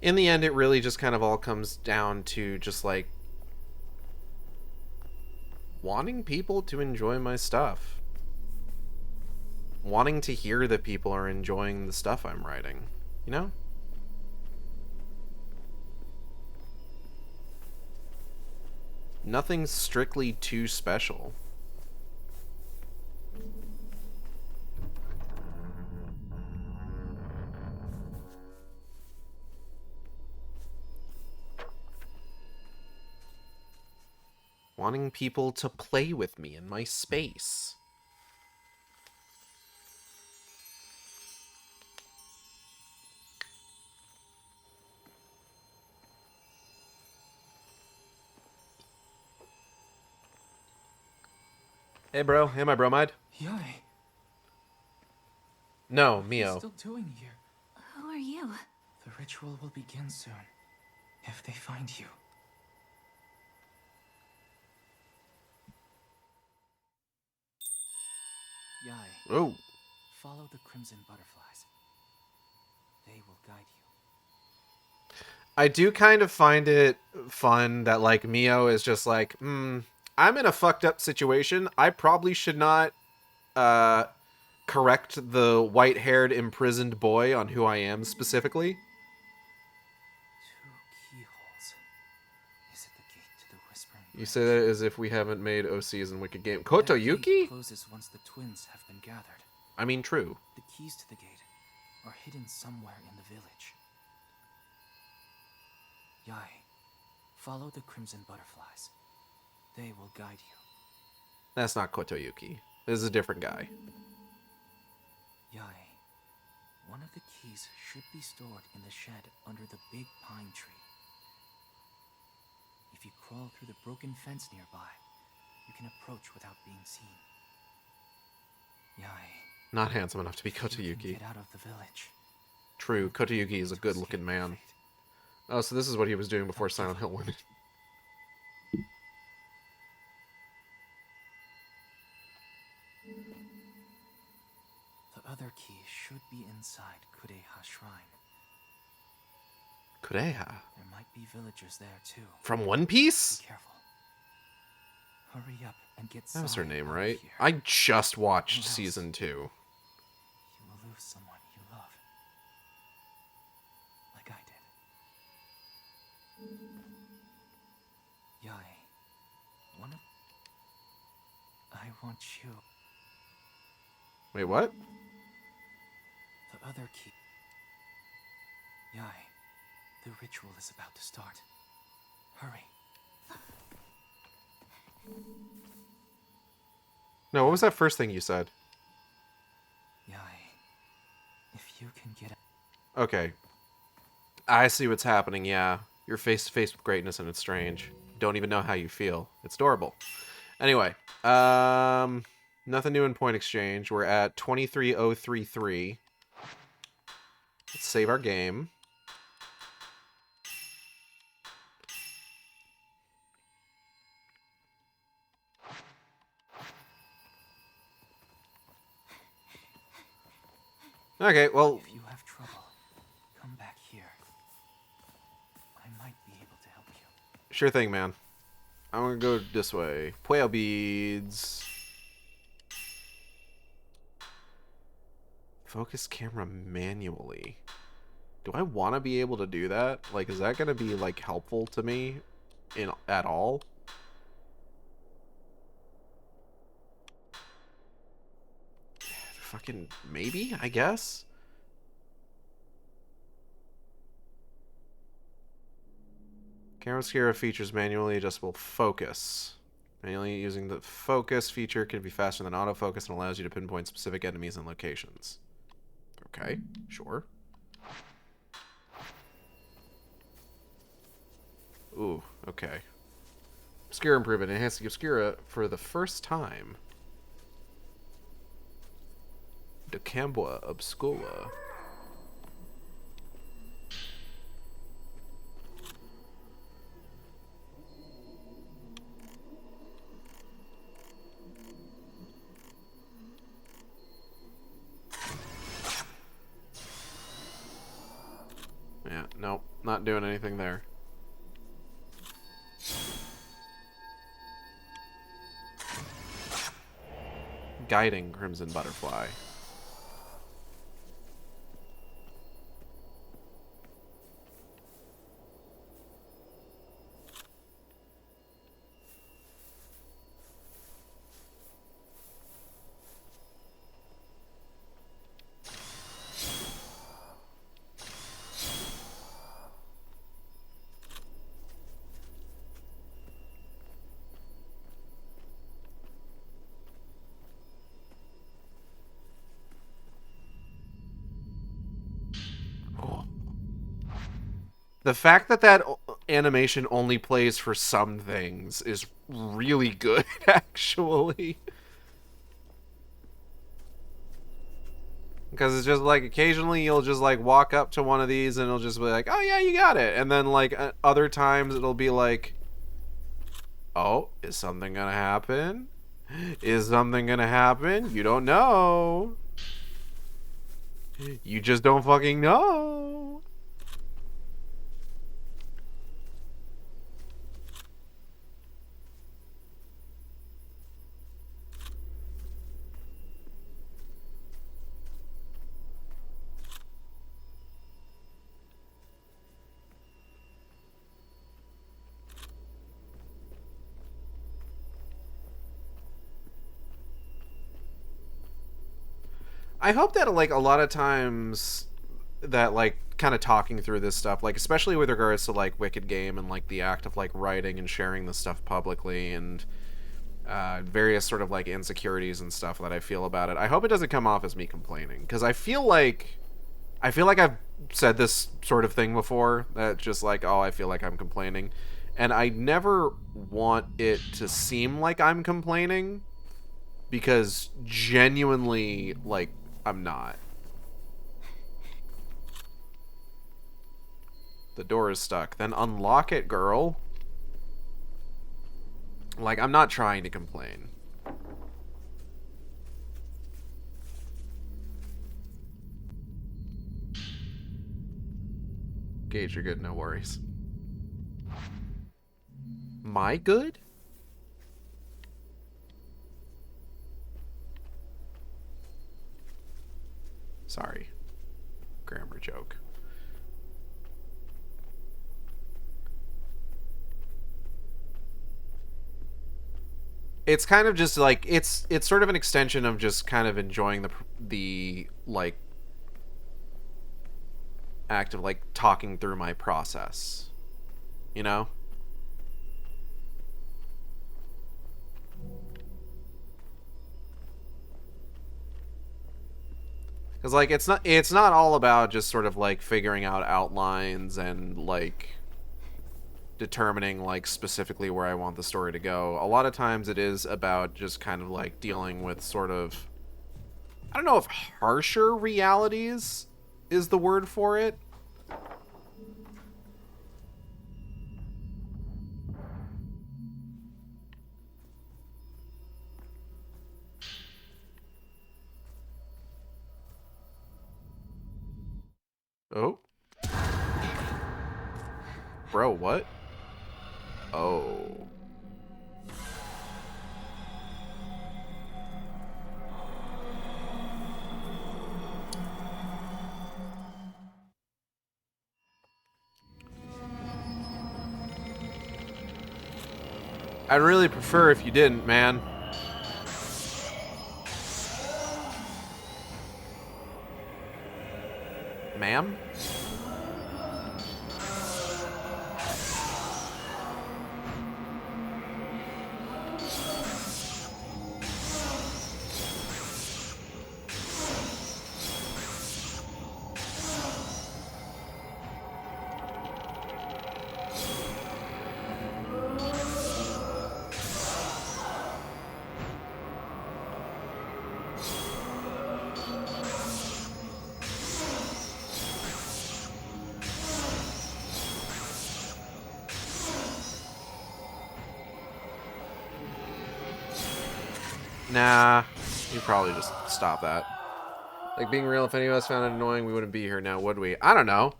In the end, it really just kind of all comes down to just like wanting people to enjoy my stuff. Wanting to hear that people are enjoying the stuff I'm writing, you know? Nothing strictly too special. Wanting people to play with me in my space. Hey, bro. Hey, my bromide. Yai, No, what are you Mio. still doing here? Who are you? The ritual will begin soon. If they find you. Yai, Oh. follow the crimson butterflies. They will guide you. I do kind of find it fun that, like, Mio is just like, I'm in a fucked up situation. I probably should not, correct the white-haired imprisoned boy on who I am specifically. 2 keyholes. Is it the gate to the Whispering Bridge? You say that as if we haven't made OCs in Wicked Game. That Kotoyuki? gate closes once the twins have been gathered. I mean, true. The keys to the gate are hidden somewhere in the village. Yai, follow the crimson butterflies. They will guide you. That's not Kotoyuki. This is a different guy. Yai, one of the keys should be stored in the shed under the big pine tree. If you crawl through the broken fence nearby, you can approach without being seen. Yai, Not handsome enough to be if you can Kotayuki. get out of the village. True, Kotayuki is a good-looking man. Oh, so this is what he was doing before Silent Hill went. The other key should be inside Kureha Shrine. Kureha? There might be villagers there too. From One Piece? Be careful. Hurry up and get That was her Sai name, out of right? here. I just watched What else? season 2. You will lose someone you love. Like I did. Yai, I want you. Wait, what? The other key. Yai, the ritual is about to start. Hurry. No, what was that first thing you said? Yai, if you can get out. Okay. I see what's happening, yeah. You're face to face with greatness and it's strange. Don't even know how you feel. It's adorable. Anyway, nothing new in point exchange. We're at 23033. Let's save our game. Okay, well, If you have trouble, come back here. I might be able to help you. sure thing, man. I'm gonna go this way. Pueo beads. Focus camera manually. Do I want to be able to do that? Like, is that gonna be like helpful to me at all? Fucking maybe, I guess. Camera obscura features manually adjustable focus. Manually using the focus feature can be faster than autofocus and allows you to pinpoint specific enemies and locations. Okay, sure. Ooh, okay. Obscura improvement. Enhance the obscura for the first time. De Cambua Obscura. Yeah, nope, not doing anything there. Guiding Crimson Butterfly. The fact that that animation only plays for some things is really good, actually. Because it's just like occasionally you'll just like walk up to one of these and it'll just be like, oh yeah, you got it. And then like other times it'll be like, oh, is something gonna happen? Is something gonna happen? You don't know. You just don't fucking know. I hope that like a lot of times that like kind of talking through this stuff, like especially with regards to like Wicked Game and like the act of like writing and sharing this stuff publicly and various sort of like insecurities and stuff that I feel about it. I hope it doesn't come off as me complaining, because I feel like I've said this sort of thing before, that just like, oh, I feel like I'm complaining. And I never want it to seem like I'm complaining, because genuinely, like, I'm not. The door is stuck. Then unlock it, girl. Like, I'm not trying to complain. Gage, you're good, no worries. My good? Sorry. Grammar joke. It's kind of just like it's sort of an extension of just kind of enjoying the like act of like talking through my process, you know? Because like it's not all about just sort of like figuring out outlines and like determining like specifically where I want the story to go. A lot of times it is about just kind of like dealing with sort of, I don't know if harsher realities is the word for it. Oh. Bro, what? Oh. I'd really prefer if you didn't, man. Ma'am? Nah, you probably just stop that. Like, being real, if any of us found it annoying, we wouldn't be here now, would we? I don't know.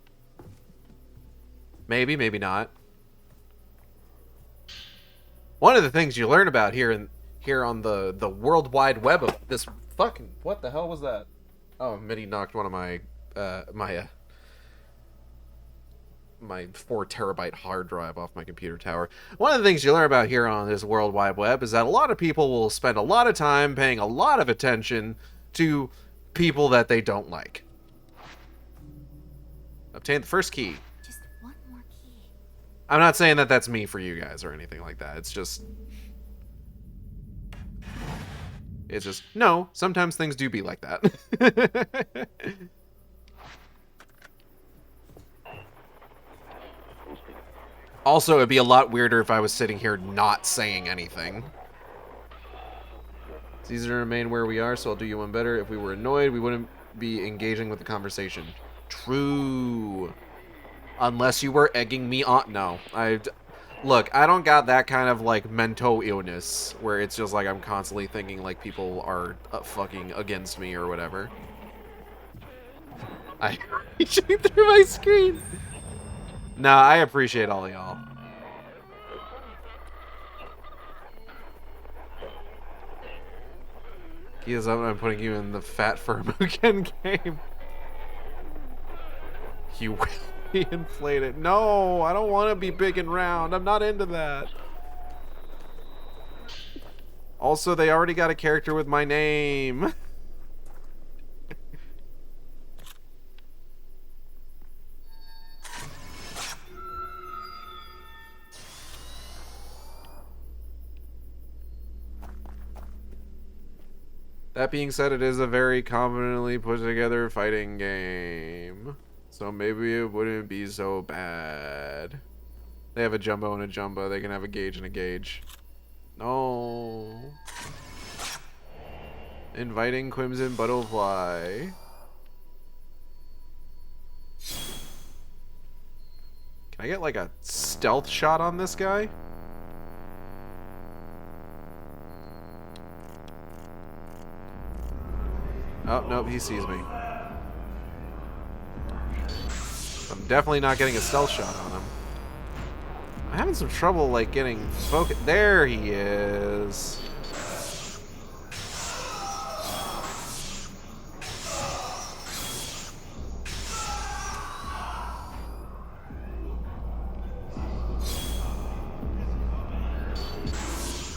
Maybe, maybe not. One of the things you learn about here on the World Wide Web of this fucking... What the hell was that? Oh, Mitty knocked one of my my 4 terabyte hard drive off my computer tower. One of the things you learn about here on this World Wide Web is that a lot of people will spend a lot of time paying a lot of attention to people that they don't like. Obtain the first key. Just one more key. I'm not saying that that's me for you guys or anything like that. It's just... no, sometimes things do be like that. Also, it'd be a lot weirder if I was sitting here not saying anything. It's easier to remain where we are, so I'll do you one better. If we were annoyed, we wouldn't be engaging with the conversation. True. Unless you were egging me on. No. Look, I don't got that kind of, like, mental illness where it's just like I'm constantly thinking, like, people are fucking against me or whatever. I'm reaching through my screen. Nah, I appreciate all y'all. He is up and I'm putting you in the fat Firmugen game. You will be inflated. No, I don't want to be big and round. I'm not into that. Also, they already got a character with my name. That being said, it is a very confidently put together fighting game. So maybe it wouldn't be so bad. They have a jumbo and a jumbo. They can have a gauge and a gauge. No. Inviting Crimson Butterfly. Can I get like a stealth shot on this guy? Oh, nope, he sees me. I'm definitely not getting a stealth shot on him. I'm having some trouble, like, getting focus. There he is.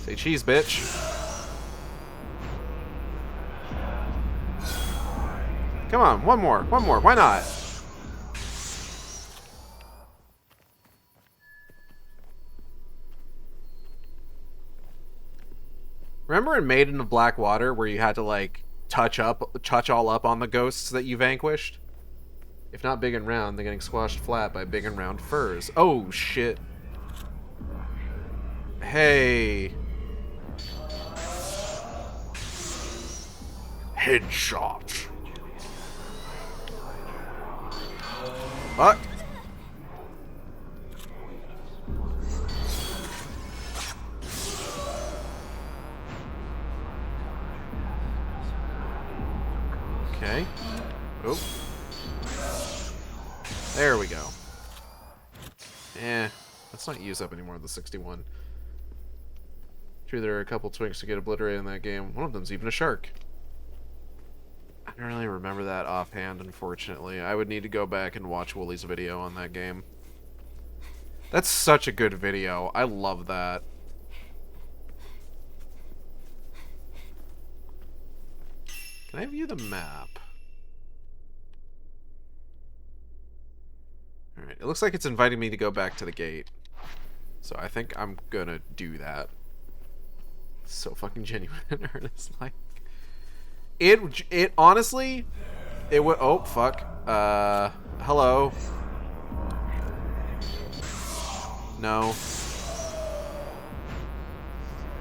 Say cheese, bitch. Come on, one more, why not? Remember in Maiden of Black Water where you had to like touch all up on the ghosts that you vanquished? If not big and round, they're getting squashed flat by big and round furs. Oh shit. Hey. Headshot. What? Okay. Oh. There we go. Let's not use up anymore of the 61. True, there are a couple twinks to get obliterated in that game. One of them's even a shark. I don't really remember that offhand, unfortunately. I would need to go back and watch Wooly's video on that game. That's such a good video. I love that. Can I view the map? Alright, it looks like it's inviting me to go back to the gate. So I think I'm gonna do that. So fucking genuine and earnest, like. It honestly, it would. Oh fuck. Hello. No.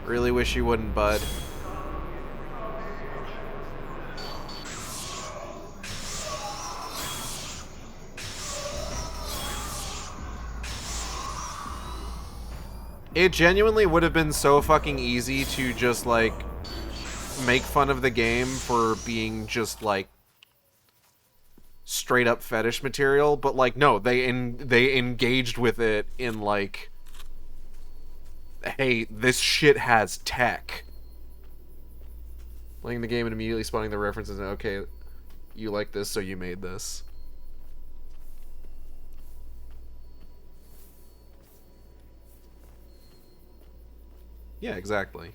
Really wish you wouldn't, bud. It genuinely would have been so fucking easy to just like make fun of the game for being just like straight up fetish material, but like no, they engaged with it in like, hey, this shit has tech. Playing the game and immediately spotting the references and okay, you like this, so you made this. Yeah, exactly.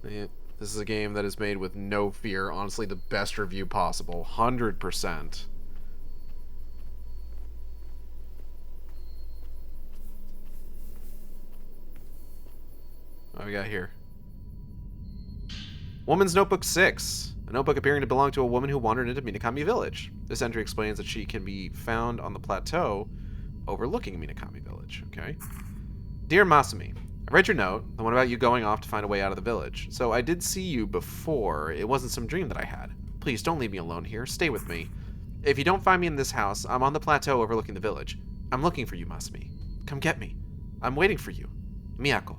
Yeah, this is a game that is made with no fear. Honestly, the best review possible. 100%. What we got here? Woman's Notebook 6. A notebook appearing to belong to a woman who wandered into Minakami Village. This entry explains that she can be found on the plateau overlooking Minakami Village. Okay. Dear Masumi, I read your note, the one about you going off to find a way out of the village. So I did see you before. It wasn't some dream that I had. Please don't leave me alone here. Stay with me. If you don't find me in this house, I'm on the plateau overlooking the village. I'm looking for you, Masumi. Come get me. I'm waiting for you. Miyako.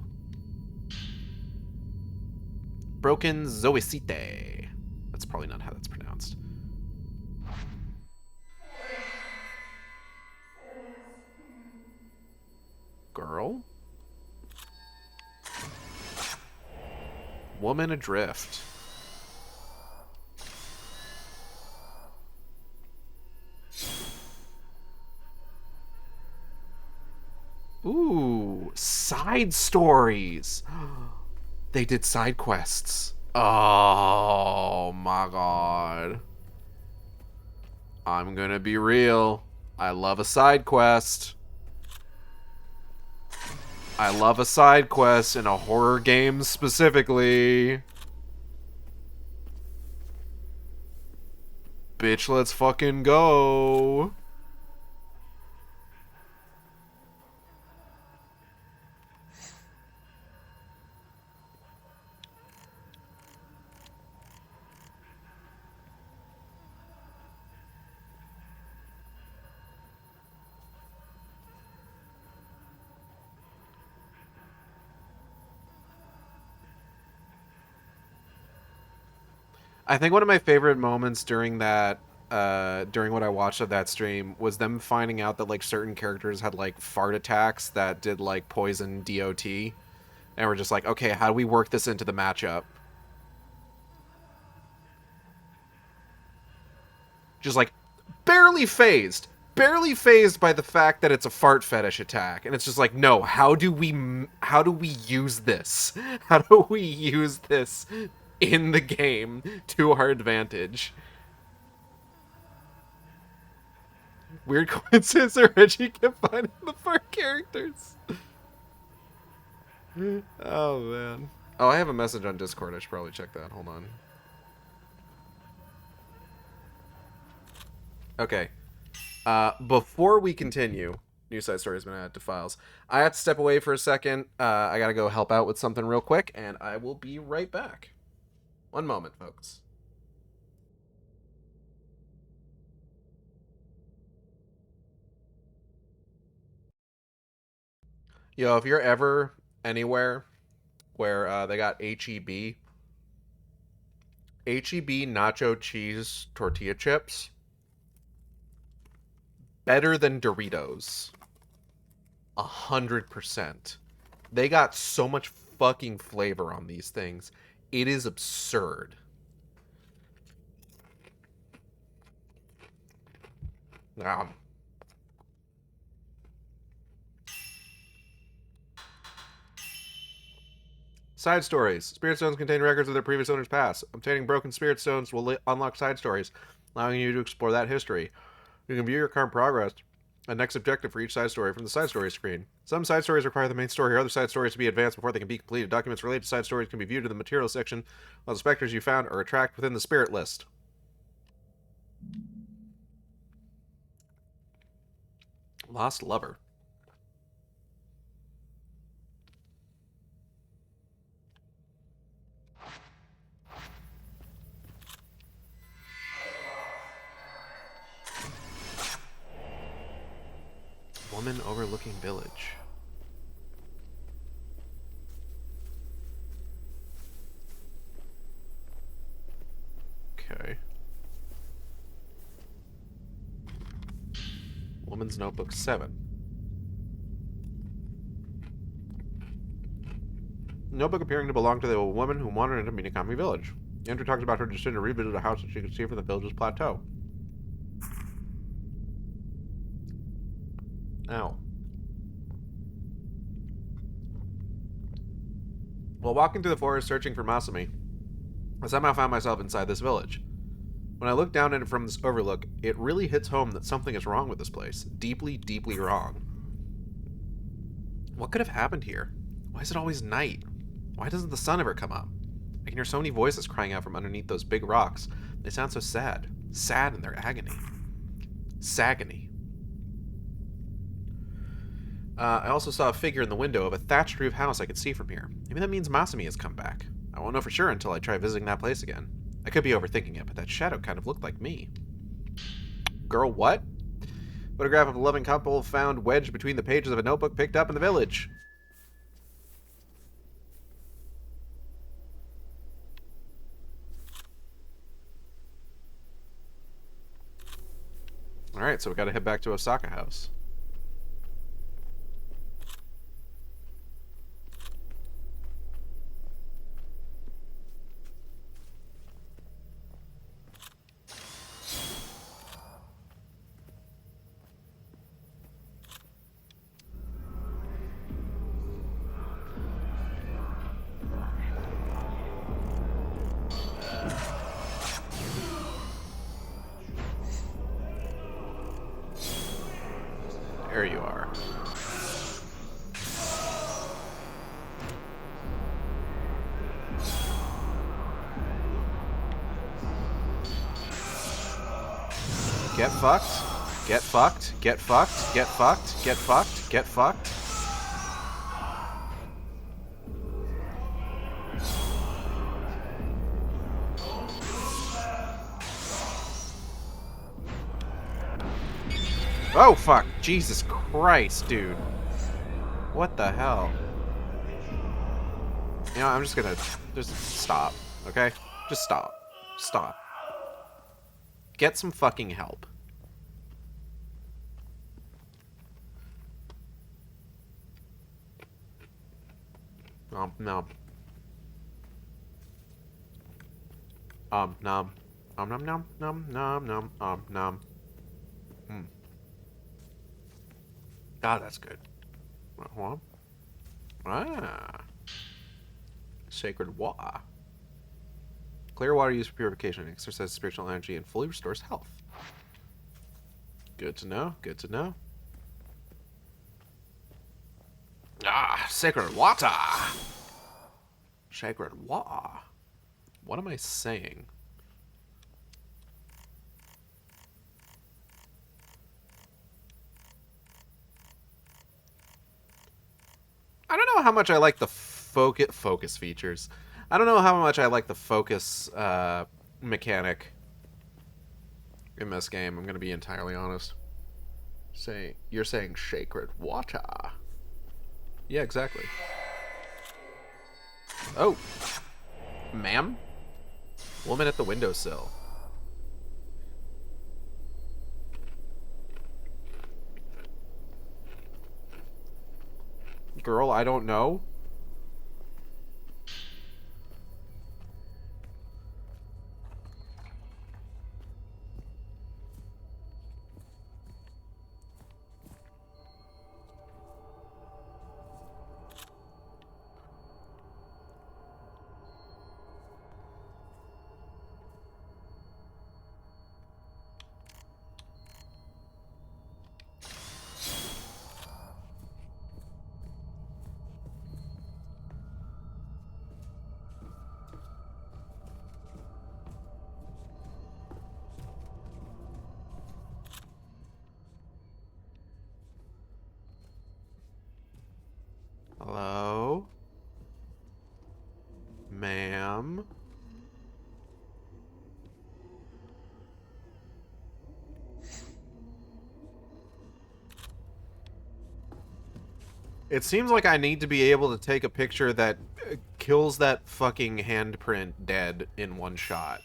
Broken Zoisite. That's probably not how that's pronounced. Girl? Woman adrift. Ooh, side stories. They did side quests. Oh my god. I'm gonna be real. I love a side quest. I love a side quest in a horror game specifically. Bitch, let's fucking go. I think one of my favorite moments during that, during what I watched of that stream was them finding out that like certain characters had like fart attacks that did like poison DOT, and we're just like, okay, how do we work this into the matchup? Just like barely phased by the fact that it's a fart fetish attack, and it's just like, no, how do we use this? How do we use this in the game to our advantage? Weird coincidence that Reggie kept finding the fart characters. Oh man. Oh, I have a message on Discord. I should probably check that. Hold on. Okay. Before we continue, new side story has been added to files. I have to step away for a second. I gotta go help out with something real quick, and I will be right back. One moment, folks. Yo, if you're ever anywhere where they got HEB nacho cheese tortilla chips, better than Doritos. 100%. They got so much fucking flavor on these things. It is absurd. Side stories. Spirit stones contain records of their previous owner's past. Obtaining broken spirit stones will unlock side stories, allowing you to explore that history. You can view your current progress and next objective for each side story from the side story screen. Some side stories require the main story or other side stories to be advanced before they can be completed. Documents related to side stories can be viewed in the materials section, while the specters you found are tracked within the spirit list. Lost Lover. Woman overlooking village. Okay. Woman's Notebook 7. Notebook appearing to belong to the woman who wandered into Minakami village. The entry talks about her decision to revisit a house that she could see from the village's plateau. Ow. While walking through the forest searching for Masumi, I somehow found myself inside this village. When I look down at it from this overlook, it really hits home that something is wrong with this place. Deeply, deeply wrong. What could have happened here? Why is it always night? Why doesn't the sun ever come up? I can hear so many voices crying out from underneath those big rocks. They sound so sad. Sad in their agony. Sagony. I also saw a figure in the window of a thatched roof house I could see from here. Maybe that means Masumi has come back. I won't know for sure until I try visiting that place again. I could be overthinking it, but that shadow kind of looked like me. Girl, what? Photograph of a loving couple found wedged between the pages of a notebook picked up in the village. Alright, so we gotta head back to Osaka House. There you are. Get fucked. Get fucked. Get fucked. Get fucked. Get fucked. Get fucked. Oh, fuck. Jesus Christ, dude. What the hell? You know, I'm just gonna... Just stop, okay? Just stop. Stop. Get some fucking help. Nom. Nom. Nom. Nom nom nom nom nom nom. God, that's good. What? Ah. Sacred water. Clear water used for purification, exercises spiritual energy, and fully restores health. Good to know. Good to know. Ah, sacred water. Sacred water. What am I saying? I don't know how much I like the focus features. I don't know how much I like the focus mechanic in this game. I'm gonna be entirely honest. You're saying sacred water. Yeah, exactly. Oh, ma'am? Woman at the windowsill. Girl, I don't know. Hello? Ma'am? It seems like I need to be able to take a picture that kills that fucking handprint dead in one shot.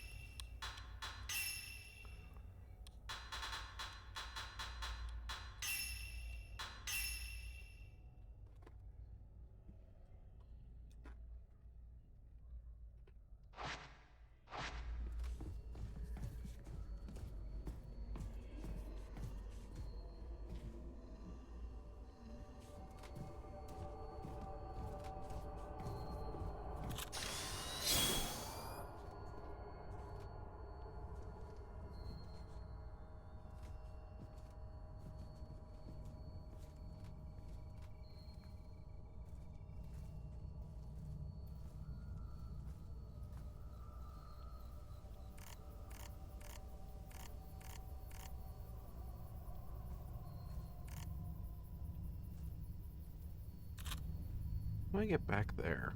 How do I get back there?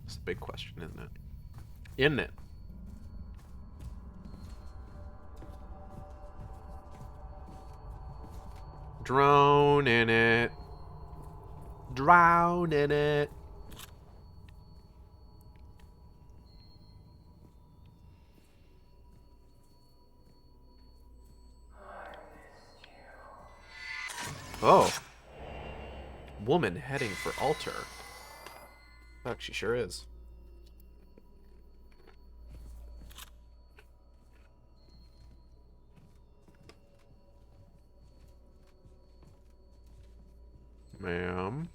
It's a big question, isn't it? Isn't it? Drone in it. Drown in it. Oh. Woman heading for altar. Fuck, she sure is. Ma'am.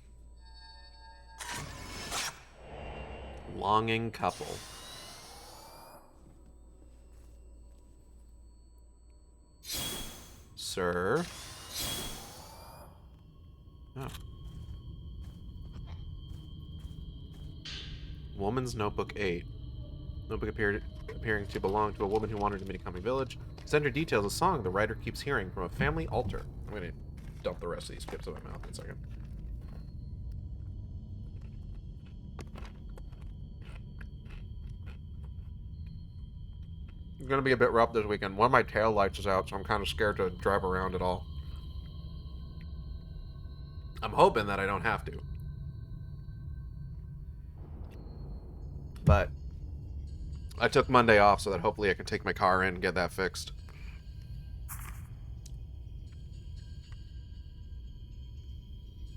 Longing couple. Sir. Oh. Woman's Notebook 8. Notebook appearing to belong to a woman who wandered to Minikami Village. Send her details a song the writer keeps hearing from a family altar. I'm going to dump the rest of these skips in my mouth in a second. It's going to be a bit rough this weekend. One of my tail lights is out, so I'm kind of scared to drive around at all. I'm hoping that I don't have to. But I took Monday off so that hopefully I can take my car in and get that fixed.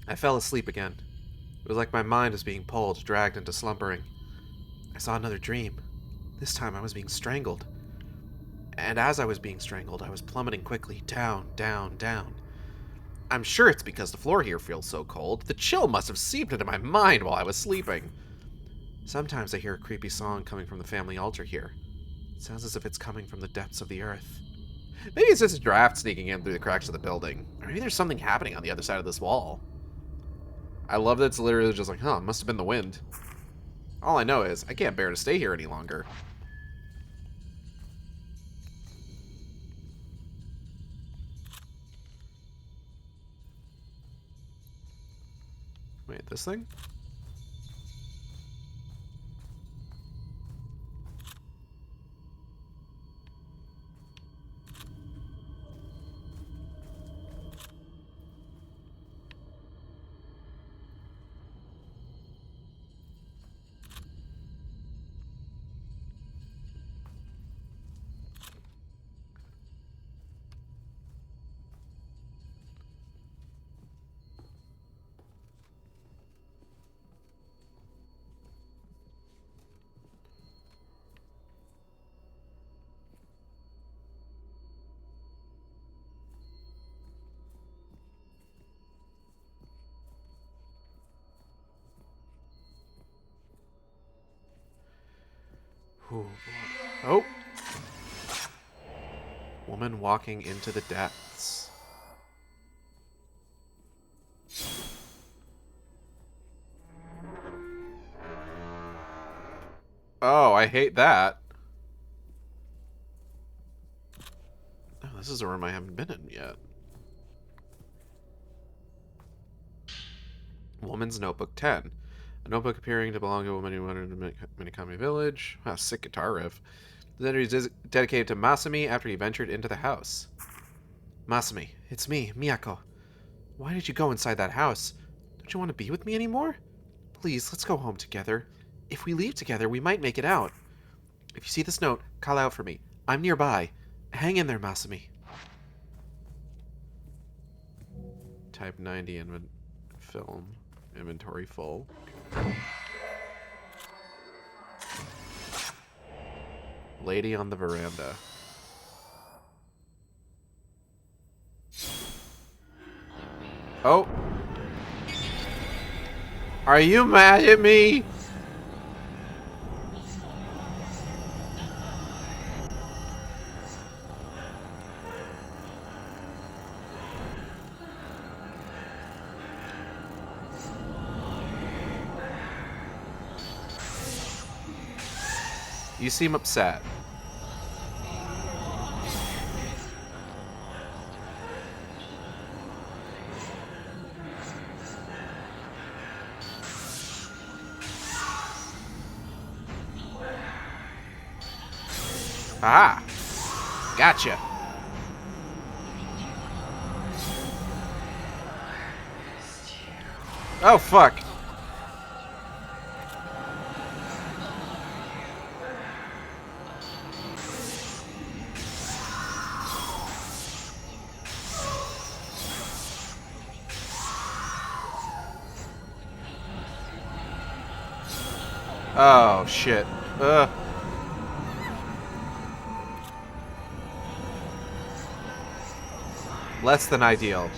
I fell asleep again. It was like my mind was being pulled, dragged into slumbering. I saw another dream. This time I was being strangled. And as I was being strangled, I was plummeting quickly, down, down, down. I'm sure it's because the floor here feels so cold. The chill must have seeped into my mind while I was sleeping. Sometimes I hear a creepy song coming from the family altar here. It sounds as if it's coming from the depths of the earth. Maybe it's just a draft sneaking in through the cracks of the building. Or maybe there's something happening on the other side of this wall. I love that it's literally just like, it must have been the wind. All I know is, I can't bear to stay here any longer. Wait, this thing? Ooh. Oh! Woman walking into the depths. Oh, I hate that. Oh, this is a room I haven't been in yet. Woman's Notebook 10. A notebook appearing to belong to a woman who wandered to Minikami Village. Wow, sick guitar riff. The entry is dedicated to Masami after he ventured into the house. Masami, it's me, Miyako. Why did you go inside that house? Don't you want to be with me anymore? Please, let's go home together. If we leave together, we might make it out. If you see this note, call out for me. I'm nearby. Hang in there, Masami. Type 90 film. Inventory full. Lady on the veranda. Oh. Are you mad at me? You seem upset. Ah, gotcha. Oh, fuck. Oh, shit. Less than ideal.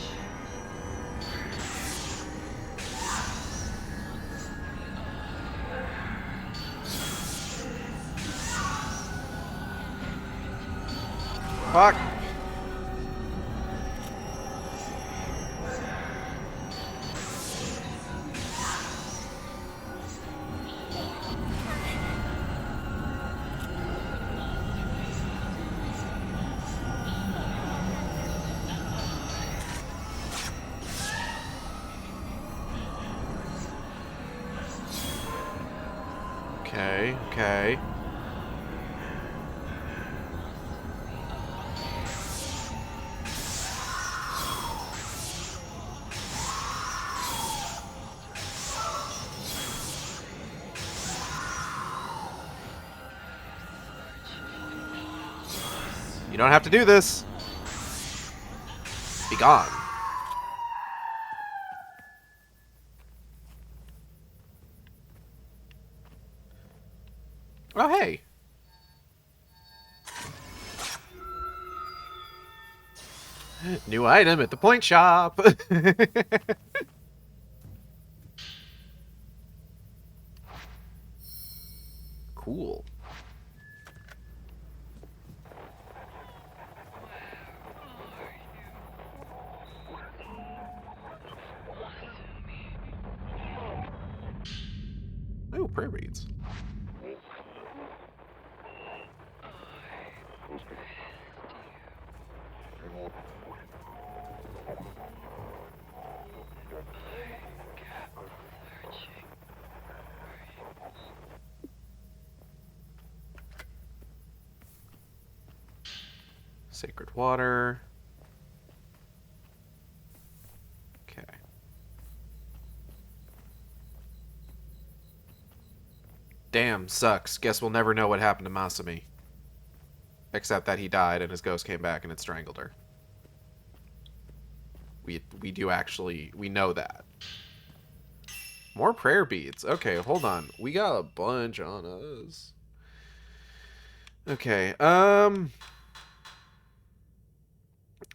Fuck. Okay, okay. You don't have to do this. Be gone. Oh, hey. New item at the point shop. Cool. Oh, prayer beads. Sacred water. Okay. Damn, sucks. Guess we'll never know what happened to Masami. Except that he died and his ghost came back and it strangled her. We do actually, we know that. More prayer beads. Okay, hold on. We got a bunch on us. Okay,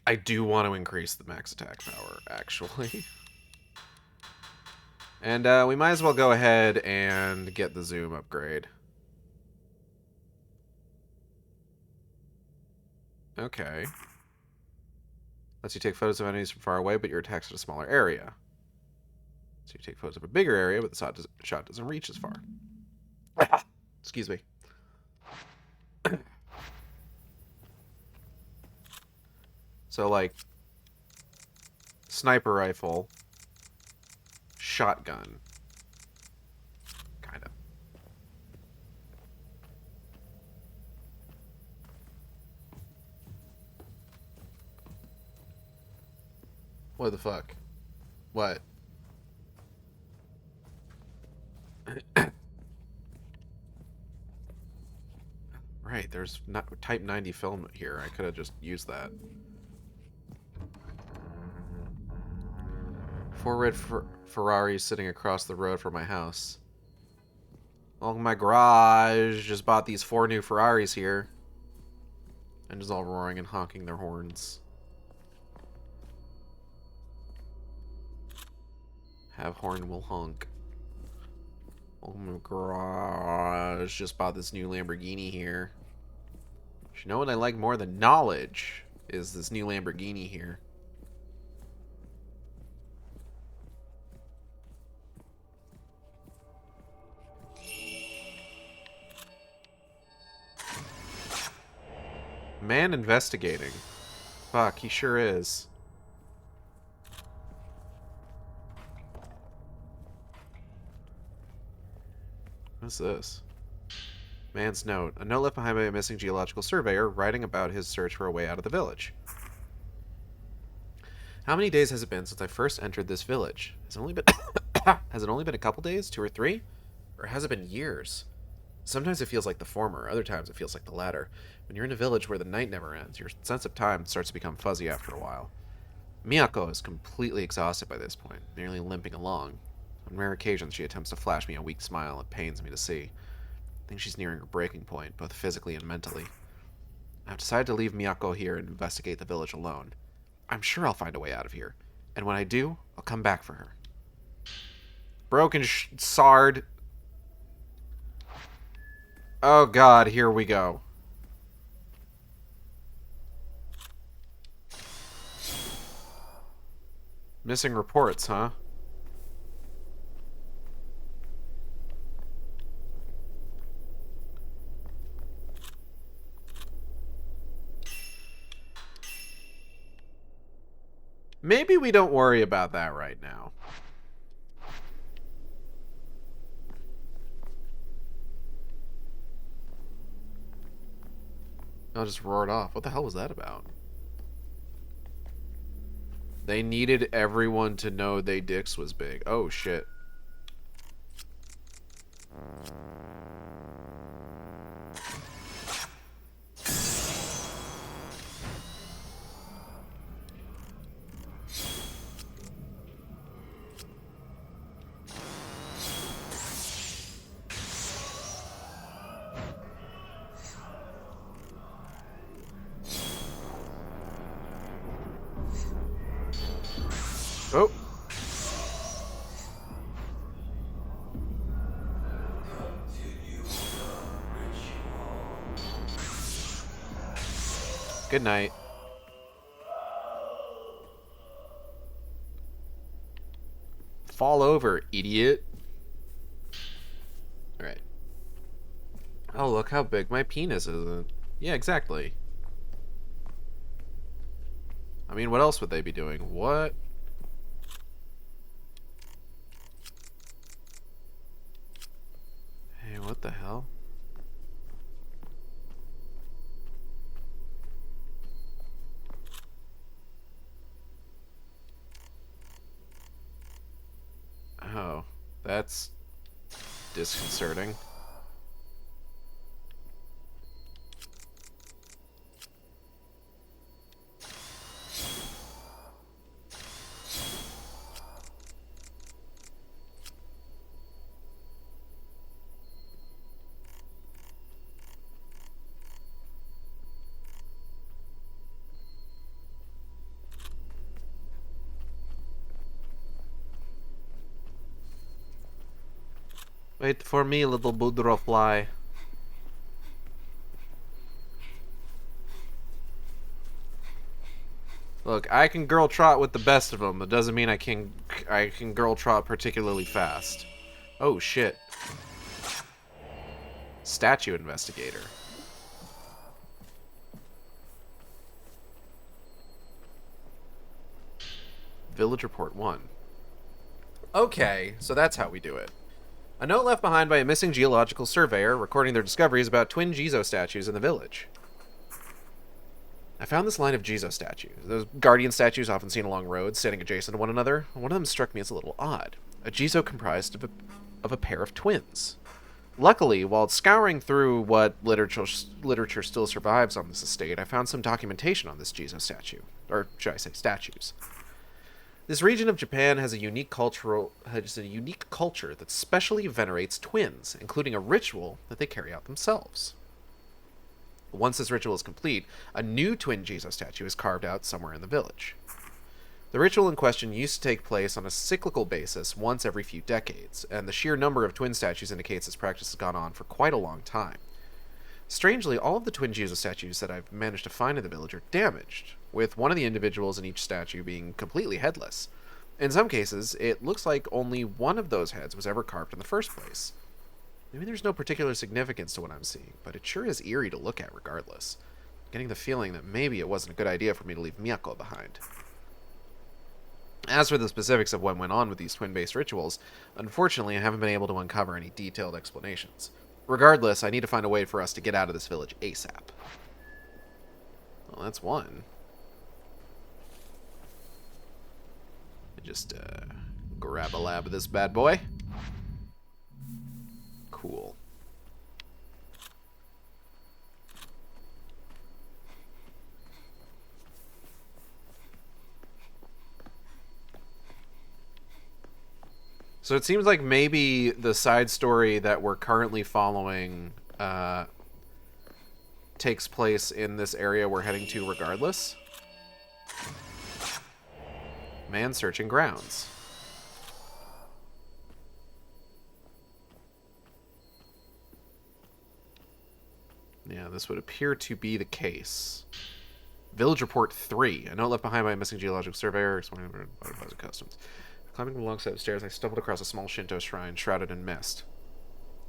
I do want to increase the max attack power, actually. And we might as well go ahead and get the zoom upgrade. Okay. Lets you take photos of enemies from far away, but your attack's at a smaller area. So you take photos of a bigger area, but the shot doesn't reach as far. Excuse me. So, like, sniper rifle, shotgun, kind of. What the fuck? What? Right, there's not Type 90 film here. I could have just used that. 4 red Ferraris sitting across the road from my house. Oh, my garage just bought these 4 new Ferraris here. And just all roaring and honking their horns. Have horn will honk. Oh, my garage just bought this new Lamborghini here. You know what I like more than knowledge is this new Lamborghini here. Man investigating. Fuck, he sure is. What's this? Man's note. A note left behind by a missing geological surveyor writing about his search for a way out of the village. How many days has it been since I first entered this village? Has it only been has it only been a couple days? 2 or 3? Or has it been years? Sometimes it feels like the former, other times it feels like the latter. When you're in a village where the night never ends, your sense of time starts to become fuzzy after a while. Miyako is completely exhausted by this point, nearly limping along. On rare occasions, she attempts to flash me a weak smile it pains me to see. I think she's nearing her breaking point, both physically and mentally. I've decided to leave Miyako here and investigate the village alone. I'm sure I'll find a way out of here, and when I do, I'll come back for her. Broken Sard. Oh god, here we go. Missing reports, huh? Maybe we don't worry about that right now. I'll just roar it off. What the hell was that about? They needed everyone to know they dicks was big. Oh, shit. Oh. Good night. Fall over, idiot. Alright. Oh, look how big my penis is. Yeah, exactly. I mean, what else would they be doing? What? Hey, what the hell? Oh, that's disconcerting. Wait for me, little butterfly. Look, I can girl trot with the best of them. That doesn't mean I can girl trot particularly fast. Oh shit. Statue investigator. Village Report 1. Okay, so that's how we do it. A note left behind by a missing geological surveyor recording their discoveries about twin Jizo statues in the village. I found this line of Jizo statues, those guardian statues often seen along roads, standing adjacent to one another. One of them struck me as a little odd. A Jizo comprised of a pair of twins. Luckily, while scouring through what literature still survives on this estate, I found some documentation on this Jizo statue. Or should I say statues. This region of Japan has a unique culture that specially venerates twins, including a ritual that they carry out themselves. Once this ritual is complete, a new twin Jizo statue is carved out somewhere in the village. The ritual in question used to take place on a cyclical basis once every few decades, and the sheer number of twin statues indicates this practice has gone on for quite a long time. Strangely, all of the twin Jizo statues that I've managed to find in the village are damaged, with one of the individuals in each statue being completely headless. In some cases, it looks like only one of those heads was ever carved in the first place. Maybe there's no particular significance to what I'm seeing, but it sure is eerie to look at regardless. I'm getting the feeling that maybe it wasn't a good idea for me to leave Miyako behind. As for the specifics of what went on with these twin-based rituals, unfortunately I haven't been able to uncover any detailed explanations. Regardless, I need to find a way for us to get out of this village ASAP. Well, that's one. Just grab a lab of this bad boy. Cool. So it seems like maybe the side story that we're currently following takes place in this area we're heading to regardless. Man searching grounds. Yeah, this would appear to be the case. Village Report 3. A note left behind by a missing geological surveyor. Butterflies of customs. Climbing alongside the stairs, I stumbled across a small Shinto shrine shrouded in mist.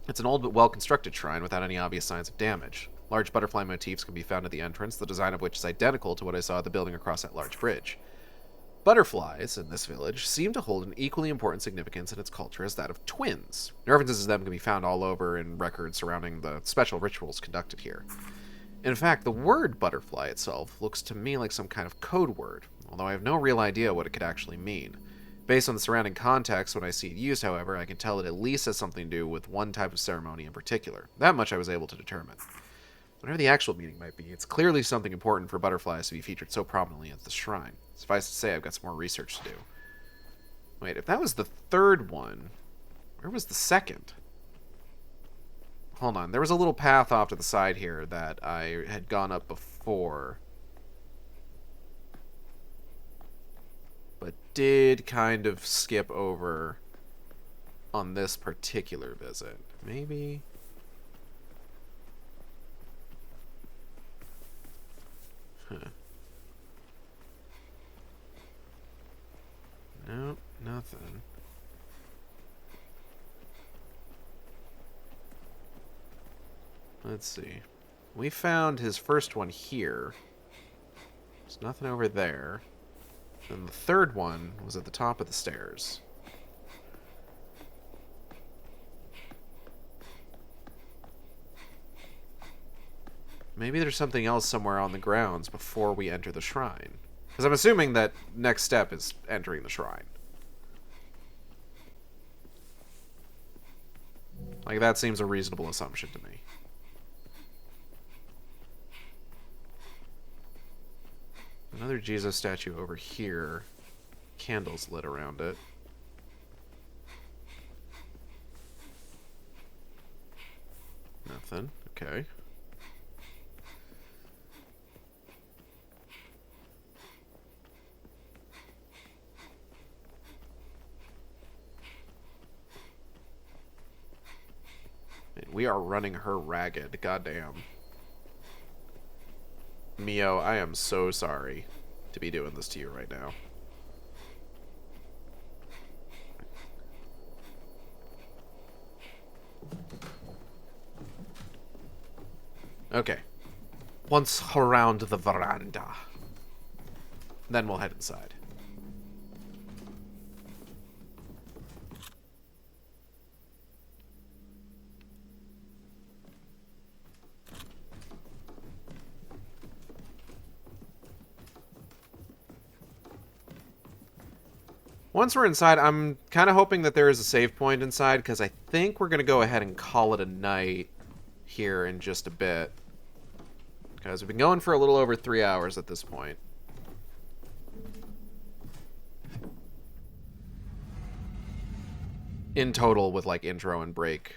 It's an old but well-constructed shrine without any obvious signs of damage. Large butterfly motifs can be found at the entrance, the design of which is identical to what I saw at the building across that large bridge. Butterflies, in this village, seem to hold an equally important significance in its culture as that of twins. References to them can be found all over in records surrounding the special rituals conducted here. In fact, the word butterfly itself looks to me like some kind of code word, although I have no real idea what it could actually mean. Based on the surrounding context, when I see it used, however, I can tell it at least has something to do with one type of ceremony in particular. That much I was able to determine. Whatever the actual meaning might be, it's clearly something important for butterflies to be featured so prominently at the shrine. Suffice to say, I've got some more research to do. Wait, if that was the third one, where was the second? Hold on, there was a little path off to the side here that I had gone up before, but did kind of skip over on this particular visit. Maybe... Huh. Nope, nothing. Let's see. We found his first one here. There's nothing over there. And the third one was at the top of the stairs. Maybe there's something else somewhere on the grounds before we enter the shrine. Because I'm assuming that next step is entering the shrine. Like, that seems a reasonable assumption to me. Another Jesus statue over here. Candles lit around it. Nothing. Okay. We are running her ragged. Goddamn. Mio, I am so sorry to be doing this to you right now. Okay. Once around the veranda. Then we'll head inside. Once we're inside, I'm kind of hoping that there is a save point inside, because I think we're going to go ahead and call it a night here in just a bit. Because we've been going for a little over 3 hours at this point. In total, with like intro and break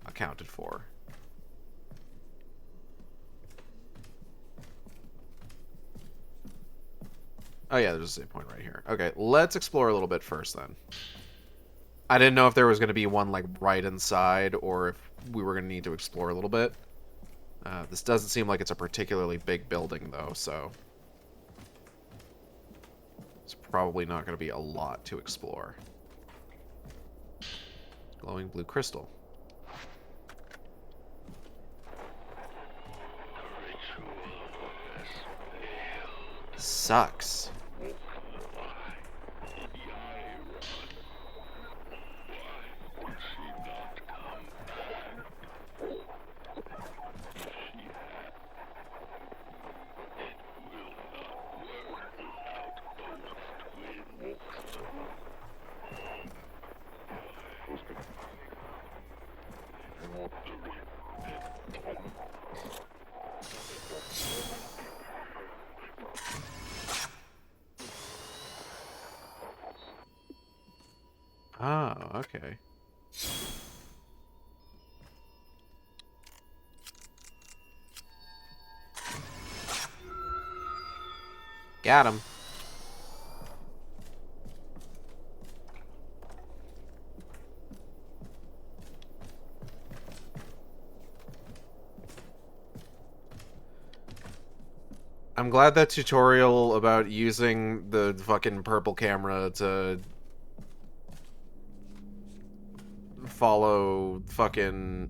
accounted for. Oh yeah, there's a save point right here. Okay, let's explore a little bit first then. I didn't know if there was going to be one like right inside or if we were going to need to explore a little bit. This doesn't seem like it's a particularly big building though, so it's probably not going to be a lot to explore. Glowing blue crystal. Sucks. Oh, okay. Got him. I'm glad that tutorial about using the fucking purple camera to follow fucking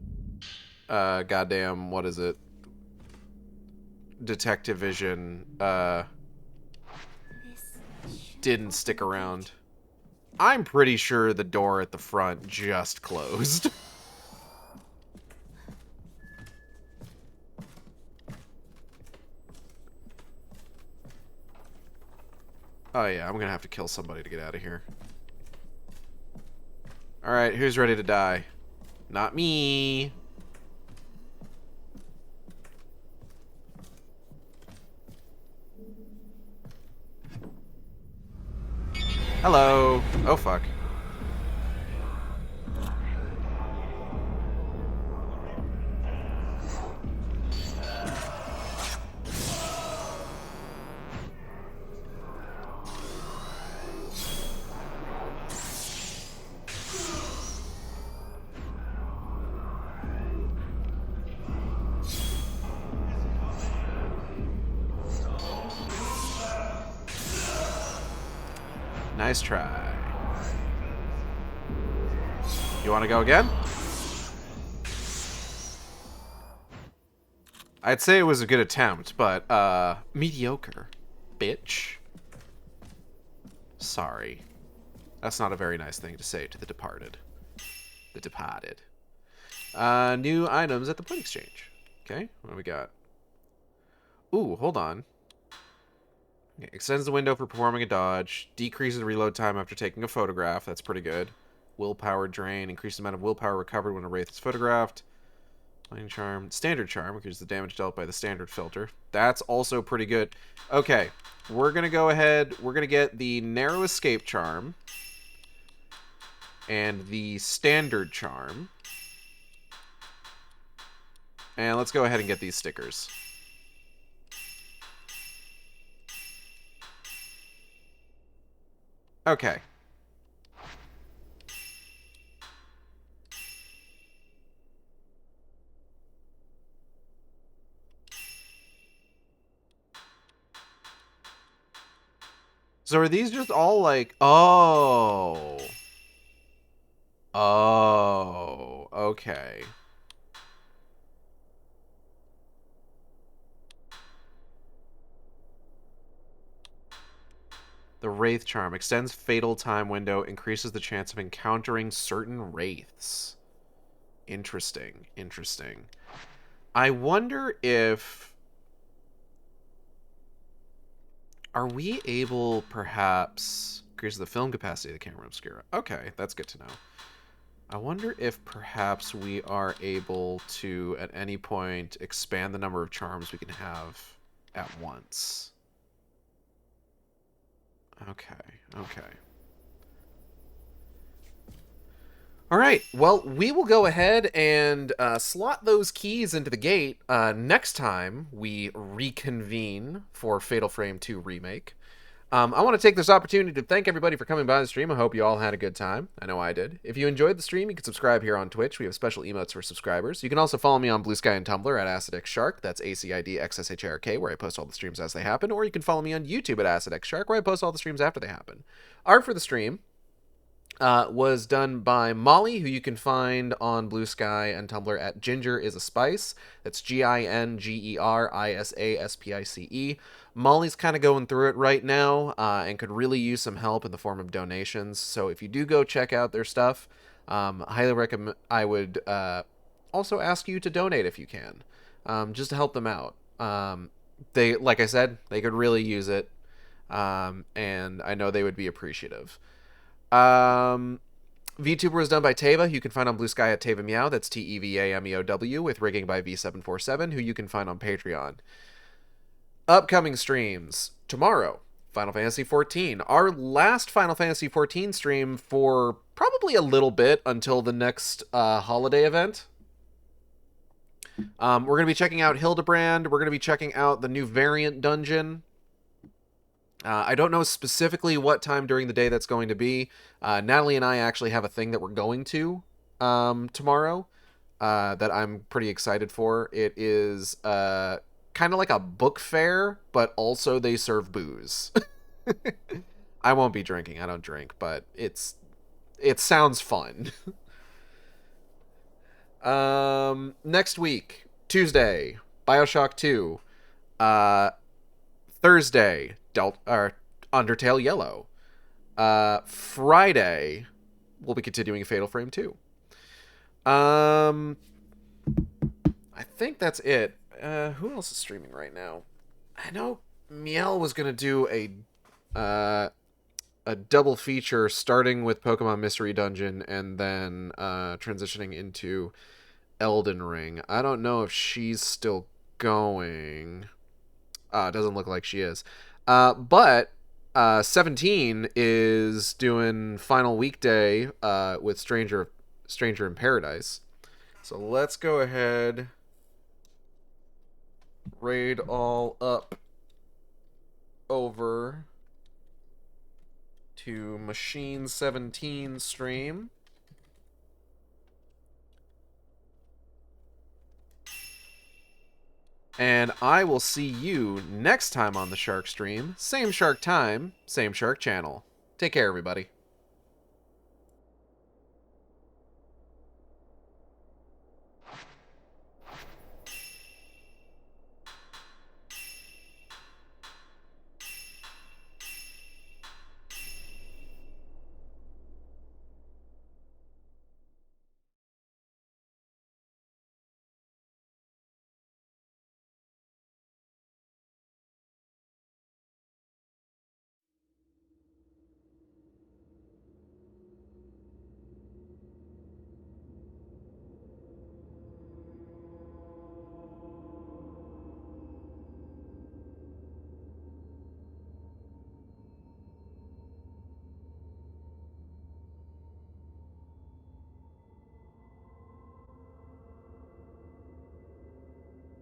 goddamn, what is it? Detective vision didn't stick around. I'm pretty sure the door at the front just closed. Oh yeah, I'm gonna have to kill somebody to get out of here. Alright, who's ready to die? Not me. Hello. Oh fuck. Nice try. You want to go again? I'd say it was a good attempt, but, mediocre. Bitch. Sorry. That's not a very nice thing to say to the departed. The departed. New items at the point exchange. Okay, what do we got? Ooh, hold on. Okay, extends the window for performing a dodge. Decreases reload time after taking a photograph. That's pretty good. Willpower drain. Increased amount of willpower recovered when a wraith is photographed. Lightning charm. Standard charm. Increases the damage dealt by the standard filter. That's also pretty good. Okay, we're going to go ahead. We're going to get the narrow escape charm. And the standard charm. And let's go ahead and get these stickers. Okay. So are these just all like, oh. Oh, okay. The Wraith Charm extends fatal time window, increases the chance of encountering certain wraiths. Interesting, interesting. I wonder if... Are we able, perhaps... Increases the film capacity of the camera obscura. Okay, that's good to know. I wonder if perhaps we are able to, at any point, expand the number of charms we can have at once. Okay, okay. All right, well, we will go ahead and slot those keys into the gate next time we reconvene for Fatal Frame 2 Remake. I want to take this opportunity to thank everybody for coming by the stream. I hope you all had a good time. I know I did. If you enjoyed the stream, you can subscribe here on Twitch. We have special emotes for subscribers. You can also follow me on Blue Sky and Tumblr at AcidXShark. That's AcidXSHRK, where I post all the streams as they happen. Or you can follow me on YouTube at AcidXShark, where I post all the streams after they happen. Art for the stream was done by Molly, who you can find on Blue Sky and Tumblr at Ginger is a Spice. That's GingerIsaSpice. Molly's kind of going through it right now and could really use some help in the form of donations. So if you do go check out their stuff, highly recommend. I would also ask you to donate if you can, just to help them out. They, like I said, they could really use it, and I know they would be appreciative. VTuber was done by Teva, who you can find on Blue Sky at Teva Meow. That's TEVAMEOW, with rigging by V747, who you can find on Patreon. Upcoming streams. Tomorrow, Final Fantasy XIV. Our last Final Fantasy XIV stream for probably a little bit until the next holiday event. We're going to be checking out Hildebrand. We're going to be checking out the new variant dungeon. I don't know specifically what time during the day that's going to be. Natalie and I actually have a thing that we're going to tomorrow that I'm pretty excited for. It is kind of like a book fair, but also they serve booze. I won't be drinking. I don't drink, but it sounds fun. Next week, Tuesday, BioShock 2. Thursday, Undertale Yellow. Friday, we'll be continuing Fatal Frame 2. I think that's it. Who else is streaming right now? I know Miel was going to do a a double feature starting with Pokemon Mystery Dungeon and then transitioning into Elden Ring. I don't know if she's still going. It doesn't look like she is. But 17 is doing final weekday with Stranger in Paradise. So let's go ahead, raid all up over to Machine 17 stream. And I will see you next time on the Shark Stream. Same Shark time, same Shark channel. Take care, everybody.